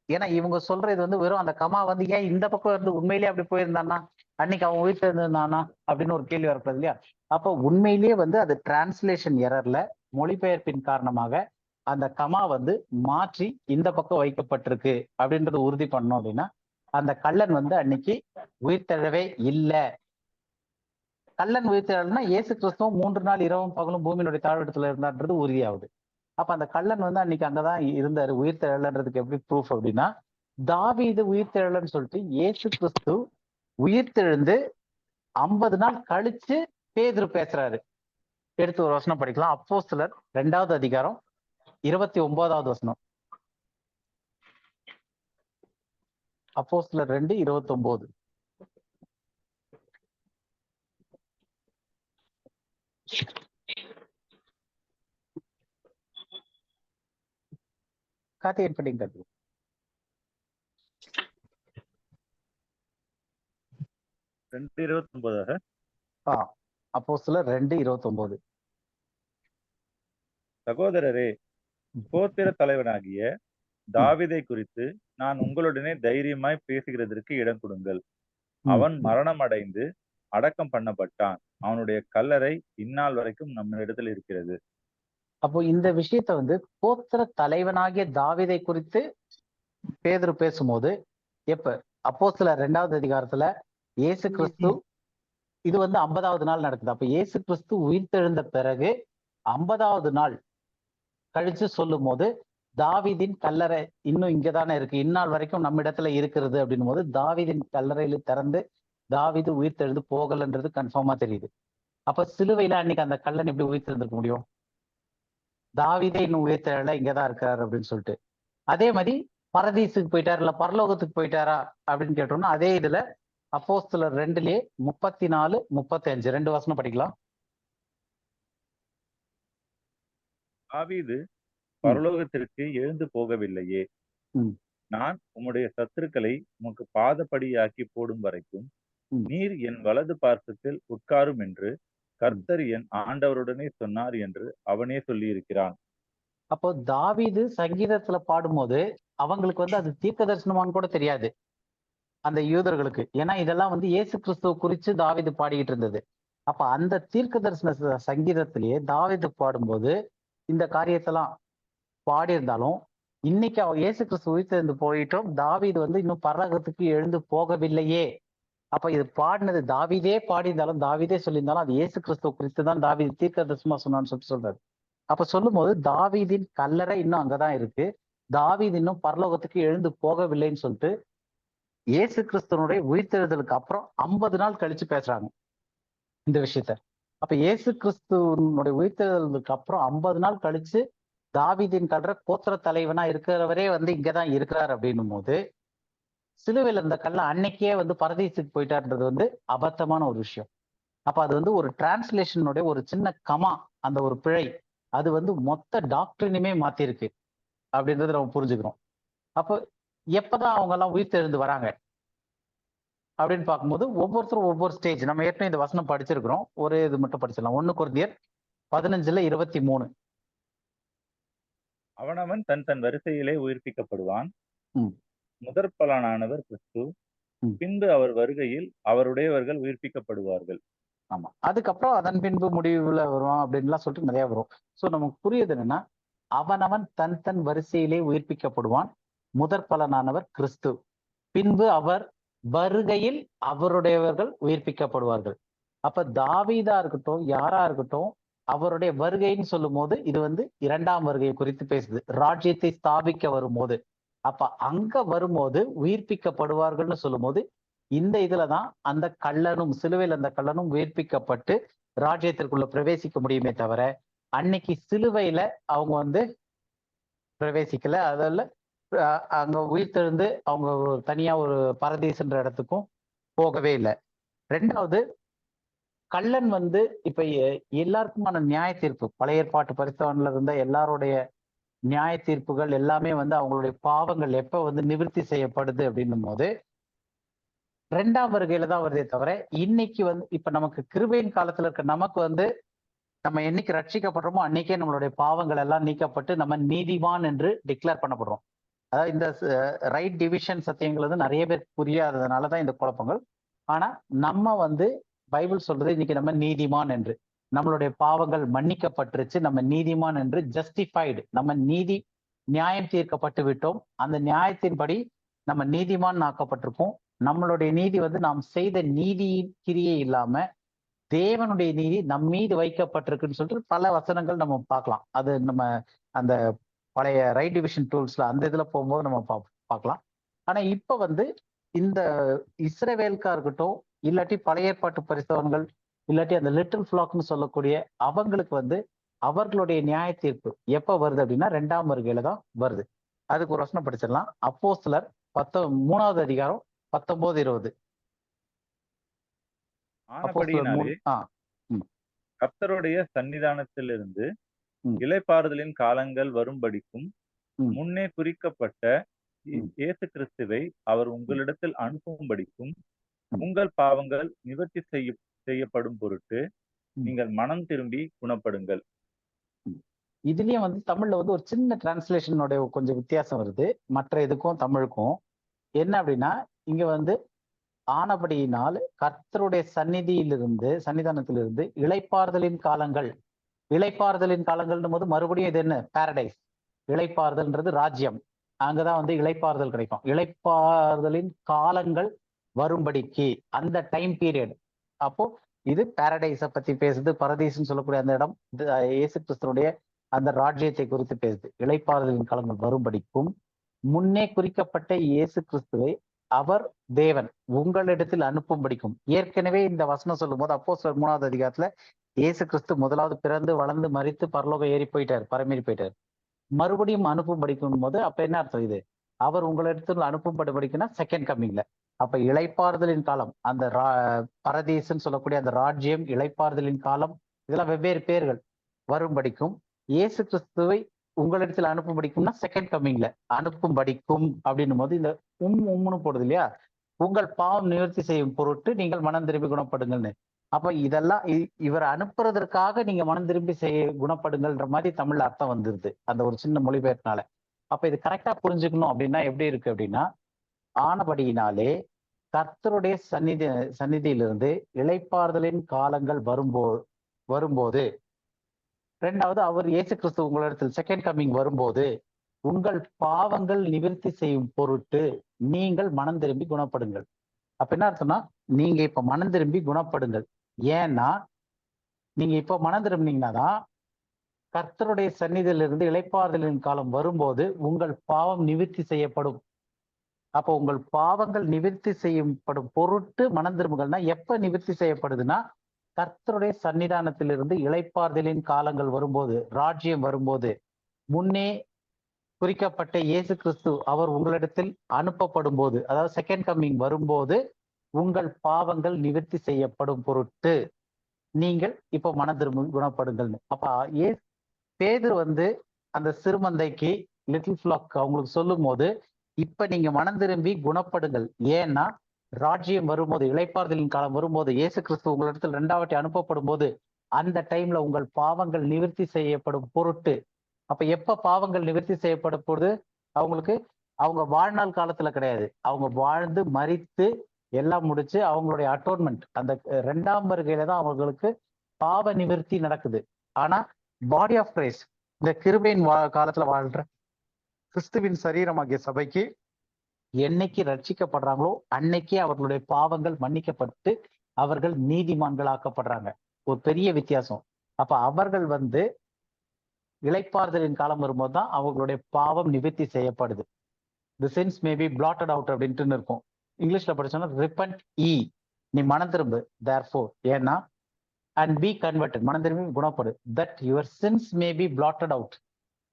ஏன்னா இவங்க சொல்ற இது வந்து வெறும் அந்த கமா வந்து ஏன் இந்த பக்கம் இருந்து உண்மையிலேயே அப்படி போயிருந்தானா, அன்னைக்கு அவன் உயிர்த்தெழுந்தானா அப்படின்னு ஒரு கேள்வி வரக்கூடாது இல்லையா? அப்ப உண்மையிலேயே வந்து அது டிரான்ஸ்லேஷன் எரர்ல, மொழிபெயர்ப்பின் காரணமாக அந்த கமா வந்து மாற்றி இந்த பக்கம் வைக்கப்பட்டிருக்கு அப்படின்றத உறுதி பண்ணோம் அப்படின்னா, அந்த கள்ளன் வந்து அன்னைக்கு உயிர்த்தெழவே இல்லை. கள்ளன் உயிர்த்தெழல்னா இயேசு கிறிஸ்துவும் 3 நாள் இரவும் பகலும் பூமியினுடைய தாழ்விடத்துல இருந்தான்றது உறுதியாகுது. அப்ப அந்த கள்ளன் வந்து அன்னைக்கு அங்கதான் இருந்தாரு. உயிர்த்தெழலன்றதுக்கு எப்படி ப்ரூஃப் அப்படின்னா, தாவீது உயிர்த்தெழலன்னு சொல்லிட்டு இயேசு கிறிஸ்து உயிர்த்தெழுந்து 50 நாள் கழிச்சு பேதுரு பேசுறாரு. எடுத்து ஒரு வசனம் படிக்கலாம். அப்போஸ்தலர் 2வது அதிகாரம் 29வது வசனம். அப்போஸ்தலர் 2:29. கார்த்திகேயன் படிங்க. 2:29. அப்போஸ்தலர் 2:29. சகோதரரே, கோத்திர தலைவனாகிய தாவீதை குறித்து நான் உங்களுடனே தைரியமாய் பேசுகிறதற்கு இடம் கொடுங்கள். அவன் மரணம் அடைந்து அடக்கம் பண்ணப்பட்டான். அவனுடைய கல்லறை இந்நாள் வரைக்கும் நம்ம இடத்துல இருக்கிறது. அப்போ இந்த விஷயத்த வந்து கோத்திர தலைவனாகிய தாவீதை குறித்து பேதுரு பேசும்போது எப்ப? அப்போஸ்தலர் 2வது அதிகாரத்துல இயேசு கிறிஸ்து, இது வந்து 50வது நாள் நடக்குது. அப்ப இயேசு கிறிஸ்து உயிர்த்தெழுந்த பிறகு 50வது நாள் கழிச்சு சொல்லும் போது தாவீதின் கல்லறை இன்னும் இங்கதானே இருக்கு, இந்நாள் வரைக்கும் நம்ம இடத்துல இருக்கிறது அப்படின்னும் போது தாவீதின் கல்லறையில திறந்து தாவீது உயிர்த்தெழுந்து போகலன்றது கன்ஃபார்மா தெரியுது. அப்ப சிலுவையில அன்னைக்கு அந்த கள்ளன் எப்படி உயிர்த்தெழுந்திருக்க முடியும்? தாவீதே இன்னும் உயிர்த்தெழல, இங்கதான் இருக்காரு அப்படின்னு சொல்லிட்டு. அதே மாதிரி பரதீசுக்கு போயிட்டாரு இல்ல பரலோகத்துக்கு போயிட்டாரா அப்படின்னு கேட்டோம்னா, அதே இதுல அப்போஸ்தலர் 2லயே 34, 35 2 வசனம் படிக்கலாம். தாவீது பரலோகத்திற்கு எழுந்து போகவில்லையே, ம். நான் உம்முடைய சத்துருக்களை உமக்கு பாதபடியாக்கி போடும் வரைக்கும் நீர் என் வலது பார்சத்தில் உட்காரும் என்று கர்த்தர் என் ஆண்டவருடனே சொன்னார் என்று அவனே சொல்லியிருக்கிறான். அப்போ தாவீது சங்கீதத்துல பாடும்போது அவங்களுக்கு வந்து அது தீர்க்க தரிசனமான்னு கூட தெரியாது, அந்த யூதர்களுக்கு. ஏன்னா இதெல்லாம் வந்து இயேசு கிறிஸ்துவ குறிச்சு தாவீது பாடிக்கிட்டு இருந்தது. அப்ப அந்த தீர்க்க தரிசன சங்கீதத்திலேயே தாவீது பாடும்போது இந்த காரியத்தெல்லாம் பாடியிருந்தாலும், இன்னைக்கு அவ இயேசு கிறிஸ்து உயிர்த்தெழுந்து போயிட்டோம், தாவீது வந்து இன்னும் பரலோகத்துக்கு எழுந்து போகவில்லையே. அப்ப இது பாடினது தாவீதே பாடியிருந்தாலும், தாவீதே சொல்லியிருந்தாலும் அது இயேசு கிறிஸ்துவ குறித்து தான் தாவீது தீர்க்க தரிசனமா சொன்னான்னு சொல்றாரு. அப்ப சொல்லும் போது தாவீதின் கல்லறை இன்னும் அங்கதான் இருக்கு, தாவீது இன்னும் பரலோகத்துக்கு எழுந்து போகவில்லைன்னு சொல்லிட்டு இயேசு கிறிஸ்துவனுடைய உயிர்த்தெழுதலுக்கு அப்புறம் 50 நாள் கழிச்சு பேசுறாங்க இந்த விஷயத்த. அப்ப இயேசு கிறிஸ்துவனுடைய உயிர்த்தெழுதலுக்கு அப்புறம் 50 நாள் கழிச்சு தாவீதின் கல்ற கோத்திர தலைவனா இருக்கிறவரே வந்து இங்கதான் இருக்கிறார் அப்படின்னும் போது, சிலுவையில இருந்த கல்ல அன்னைக்கே வந்து பரதீசுக்கு போயிட்டாருன்றது வந்து அபத்தமான ஒரு விஷயம். அப்ப அது வந்து ஒரு டிரான்ஸ்லேஷனுடைய ஒரு சின்ன கமா, அந்த ஒரு பிழை, அது வந்து மொத்த டாக்டரினுமே மாத்திருக்கு அப்படின்றத நம்ம புரிஞ்சுக்கிறோம். அப்போ எப்பதான் அவங்க எல்லாம் உயிர்த்தெழுந்து வராங்க அப்படின்னு பார்க்கும்போது ஒவ்வொருத்தரும் ஒவ்வொரு ஸ்டேஜ். நம்ம ஏற்கனவே இந்த வசனம் படிச்சிருக்கிறோம், ஒரே இது மட்டும் படிச்சிடலாம். 1 கொரிந்தியர் 15:23. அவனவன் தன் தன் வரிசையிலே உயிர்ப்பிக்கப்படுவான். ம். முதற் பலனானவர் கிறிஸ்து, பின்பு அவர் வருகையில் அவருடையவர்கள் உயிர்ப்பிக்கப்படுவார்கள். ஆமா, அதுக்கப்புறம் அதன் பின்பு முடிவுல வருவான் அப்படின்லாம் சொல்லிட்டு நிறைய வரும். சோ நமக்கு புரியுது என்னன்னா, அவனவன் தன் தன் வரிசையிலே உயிர்ப்பிக்கப்படுவான், முதற் பலனானவர் கிறிஸ்து, பின்பு அவர் வருகையில் அவருடையவர்கள் உயிர்ப்பிக்கப்படுவார்கள். அப்ப தாவீதா இருக்கட்டும், யாரா இருக்கட்டும், அவருடைய வருகைன்னு சொல்லும் போது இது வந்து 2ஆம் வருகையை குறித்து பேசுது, ராஜ்யத்தை ஸ்தாபிக்க வரும்போது. அப்ப அங்க வரும்போது உயிர்ப்பிக்கப்படுவார்கள்னு சொல்லும் போது இந்த இதுலதான் அந்த கள்ளனும், சிலுவையில் அந்த கள்ளனும் உயிர்ப்பிக்கப்பட்டு ராஜ்யத்திற்குள்ள பிரவேசிக்க முடியுமே தவிர, அன்னைக்கு சிலுவையில அவங்க வந்து பிரவேசிக்கல. அதில் அங்க உயிர்த்தெழுந்து அவங்க தனியா ஒரு பரதீசுன்ற இடத்துக்கும் போகவே இல்லை. 2வது, கள்ளன் வந்து இப்ப எல்லாருக்குமான நியாய தீர்ப்பு, பழைய ஏற்பாட்டு பரிசுத்தவான்ல இருந்த எல்லாருடைய நியாய தீர்ப்புகள் எல்லாமே வந்து அவங்களுடைய பாவங்கள் எப்ப வந்து நிவர்த்தி செய்யப்படுது அப்படின்னும் போது 2ஆம் வருகையில தான் வருதே தவிர, இன்னைக்கு வந்து இப்ப நமக்கு கிருபையின் காலத்துல இருக்க நமக்கு வந்து நம்ம என்னைக்கு ரட்சிக்கப்படுறோமோ அன்னைக்கே நம்மளுடைய பாவங்கள் எல்லாம் நீக்கப்பட்டு நம்ம நீதிமான் என்று டிக்ளேர் பண்ணப்படுறோம். அதாவது இந்த ரைட் டிவிஷன் சத்தியங்கள் வந்து நிறைய பேர் புரியாததுனாலதான் இந்த குழப்பங்கள். ஆனா நம்ம வந்து பைபிள் சொல்றது இன்னைக்கு நம்ம நீதிமான் என்று, நம்மளுடைய பாவங்கள் மன்னிக்கப்பட்டுருச்சு, நம்ம நீதிமான் என்று ஜஸ்டிஃபைடு, நம்ம நியாயம் தீர்க்கப்பட்டு விட்டோம். அந்த நியாயத்தின்படி நம்ம நீதிமான் ஆக்கப்பட்டிருக்கோம். நம்மளுடைய நீதி வந்து நாம் செய்த நீதி கிரியே இல்லாம தேவனுடைய நீதி நம் மீது வைக்கப்பட்டிருக்குன்னு சொல்லிட்டு பல வசனங்கள் நம்ம பார்க்கலாம். அது நம்ம அந்த பழைய ரைட் டிவிஷன் டூல்ஸ்ல அந்த இதுல போகும்போது நம்ம பார்க்கலாம். ஆனா இப்ப வந்து இந்த இஸ்ரவேலுக்கா இருக்கட்டும், இல்லாட்டி பழைய ஏற்பாட்டு பரிசுத்தவான்கள், இல்லாட்டி அந்த லிட்டில் ஃபிளாக்னு சொல்லக்கூடிய அவங்களுக்கு வந்து அவர்களுடைய நியாய தீர்ப்பு எப்ப வருது அப்படின்னா 2ஆம் வருகையில தான் வருது. அதுக்கு ஒரு வசனம் படிச்சிடலாம். அப்போஸ்தலர் 3வது அதிகாரம் 19-20. ஆனபடியினாலே கர்த்தருடைய சன்னிதானத்திலிருந்து இளைப்பாறுதலின் காலங்கள் வரும்படிக்கும் முன்னே குறிக்கப்பட்ட இயேசு கிறிஸ்துவை அவர் உங்களிடத்தில் அனுப்பும்படிக்கும் உங்கள் பாவங்கள் நிவர்த்தி செய்யப்படும் பொருட்டு நீங்கள் மனம் திரும்பி குணப்படுங்கள். இதுலயும் வந்து தமிழ்ல வந்து ஒரு சின்ன டிரான்ஸ்லேஷனோட கொஞ்சம் வித்தியாசம் வருது மற்ற இதுக்கும் தமிழுக்கும். என்ன அப்படின்னா, இங்க வந்து ஆனபடியினால் கர்த்தருடைய சன்னிதானத்திலிருந்து இளைப்பாறுதலின் காலங்கள். இளைப்பாறுதலின் காலங்கள்னும் போது மறுபடியும் இது என்ன, பாரடைஸ். இளைப்பாறுதல்ன்றது ராஜ்யம், அங்கதான் வந்து இளைப்பாறுதல் கிடைக்கும். இளைப்பாறுதலின் காலங்கள் வரும்படிக்கு, அந்த டைம் பீரியட். அப்போ இது பாரடைஸ பத்தி பேசுது, பரதீசுன்னு சொல்லக்கூடிய அந்த இடம் இயேசு கிறிஸ்துடைய அந்த ராஜ்யத்தை குறித்து பேசுது. இளைப்பாறுதலின் காலங்கள் வரும்படிக்கும் முன்னே குறிக்கப்பட்ட இயேசு கிறிஸ்துவை அவர் தேவன் உங்களிடத்தில் அனுப்பும்படிக்கும். ஏற்கனவே இந்த வசனம் சொல்லும் போது அப்போஸ்தலர் 3வது அதிகாரத்துல இயேசு கிறிஸ்து முதலாவது பிறந்து வளர்ந்து மரித்து பரலோகம் ஏறி போயிட்டார், பரமேறி போயிட்டார். மறுபடியும் அனுப்பும்படிக்கும் போது அப்ப என்ன அர்த்தம்? இது அவர் உங்களிடத்தில் அனுப்பும்படிக்குன்னா செகண்ட் கம்மிங்ல. அப்ப இளைப்பாறுதலின் காலம், அந்த பரதீசன்னு சொல்லக்கூடிய அந்த ராஜ்யம், இளைப்பாறுதலின் காலம், இதெல்லாம் வெவ்வேறு பேர்கள் வரும்படிக்கும். இயேசு கிறிஸ்துவை உங்களிடத்தில் அனுப்பும்படிக்கும்னா செகண்ட் கம்மிங்ல அனுப்பும்படிக்கும் அப்படின்னும் போது இந்த உம்முன்னு போடுது இல்லையா, உங்கள் பாவம் நிவர்த்தி செய்யும் பொருட்டு நீங்கள் மனம் திரும்பி குணப்படுங்கள்னு. அப்ப இதெல்லாம் இவர் அனுப்புறதற்காக நீங்க மனம் திரும்பி குணப்படுங்கள்ன்ற மாதிரி தமிழ்ல அர்த்தம் வந்துருது அந்த ஒரு சின்ன மொழிபெயர்ப்பினால. அப்ப இது கரெக்டா புரிஞ்சுக்கணும் அப்படின்னா எப்படி இருக்கு அப்படின்னா, ஆனபடியினாலே கர்த்தருடைய சந்நிதியிலிருந்து இளைப்பாறுதலின் காலங்கள் வரும்போது, இரண்டாவது அவர் இயேசு கிறிஸ்து உங்களிடத்தில் செகண்ட் கம்மிங் வரும்போது உங்கள் பாவங்கள் நிவர்த்தி செய்யும் பொருட்டு நீங்கள் மனம் திரும்பி குணப்படுங்கள். அப்ப என்ன அர்த்தம்னா, நீங்க இப்ப மனம் திரும்பி குணப்படுங்கள். ஏன்னா நீங்க இப்ப மனம் திரும்பினீங்கன்னா தான் கர்த்தருடைய சந்நிதியிலிருந்து இளைப்பாறுதலின் காலம் வரும்போது உங்கள் பாவம் நிவர்த்தி செய்யப்படும். அப்போ உங்கள் பாவங்கள் நிவர்த்தி செய்யப்படும் பொருட்டு மனம் திரும்புகள்னா எப்ப நிவர்த்தி செய்யப்படுதுன்னா, கர்த்தருடைய சன்னிதானத்திலிருந்து இளைப்பாறுதலின் காலங்கள் வரும்போது, ராஜ்யம் வரும்போது, முன்னே குறிக்கப்பட்ட இயேசு கிறிஸ்து அவர் உங்களிடத்தில் அனுப்பப்படும் போது, அதாவது செகண்ட் கம்மிங் வரும்போது உங்கள் பாவங்கள் நிவர்த்தி செய்யப்படும் பொருட்டு நீங்கள் இப்போ மன திரும்ப குணப்படுங்கள்னு. அப்ப பேதுரு அந்த சிறுமந்தைக்கு, லிட்டில் ஃபிளாக் அவங்களுக்கு சொல்லும் போது இப்ப நீங்க மனம் திரும்பி குணப்படுங்கள். ஏன்னா ராஜ்யம் வரும்போது, இளைப்பாறுதலின் காலம் வரும்போது, இயேசு கிறிஸ்து உங்களிடத்தில் 2வது அனுப்பப்படும் போது அந்த டைம்ல உங்கள் பாவங்கள் நிவர்த்தி செய்யப்படும் பொருட்டு. அப்ப எப்ப பாவங்கள் நிவர்த்தி செய்யப்படும் பொழுது அவங்களுக்கு, அவங்க வாழ்நாள் காலத்துல கிடையாது, அவங்க வாழ்ந்து மரித்து எல்லாம் முடிச்சு அவங்களுடைய அட்டோன்மெண்ட் அந்த 2ஆம் வருகையில தான் அவங்களுக்கு பாவ நிவர்த்தி நடக்குது. ஆனா பாடி ஆஃப் கிரைஸ்ட், இந்த கிருபையின் காலத்துல வாழ்ற கிறிஸ்துவின் சரீரமாகிய சபைக்கு என்னைக்கு ரட்சிக்கப்படுறாங்களோ அன்னைக்கே அவர்களுடைய பாவங்கள் மன்னிக்கப்பட்டு அவர்கள் நீதிமான்கள் ஆக்கப்படுறாங்க. ஒரு பெரிய வித்தியாசம். அப்ப அவர்கள் இளைப்பாறுதலின் காலம் வரும்போது தான் அவங்களுடைய பாவம் நிவர்த்தி செய்யப்படுது. The sins may be blotted out அப்படின்ட்டு இருக்கும். இங்கிலீஷ்ல படிச்சோம்னா ரிப்பன்ட் நீ மனம் திரும்பு, தேர்ஃபோர், ஏன்னா அண்ட் பி கன்வெர்டட், மனம் திரும்பி குணப்படு, that your sins may be blotted out,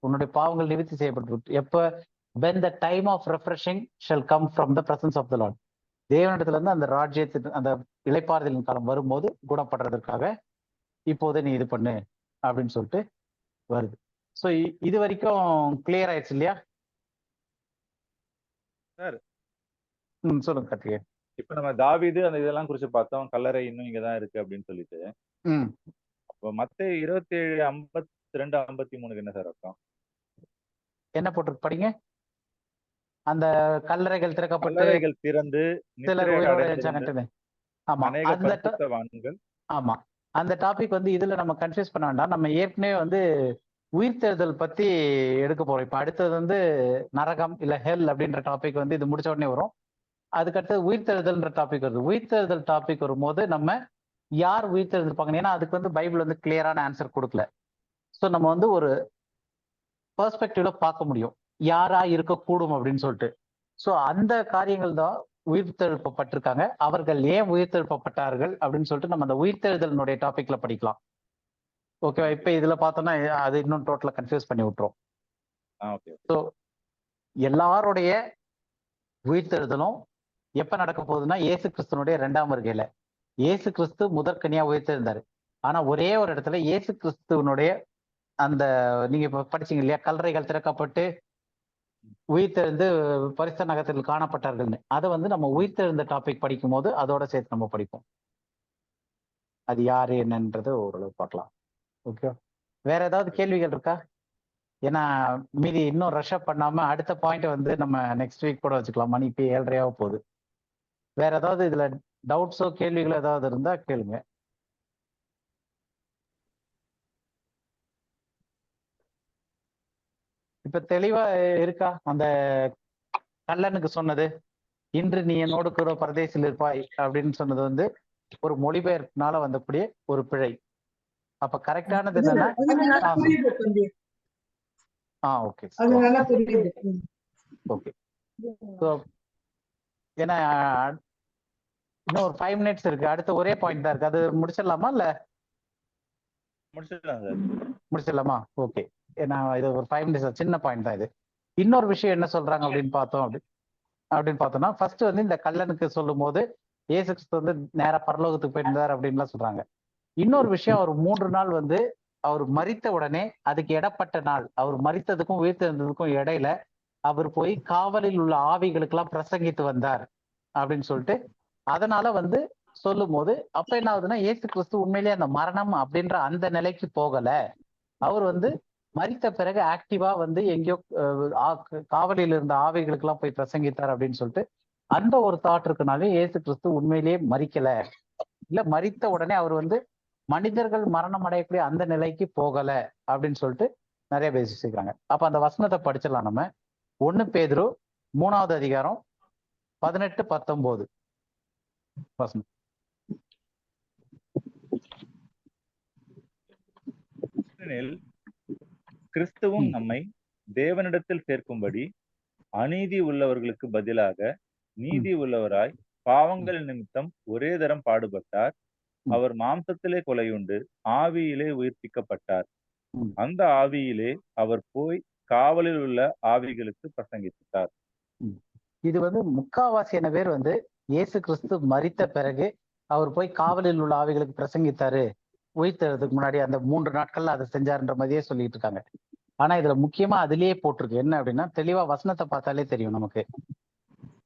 உன்னுடைய பாவங்கள் நிவர்த்தி செய்யப்பட்டு. எப்ப? when the time of refreshing shall come from the presence of the Lord, தேவனிடத்துல இருந்து அந்த ராஜ்யத்தின் அந்த இளைப்பாறுதலின் காலம் வரும்போது குணப்படுறதற்காக இப்போதே நீ இது பண்ணு அப்படின்னு சொல்லிட்டு வருது. ஸோ இது வரைக்கும் கிளியர் ஆயிடுச்சு இல்லையா சார்? சொல்லுங்க கார்த்திகே. இப்ப நம்ம தாவீது அந்த இதெல்லாம் குறிச்சு பார்த்தோம், கல்லறை இன்னும் இங்கதான் இருக்கு அப்படின்னு சொல்லிட்டு. அப்ப மத்தேயு 27:52-53 என்ன சார் அர்த்தம்? என்ன போட்டு படிங்க. அந்த கல்லறைகள் திறக்கப்பட்டு கல்லறைகள் திறந்து சிலர் உயிரோடு எழுந்தாங்கன்னு. ஆமா, ஆமா, அந்த டாபிக் இதுல நம்ம கன்ஃபியூஸ் பண்ண வேண்டாம். நம்ம ஏற்கனவே உயிர்த்தெழுதல் பத்தி எடுக்க போறோம். இப்ப அடுத்தது நரகம் இல்ல ஹெல் அப்படின்ற டாபிக் இது முடிச்ச உடனே வரும். அதுக்கடுத்து உயிர்த்தெழுதல்ன்ற டாபிக் வருது. உயிர்த்தெழுதல் டாபிக் வரும்போது நம்ம யார் உயிர்த்தெழுந்திருப்பாங்க, ஏன்னா அதுக்கு பைபிள் கிளியரான ஆன்சர் கொடுக்கல. ஸோ நம்ம ஒரு பெர்ஸ்பெக்டிவ்ல பார்க்க முடியும் யாரா இருக்கக்கூடும் அப்படின்னு சொல்லிட்டு. ஸோ அந்த காரியங்கள் தான் உயிர்த்தெழுப்பப்பட்டிருக்காங்க. அவர்கள் ஏன் உயிர்த்தெழுப்பப்பட்டார்கள் அப்படின்னு சொல்லிட்டு நம்ம அந்த உயிர்த்தெழுதலினுடைய டாபிக்ல படிக்கலாம். ஓகேவா? இப்ப இதுல பார்த்தோம்னா அது இன்னும் டோட்டலா கன்ஃபியூஸ் பண்ணி விட்டுரும். ஸோ எல்லாருடைய உயிர்த்தெழுதலும் எப்ப நடக்க போகுதுன்னா இயேசு கிறிஸ்துனுடைய 2ஆம் வருகையில. இயேசு கிறிஸ்து முதற்கனியா உயிர்த்தெழுந்தாரு. ஆனா ஒரே ஒரு இடத்துல இயேசு கிறிஸ்துவனுடைய அந்த நீங்க இப்ப படிச்சீங்க இல்லையா, கல்லறைகள் திறக்கப்பட்டு உயிர்த்தெழுந்து பரிசுத்த நகரத்தில் காணப்பட்டார்கள்னு, அதை நம்ம உயிர்த்தெழுந்த டாபிக் படிக்கும் போது அதோட சேர்த்து நம்ம படிப்போம். அது யாரு என்னன்றது ஓரளவு பார்க்கலாம். ஓகே, வேற ஏதாவது கேள்விகள் இருக்கா? ஏன்னா மீதி இன்னும் ரஷ்அப் பண்ணாம அடுத்த பாயிண்ட் நம்ம நெக்ஸ்ட் வீக் கூட வச்சுக்கலாம். மணி இப்போ 7:30 போகுது. வேற ஏதாவது இதுல டவுட்ஸோ கேள்விகளோ ஏதாவது இருந்தா கேளுங்க. இப்ப தெளிவா இருக்கா? அந்த கல்லனுக்கு சொன்னது இன்று நீ என்னோடு கூட பரதேசில் இருப்பாய் அப்படின்னு சொன்னது ஒரு மொழிபெயர்ப்பினால வந்தக்கூடிய ஒரு பிழை. அப்ப கரெக்டானது என்னன்னா ஓகே. ஏன்னா இன்னும் ஒரு 5 மினிட்ஸ் இருக்கு. அடுத்த ஒரே பாயிண்ட் தான் இருக்கு. அது முடிச்சிடலாமா இல்ல முடிச்சிடலாம் சார். முடிச்சிடலாமா? ஓகே. ஏன்னா இது ஒரு 5 மினிட்ஸ் சின்ன பாயிண்ட் தான் இது. இன்னொரு விஷயம் என்ன சொல்றாங்க அப்படின்னு பார்த்தோம்னா ஃபர்ஸ்ட் வந்து இந்த கல்லனுக்கு சொல்லும் போது இயேசு கிறிஸ்து வந்து நேரா பரலோகத்துக்கு போயிருந்தார் அப்படின்லாம் சொல்றாங்க. இன்னொரு விஷயம், அவர் 3 நாள் வந்து அவர் மரித்த உடனே அதுக்கு இடப்பட்ட நாள், அவர் மரித்ததுக்கும் உயிர்த்தெழுந்ததுக்கும் இடையில அவர் போய் காவலில் உள்ள ஆவிகளுக்கெல்லாம் பிரசங்கித்து வந்தார் அப்படின்னு சொல்லிட்டு, அதனால வந்து சொல்லும் போது அப்ப என்ன ஆகுதுன்னா இயேசு கிறிஸ்து உண்மையிலேயே அந்த மரணம் அப்படின்ற அந்த நிலைக்கு போகல. அவர் வந்து மரித்த பிறகு ஆக்டிவா வந்து எங்கேயோ காவலில் இருந்த ஆவிகளுக்கு எல்லாம் போய் பிரசங்கித்தார் அப்படின்னு சொல்லிட்டு அந்த ஒரு தாட் இருக்கனாலே இயேசு கிறிஸ்து உண்மையிலேயே மரிக்கல, இல்ல மரித்த உடனே அவர் வந்து மனிதர்கள் மரணம் அடையக்கூடிய அந்த நிலைக்கு போகல அப்படின்னு சொல்லிட்டு நிறைய பேர் யோசிக்கிறாங்க. அப்ப அந்த வசனத்தை படிச்சிடலாம் நம்ம. 1 பேதுரு 3வது அதிகாரம் 18-19 வசனம். கிறிஸ்துவும் நம்மை தேவனிடத்தில் சேர்க்கும்படி அநீதி உள்ளவர்களுக்கு பதிலாக நீதி உள்ளவராய் பாவங்கள் நிமித்தம் ஒரே தரம் பாடுபட்டார். அவர் மாம்சத்திலே கொலையுண்டு ஆவியிலே உயிர்ப்பிக்கப்பட்டார். அந்த ஆவியிலே அவர் போய் காவலில் உள்ள ஆவிகளுக்கு பிரசங்கித்தார். இது வந்து முக்காவாசியான பேர் வந்து இயேசு கிறிஸ்து மரித்த பிறகு அவர் போய் காவலில் உள்ள ஆவிகளுக்கு பிரசங்கித்தாரு, உயிர்த்தெழுறதுக்கு முன்னாடி அந்த 3 நாட்கள்ல அதை செஞ்சாருன்ற மாதிரியே சொல்லிட்டு இருக்காங்க. ஆனா இதுல முக்கியமா அதுலயே போட்டிருக்கு என்ன அப்படின்னா, தெளிவா வசனத்தை பார்த்தாலே தெரியும் நமக்கு.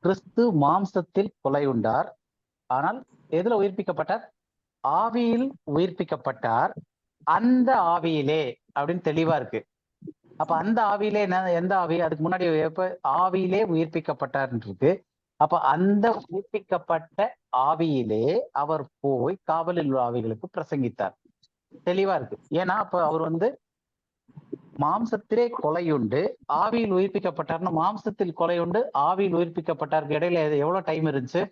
கிறிஸ்து மாம்சத்தில் கொலை உண்டார், ஆனால் எதுல உயிர்ப்பிக்கப்பட்டார்? ஆவியில் உயிர்ப்பிக்கப்பட்டார். அந்த ஆவியிலே அப்படின்னு தெளிவா இருக்கு. அப்ப அந்த ஆவியிலே என்ன, எந்த ஆவி? அதுக்கு முன்னாடி எப்ப ஆவியிலே உயிர்ப்பிக்கப்பட்டார் இருக்கு. அப்ப அந்த உயிர்ப்பிக்கப்பட்ட ஆவியிலே அவர் போய் காவலில் உள்ள ஆவிகளுக்கு பிரசங்கித்தார். தெளிவா இருக்கு. ஏன்னா அப்ப அவர் வந்து மாம்சத்திலே கொலையுண்டு ஆவியில் உயிர்ப்பிக்கப்பட்டார்னா, மாம்சத்தில் கொலையுண்டு ஆவியில் உயிர்ப்பிக்கப்பட்டாருக்கு இடையில எவ்வளவு டைம் இருந்துச்சு?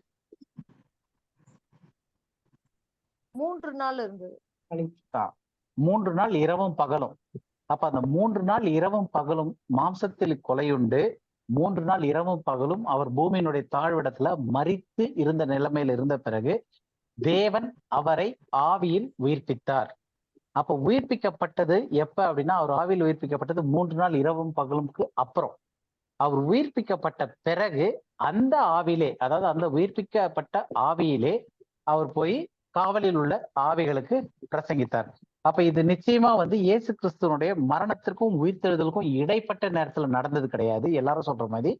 3 நாள் இருந்தது. 3 நாள் இரவும் பகலும். அப்ப அந்த 3 நாள் இரவும் பகலும் மாம்சத்தில் கொலையுண்டு 3 நாள் இரவும் பகலும் அவர் பூமியினுடைய தாழ்விடத்துல மரித்து இருந்த நிலைமையில இருந்த பிறகு தேவன் அவரை ஆவியில் உயிர்ப்பித்தார். அப்ப உயிர்ப்பிக்கப்பட்டது எப்ப அப்படின்னா, அவர் ஆவியில் உயிர்ப்பிக்கப்பட்டது 3 நாள் இரவும் பகலுக்கு அப்புறம். அவர் உயிர்ப்பிக்கப்பட்ட பிறகு அந்த ஆவியிலே, அதாவது அந்த உயிர்ப்பிக்கப்பட்ட ஆவியிலே அவர் போய் காவலில் உள்ள ஆவிகளுக்கு பிரசங்கித்தார். அப்ப இது நிச்சயமா வந்து இயேசு கிறிஸ்துவனுடைய மரணத்திற்கும் உயிர்த்தெழுதலுக்கும் இடைப்பட்ட நேரத்துல நடந்தது கிடையாது. எல்லாரும் சொல்ற மாதிரி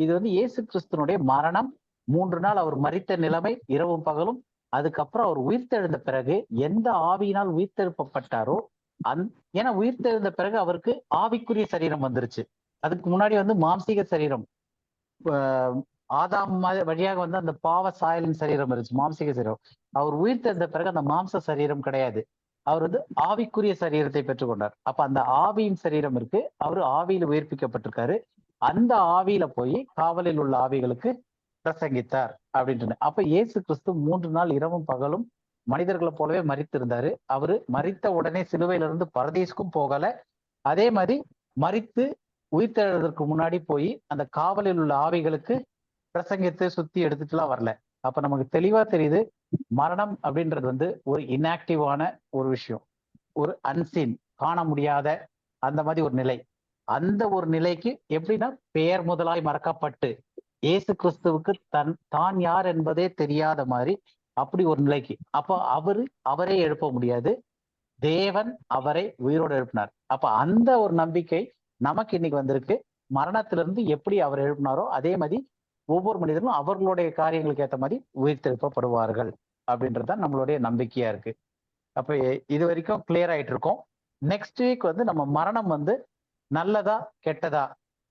இது வந்து இயேசு கிறிஸ்துவனுடைய மரணம், 3 நாள் அவர் மரித்த நிலைமை இரவும் பகலும், அதுக்கப்புறம் அவர் உயிர்த்தெழுந்த பிறகு எந்த ஆவியினால் உயிர்த்தெழுப்பப்பட்டாரோ ஏன்னா உயிர்த்தெழுந்த பிறகு அவருக்கு ஆவிக்குரிய சரீரம் வந்துருச்சு. அதுக்கு முன்னாடி வந்து மாம்சீக சரீரம், ஆதாம் வழியாக வந்து அந்த பாவ சாயலின் சரீரம் இருந்துச்சு, மாம்சீக சரீரம். அவர் உயிர்த்தெழுந்த பிறகு அந்த மாம்ச சரீரம் கிடையாது, அவர் வந்து ஆவிக்குரிய சரீரத்தை பெற்றுக்கொண்டார். அப்ப அந்த ஆவியின் சரீரம் இருக்கு, அவரு ஆவியில உயிர்ப்பிக்கப்பட்டிருக்காரு. அந்த ஆவியில போய் காவலில் உள்ள ஆவிகளுக்கு பிரசங்கித்தார் அப்படின்ட்டு. அப்ப இயேசு கிறிஸ்து 3 நாள் இரவும் பகலும் மனிதர்களை போலவே மரித்திருந்தாரு. அவரு மரித்த உடனே சிலுவையில இருந்து பரதீசுக்கும் போகல. அதே மாதிரி மரித்து உயிர்த்தெழுவதற்கு முன்னாடி போய் அந்த காவலில் உள்ள ஆவிகளுக்கு பிரசங்கித்து சுத்தி எடுத்துட்டுலாம் வரல. அப்ப நமக்கு தெளிவா தெரியுது, மரணம் அப்படின்றது வந்து ஒரு இன்ஆக்டிவான ஒரு விஷயம், ஒரு அன்சீன், காண முடியாத அந்த மாதிரி ஒரு நிலை. அந்த ஒரு நிலைக்கு எப்படின்னா பெயர் முதலாய் மறக்கப்பட்டு இயேசு கிறிஸ்துவுக்கு தான் யார் என்பதே தெரியாத மாதிரி அப்படி ஒரு நிலைக்கு. அப்போ அவரே எழுப்ப முடியாது, தேவன் அவரை உயிரோடு எழுப்பினார். அப்ப அந்த ஒரு நம்பிக்கை நமக்கு இன்னைக்கு வந்திருக்கு. மரணத்திலிருந்து எப்படி அவர் எழுப்பினாரோ அதே மாதிரி ஒவ்வொரு மனிதரும் அவர்களுடைய காரியங்களுக்கு ஏற்ற மாதிரி உயிர்த்தெழுப்பப்படுவார்கள் அப்படின்றதுதான் நம்மளுடைய நம்பிக்கையா இருக்கு. அப்ப இது வரைக்கும் கிளியர் ஆயிட்டு இருக்கோம். நெக்ஸ்ட் வீக் வந்து நம்ம மரணம் வந்து நல்லதா கெட்டதா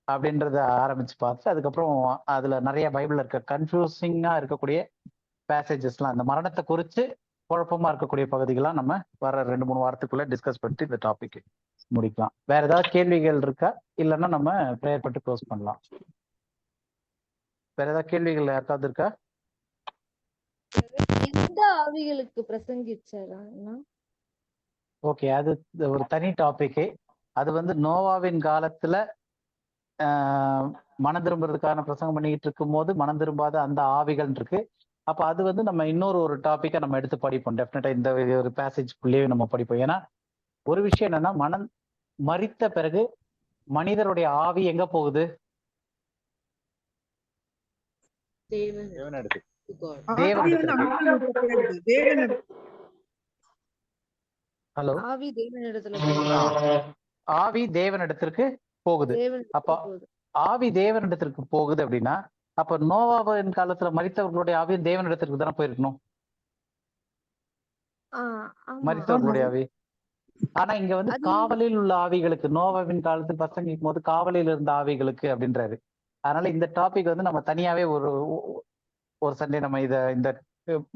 அப்படின்றத ஆரம்பிச்சு பார்த்து, அதுக்கப்புறம் அதுல நிறைய பைபிள்ல இருக்க கன்ஃபியூசிங்கா இருக்கக்கூடிய பேசேஜஸ்லாம், அந்த மரணத்தை குறித்து குழப்பமா இருக்கக்கூடிய பகுதிகள்லாம் நம்ம வர 2-3 வாரத்துக்குள்ள டிஸ்கஸ் பண்ணிட்டு இந்த டாபிக் முடிக்கலாம். வேற ஏதாவது கேள்விகள் இருக்கா? இல்லைன்னா நம்ம ப்ரேயர் பண்ணிட்டு க்ளோஸ் பண்ணலாம். வேற ஏதாவது கேள்விகள் யாருக்காவது இருக்கா? எந்த ஆவிகளுக்கு பிரசங்கிச்சாரா? ஓகே, அது ஒரு தனி டாபிக். அது வந்து நோவாவின் காலத்துல மனம் திரும்புறதுக்கான பிரசங்கம் பண்ணிக்கிட்டு இருக்கும் போது மனம் திரும்பாத அந்த ஆவிகள் இருக்கு. அப்ப அது வந்து நம்ம இன்னொரு ஒரு டாபிக்கா நம்ம எடுத்து படிப்போம். டெஃபினட்டா இந்த ஒரு பேசேஜ்குள்ளேயே நம்ம படிப்போம். ஏன்னா ஒரு விஷயம் என்னன்னா, மனம் மரித்த பிறகு மனிதருடைய ஆவி எங்க போகுது? தேவனிடத்துக்கு. ஹலோ, ஆவி தேவனிடத்துல ஆவி தேவனிடத்திற்கு போகுது. அப்ப ஆவி தேவனிடத்திற்கு போகுது அப்படின்னா, அப்ப நோவாவின் காலத்துல மரித்தவர்களுடைய ஆவி தேவனிடத்திற்கு தானே போயிருக்கணும், மரித்தவர்களுடைய ஆவி. ஆனா இங்க வந்து காவலில் உள்ள ஆவிகளுக்கு, நோவாவின் காலத்தில் பசங்க போது காவலில் இருந்த ஆவிகளுக்கு அப்படின்றாரு. அதனால இந்த டாபிக் வந்து நம்ம தனியாவே ஒரு சண்டே நம்ம இந்த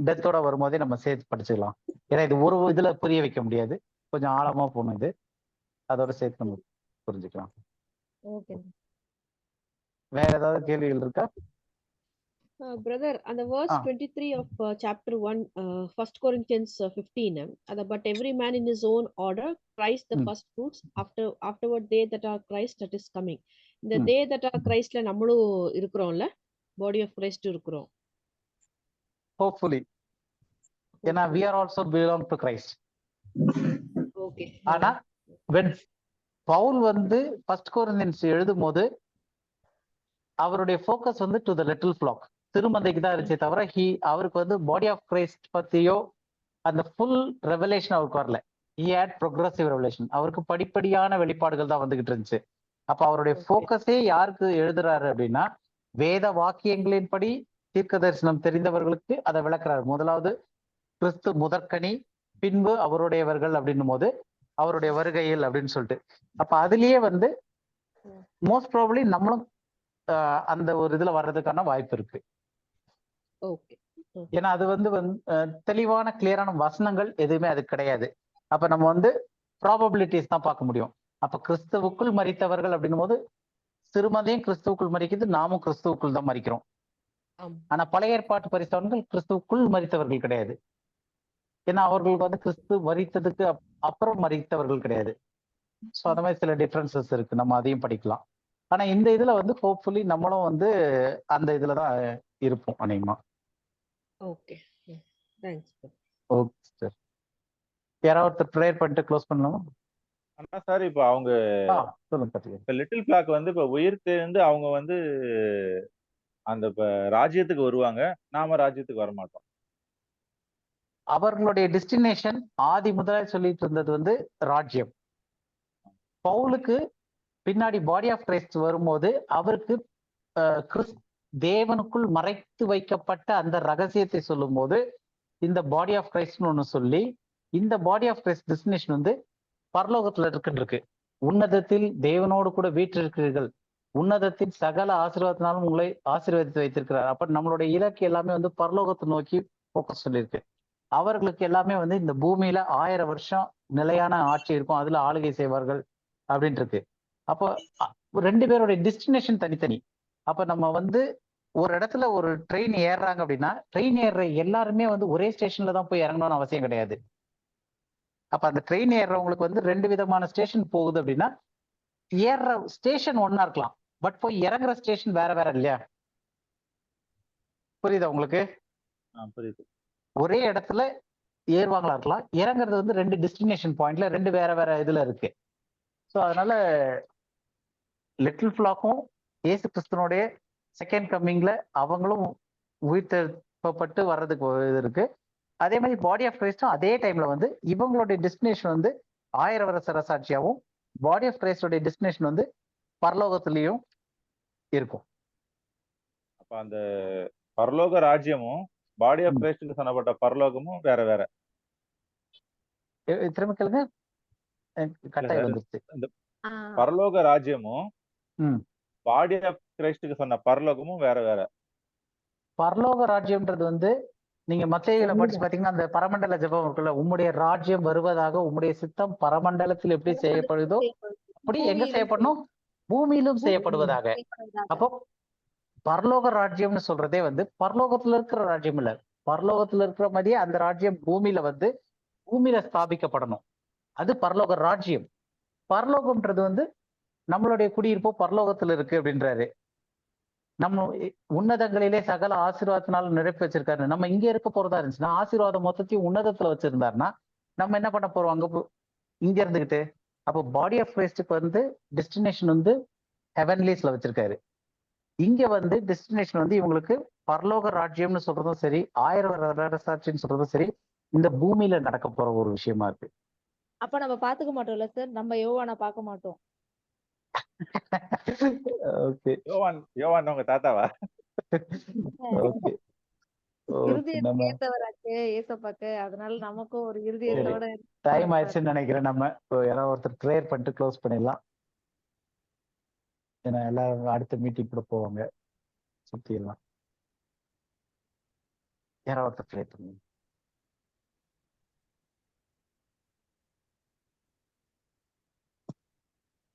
டெத்தோட வரும்போதே நம்ம சேர்த்து படிச்சுக்கலாம். ஏன்னா இது ஒரு இதுல புரிய வைக்க முடியாது, கொஞ்சம் ஆழமா போகணும். இது அதோட சேர்த்து நம்ம புரிஞ்சுக்கலாம். வேற ஏதாவது கேள்விகள் இருக்கா? Brother, and the verse 23 of chapter 1, 1 Corinthians 15, but every man in his own order, Christ the first fruits, afterward they that are Christ that is coming. The they that are Christ la nammalu irukromla, body of Christ irukurom. Hopefully. ஏன்னா we are also belong to Christ. Okay. ஆனா when Pavul வந்து 1 Corinthians எழுதும் போது அவருடைய focus வந்து to the little flag, திருமந்தைக்கு தான் இருந்துச்சே தவிர அவருக்கு வந்து பாடி ஆஃப் கிரைஸ்ட் பத்தியோ அந்த ஃபுல் ரெவலேஷன் அவருக்கு வரல. He had progressive revelation. அவருக்கு படிப்படியான வெளிப்பாடுகள் தான் வந்துகிட்டு இருந்துச்சு. அப்ப அவருடைய ஃபோக்கஸே யாருக்கு எழுதுறாரு அப்படின்னா, வேத வாக்கியங்களின்படி தீர்க்க தரிசனம் தெரிந்தவர்களுக்கு அதை விளக்குறாரு. முதலாவது கிறிஸ்து முதற்கனி, பின்பு அவருடையவர்கள் அப்படின்னும் போது அவருடைய வருகையில் அப்படின்னு சொல்லிட்டு. அப்ப அதுலயே வந்து மோஸ்ட் ப்ராபபிலி நம்மளும் அந்த ஒரு இதுல வர்றதுக்கான வாய்ப்பு இருக்கு. ஏன்னா அது வந்து தெளிவான கிளியரான வசனங்கள் எதுவுமே அது கிடையாது. அப்ப நம்ம வந்து ப்ராபபிலிட்டிஸ் தான் பார்க்க முடியும். அப்ப கிறிஸ்துவுக்குள் மரித்தவர்கள் அப்படின்னும் போது சிறுமந்தையும் கிறிஸ்துவுக்குள் மரிக்குது, நாமும் கிறிஸ்துவுக்குள் தான் மரிக்கிறோம். ஆனா பழைய ஏற்பாட்டு பரிசுத்தவான்கள் கிறிஸ்துவுக்குள் மரித்தவர்கள் கிடையாது. ஏன்னா அவர்களுக்கு வந்து கிறிஸ்து மரித்ததுக்கு அப்புறம் மரித்தவர்கள் கிடையாது. ஸோ அந்த மாதிரி சில டிஃபரன்சஸ் இருக்கு, நம்ம அதையும் படிக்கலாம். ஆனா இந்த இதுல வந்து ஹோப்ஃபுல்லி நம்மளும் வந்து அந்த இதுலதான் இருப்போம் அநேகமா. Okay, thanks. ஓகே சார், யாராவது ப்ரேயர் பண்ணிட்டு க்ளோஸ் பண்ணலாமா? அண்ணா சார், இப்போ அவங்க சொல்லுங்க. லிட்டில் பிளாக் வந்து இப்போ உயிர் தெரிந்து அவங்க வந்து அந்த ராஜ்யத்துக்கு வருவாங்க, நாம ராஜ்யத்துக்கு வர மாட்டோம். அவர்களுடைய டெஸ்டினேஷன் ஆதி முதலாக சொல்லிட்டு இருந்தது வந்து ராஜ்யம். பவுலுக்கு பின்னாடி பாடி ஆஃப் கிரைஸ்ட் வரும்போது அவருக்கு தேவனுக்குள் மறைத்து வைக்கப்பட்ட அந்த ரகசியத்தை சொல்லும் போது இந்த பாடி ஆஃப் கிரைஸ்ட்னு ஒண்ணு சொல்லி, இந்த பாடி ஆஃப் கிரைஸ்ட் டெஸ்டினேஷன் வந்து பரலோகத்துல இருக்கு. உன்னதத்தில் தேவனோடு கூட வீற்றிருக்கிறீர்கள், உன்னதத்தின் சகல ஆசீர்வாதத்தினாலும் உங்களை ஆசீர்வதித்து வைத்திருக்கிறார். அப்ப நம்மளுடைய இலக்கு எல்லாமே வந்து பரலோகத்தை நோக்கி போக்கஸ் சொல்லியிருக்கு. அவர்களுக்கு எல்லாமே வந்து இந்த பூமியில 1000 வருஷம் நிலையான ஆட்சி இருக்கும், அதுல ஆளுகை செய்வார்கள் அப்படின்ட்டு இருக்கு. அப்போ 2 பேருடைய டெஸ்டினேஷன் தனித்தனி. அப்ப நம்ம வந்து ஒரு இடத்துல ஒரு ட்ரெயின் ஏறுறாங்க அப்படின்னா, ட்ரெயின் ஏறுற எல்லாருமே வந்து ஒரே ஸ்டேஷன்ல தான் போய் இறங்கணும்னு அவசியம் கிடையாது. அப்ப அந்த ட்ரெயின் ஏறுறவங்களுக்கு வந்து 2 விதமான ஸ்டேஷன் போகுது அப்படின்னா, ஏறுற ஸ்டேஷன் ஒன்னா இருக்கலாம், பட் போய் இறங்குற ஸ்டேஷன் வேற வேற இல்லையா? புரியுதா உங்களுக்கு? புரியுது. ஒரே இடத்துல ஏறுவாங்களா இருக்கலாம், இறங்குறது வந்து 2 டெஸ்டினேஷன் பாயிண்ட்ல 2 வேற வேற இதுல இருக்கு. ஸோ அதனால லிட்டில் ஃப்ளாக்கும் இயேசு கிறிஸ்துவனுடைய செகண்ட் கம்மிங்ல அவங்களும் உயிர்த்தெழுப்பப்பட்டு வர்றதுக்கு இது இருக்கு. அதே மாதிரி பாடி ஆஃப் கிரைஸ்டும் அதே டைம்ல வந்து இவங்களுடைய டெஸ்டினேஷன் வந்து 1000 வருஷ ரசாட்சியாகவும், பாடி ஆஃப் கிரைஸ்டோடைய டெஸ்டினேஷன் வந்து பரலோகத்திலையும் இருக்கும். அப்ப அந்த பரலோக ராஜ்யமும் பாடி ஆஃப் கிரைஸ்ட்க்கு சொன்னப்பட்ட பரலோகமும் வேற வேற. திரும்ப கேளுங்க, கட்டாயம் வந்துருச்சு. இந்த பரலோக ராஜ்யமும் பாடி ஆஃப் கிரைஸ்ட்க்கு சொன்ன பரலோகமும் வேற வேற. பரலோக ராஜ்யம்ன்றது வந்து நீங்க மத்தேயுல படிச்சு பாத்தீங்கன்னா, அந்த பரமண்டல ஜெபம் இருக்குல்ல, உம்முடைய ராஜ்யம் வருவதாக, உம்முடைய சித்தம் பரமண்டலத்தில் எப்படி செய்யப்படுதோ அப்படி எங்க செய்யப்படணும், பூமியிலும் செய்யப்படுவதாக. அப்போ பரலோக ராஜ்யம்னு சொல்றதே வந்து பரலோகத்துல இருக்கிற ராஜ்யம் இல்ல, பரலோகத்துல இருக்கிற மாதிரியே அந்த ராஜ்யம் பூமியில வந்து பூமியில ஸ்தாபிக்கப்படணும். அது பரலோக ராஜ்யம். பரலோகம்ன்றது வந்து நம்மளுடைய குடியிருப்போ பரலோகத்துல இருக்கு அப்படின்றாரு. நம்ம உன்னதங்களிலே சகல ஆசீர்வாதத்தினால நிரப்பி வச்சிருக்காரு. நம்ம இங்க இருக்க போறதா இருந்துச்சுன்னா ஆசீர்வாதம் மொத்தத்தையும் உன்னதத்துல வச்சிருந்தாருன்னா நம்ம என்ன பண்ண போறோம் அங்க இங்க இருந்துகிட்டு? அப்போ பாடி ஆஃப் கிரைஸ்டுக்கு வந்து டெஸ்டினேஷன் வந்து ஹெவன்லீஸ்ல வச்சிருக்காரு. இங்க வந்து டெஸ்டினேஷன் வந்து இவங்களுக்கு பரலோக ராஜ்யம்னு சொல்றதும் சரி, 1000 சாட்சின்னு சொல்றதும் சரி, இந்த பூமியில நடக்க போற ஒரு விஷயமா இருக்கு. அப்ப நம்ம பாத்துக்க மாட்டோம்ல சார், நம்ம யோவான பார்க்க மாட்டோம். ஓகே யோவான் உங்க தாத்தாவா? ஓகே இருதயத்துக்கு ஏத்தவராச்சு ஏசப்பாக்கு, அதனால நமக்கும் ஒரு இருதயத்தோட டைம் ஆயிடுச்சுன்னு நினைக்கிறேன். நம்ம யாராவது ஒருத்தர் ப்ரேயர் பண்ணிட்டு க்ளோஸ் பண்ணிடலாம். ஏன்னா எல்லாரும் அடுத்த மீட்டிங் கூட போவாங்க, சுத்திடலாம். யாராவது ஒருத்தர் ப்ரேயர் பண்ணுங்க.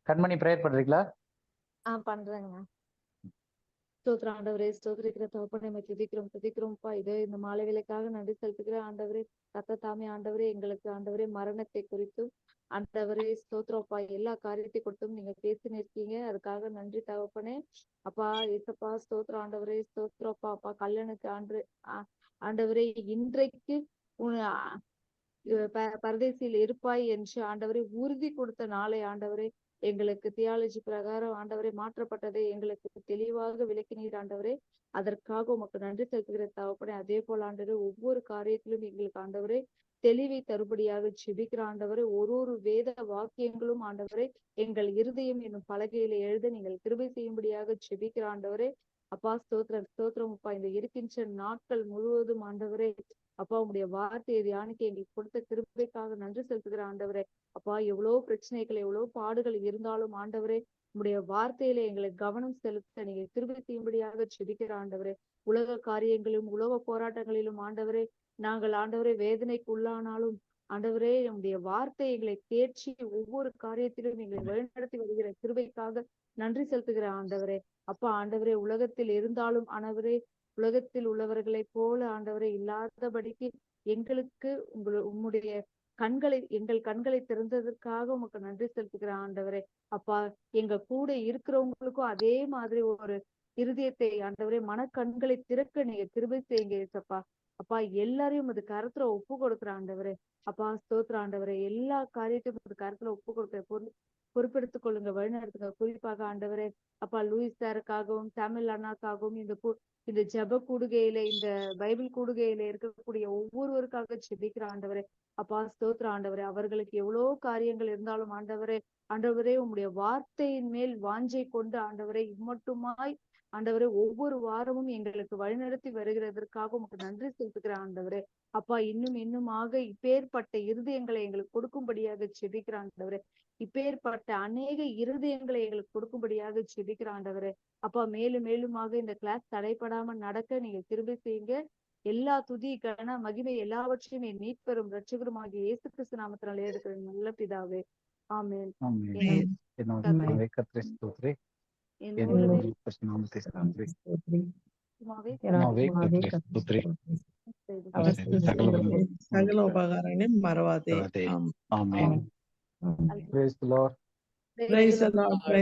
கண்மணி ப்ரேயர் பண்றீங்களா? பண்றேங்க. ஸ்தோத்திரம் ஆண்டவரே, ஸ்தோத்திரிக்கிற தகப்பனை துதிக்கிறோம்ப்பா. இதோ இந்த மாலை வேலைக்காக நன்றி செலுத்துகிற ஆண்டவரே, தாமே ஆண்டவரே, எங்களுக்கு ஆண்டவரே மரணத்தை குறித்தும் ஆண்டவரே ஸ்தோத்திரப்பா, எல்லா காரியத்தை கொடுத்தும் நீங்க பேசி நிற்கீங்க. அதுக்காக நன்றி தகப்பனே. அப்பா ஏசப்பா ஸ்தோத்திரம் ஆண்டவரே, ஸ்தோத்திரப்பா. அப்பா கல்லனுக்கு ஆண்டவரே இன்றைக்கு பரதேசியில் இருப்பாய் என்று ஆண்டவரே உறுதி கொடுத்த நாளை ஆண்டவரே எங்களுக்கு தியாலஜி பிரகாரம் ஆண்டவரே மாற்றப்பட்டதை எங்களுக்கு தெளிவாக விளக்கினீர் ஆண்டவரே. அதற்காக உமக்கு நன்றி செலுத்துகிற தகப்பனே. அதே போல ஆண்டவரே ஒவ்வொரு காரியத்திலும் எங்களுக்கு ஆண்டவரே தெளிவை தருபடியாக ஜெபிக்கிற ஆண்டவரே, ஒரு வேத வாக்கியங்களும் ஆண்டவரே எங்கள் இருதயம் என்னும் பலகையில எழுத நீங்கள் கிருபை செய்யும்படியாக ஜெபிக்கிற ஆண்டவரே. அப்பா ஸ்தோத்திரம் அப்பா. இந்த இருக்கின்ற நாட்கள் முழுவதும் ஆண்டவரே அப்பா உங்களுடைய வார்த்தையை தியானிக்க எங்களுக்கு கொடுத்த கிருபைக்காக நன்றி செலுத்துகிற ஆண்டவரே. அப்பா எவ்வளவு பிரச்சனைகள் எவ்வளவு பாடுகள் இருந்தாலும் ஆண்டவரே உங்களுடைய வார்த்தையில எங்களை கவனம் செலுத்த நீங்க கிருபை செய்யும்படியாக ஜெபிக்கிற ஆண்டவரே. உலக காரியங்களிலும் உலக போராட்டங்களிலும் ஆண்டவரே நாங்கள் ஆண்டவரே வேதனைக்கு உள்ளானாலும் ஆண்டவரே நம்முடைய வார்த்தை எங்களை தேர்ச்சி ஒவ்வொரு காரியத்திலும் எங்களை வழிநடத்தி வருகிற கிருபைக்காக நன்றி செலுத்துகிற ஆண்டவரே. அப்பா ஆண்டவரே உலகத்தில் இருந்தாலும் ஆண்டவரே உலகத்தில் உள்ளவர்களைப் போல ஆண்டவரை இல்லாதபடிக்கு எங்களுக்கு உம்முடைய எங்கள் கண்களை திறந்ததற்காக உமக்கு நன்றி செலுத்துகிற ஆண்டவரே. அப்பா எங்க கூட இருக்கிறவங்களுக்கும் அதே மாதிரி ஒரு இருதயத்தை ஆண்டவரே மனக்கண்களை திறக்க நீங்க கிருபை செய்யுங்க ஏசப்பா. அப்பா எல்லாரையும் அது கருத்துல ஒப்பு கொடுக்குற ஆண்டவரே. அப்பா ஸ்தோத்திர ஆண்டவரே, எல்லா காரியத்தையும் அது கருத்துல ஒப்பு கொடுக்குற பொறுப்பெடுத்துக் கொள்ளுங்க, வழிநடத்துங்க. குறிப்பாக ஆண்டவரே அப்பா லூயிஸ் சாருக்காகவும் தமிழ் அண்ணாக்காகவும் இந்த ஜெப கூடுகையில இந்த பைபிள் கூடுகையில இருக்கக்கூடிய ஒவ்வொருவருக்காக ஜெபிக்கிற ஆண்டவரே. அப்பா ஸ்தோத்திர ஆண்டவரே, அவர்களுக்கு எவ்வளவு காரியங்கள் இருந்தாலும் ஆண்டவரே உம்முடைய வார்த்தையின் மேல் வாஞ்சை கொண்டு ஆண்டவரே இம்மட்டுமாய் ஆண்டவரே ஒவ்வொரு வாரமும் எங்களுக்கு வழிநடத்தி வருகிறதற்காக உமக்கு நன்றி செலுத்துகிற ஆண்டவரே. அப்பா இன்னுமாக இப்பேற்பட்ட இருதயங்களை எங்களுக்கு கொடுக்கும்படியாக ஜெபிக்கிற ஆண்டவரே. இப்பேற்பட்ட அநேக இருதயங்களை எங்களுக்கு கொடுக்கும்படியாக ஜெபிக்கிற ஆண்டவரே. அப்பா மேலுமாக இந்த கிளாஸ் தடைப்படாம நடக்க நீங்க கிருபை செய்யுங்க. எல்லா துதி கன மகிமை எல்லாவற்றையும் என் மீட்பெறும் ரட்சகருமாகிய இயேசு கிறிஸ்து நாமத்தினாலே எடுக்கிற நல்ல பிதாவே, ஆமென். சகல உபகாரங்களையும் மறவாதே. Praise the Lord. Praise the Lord.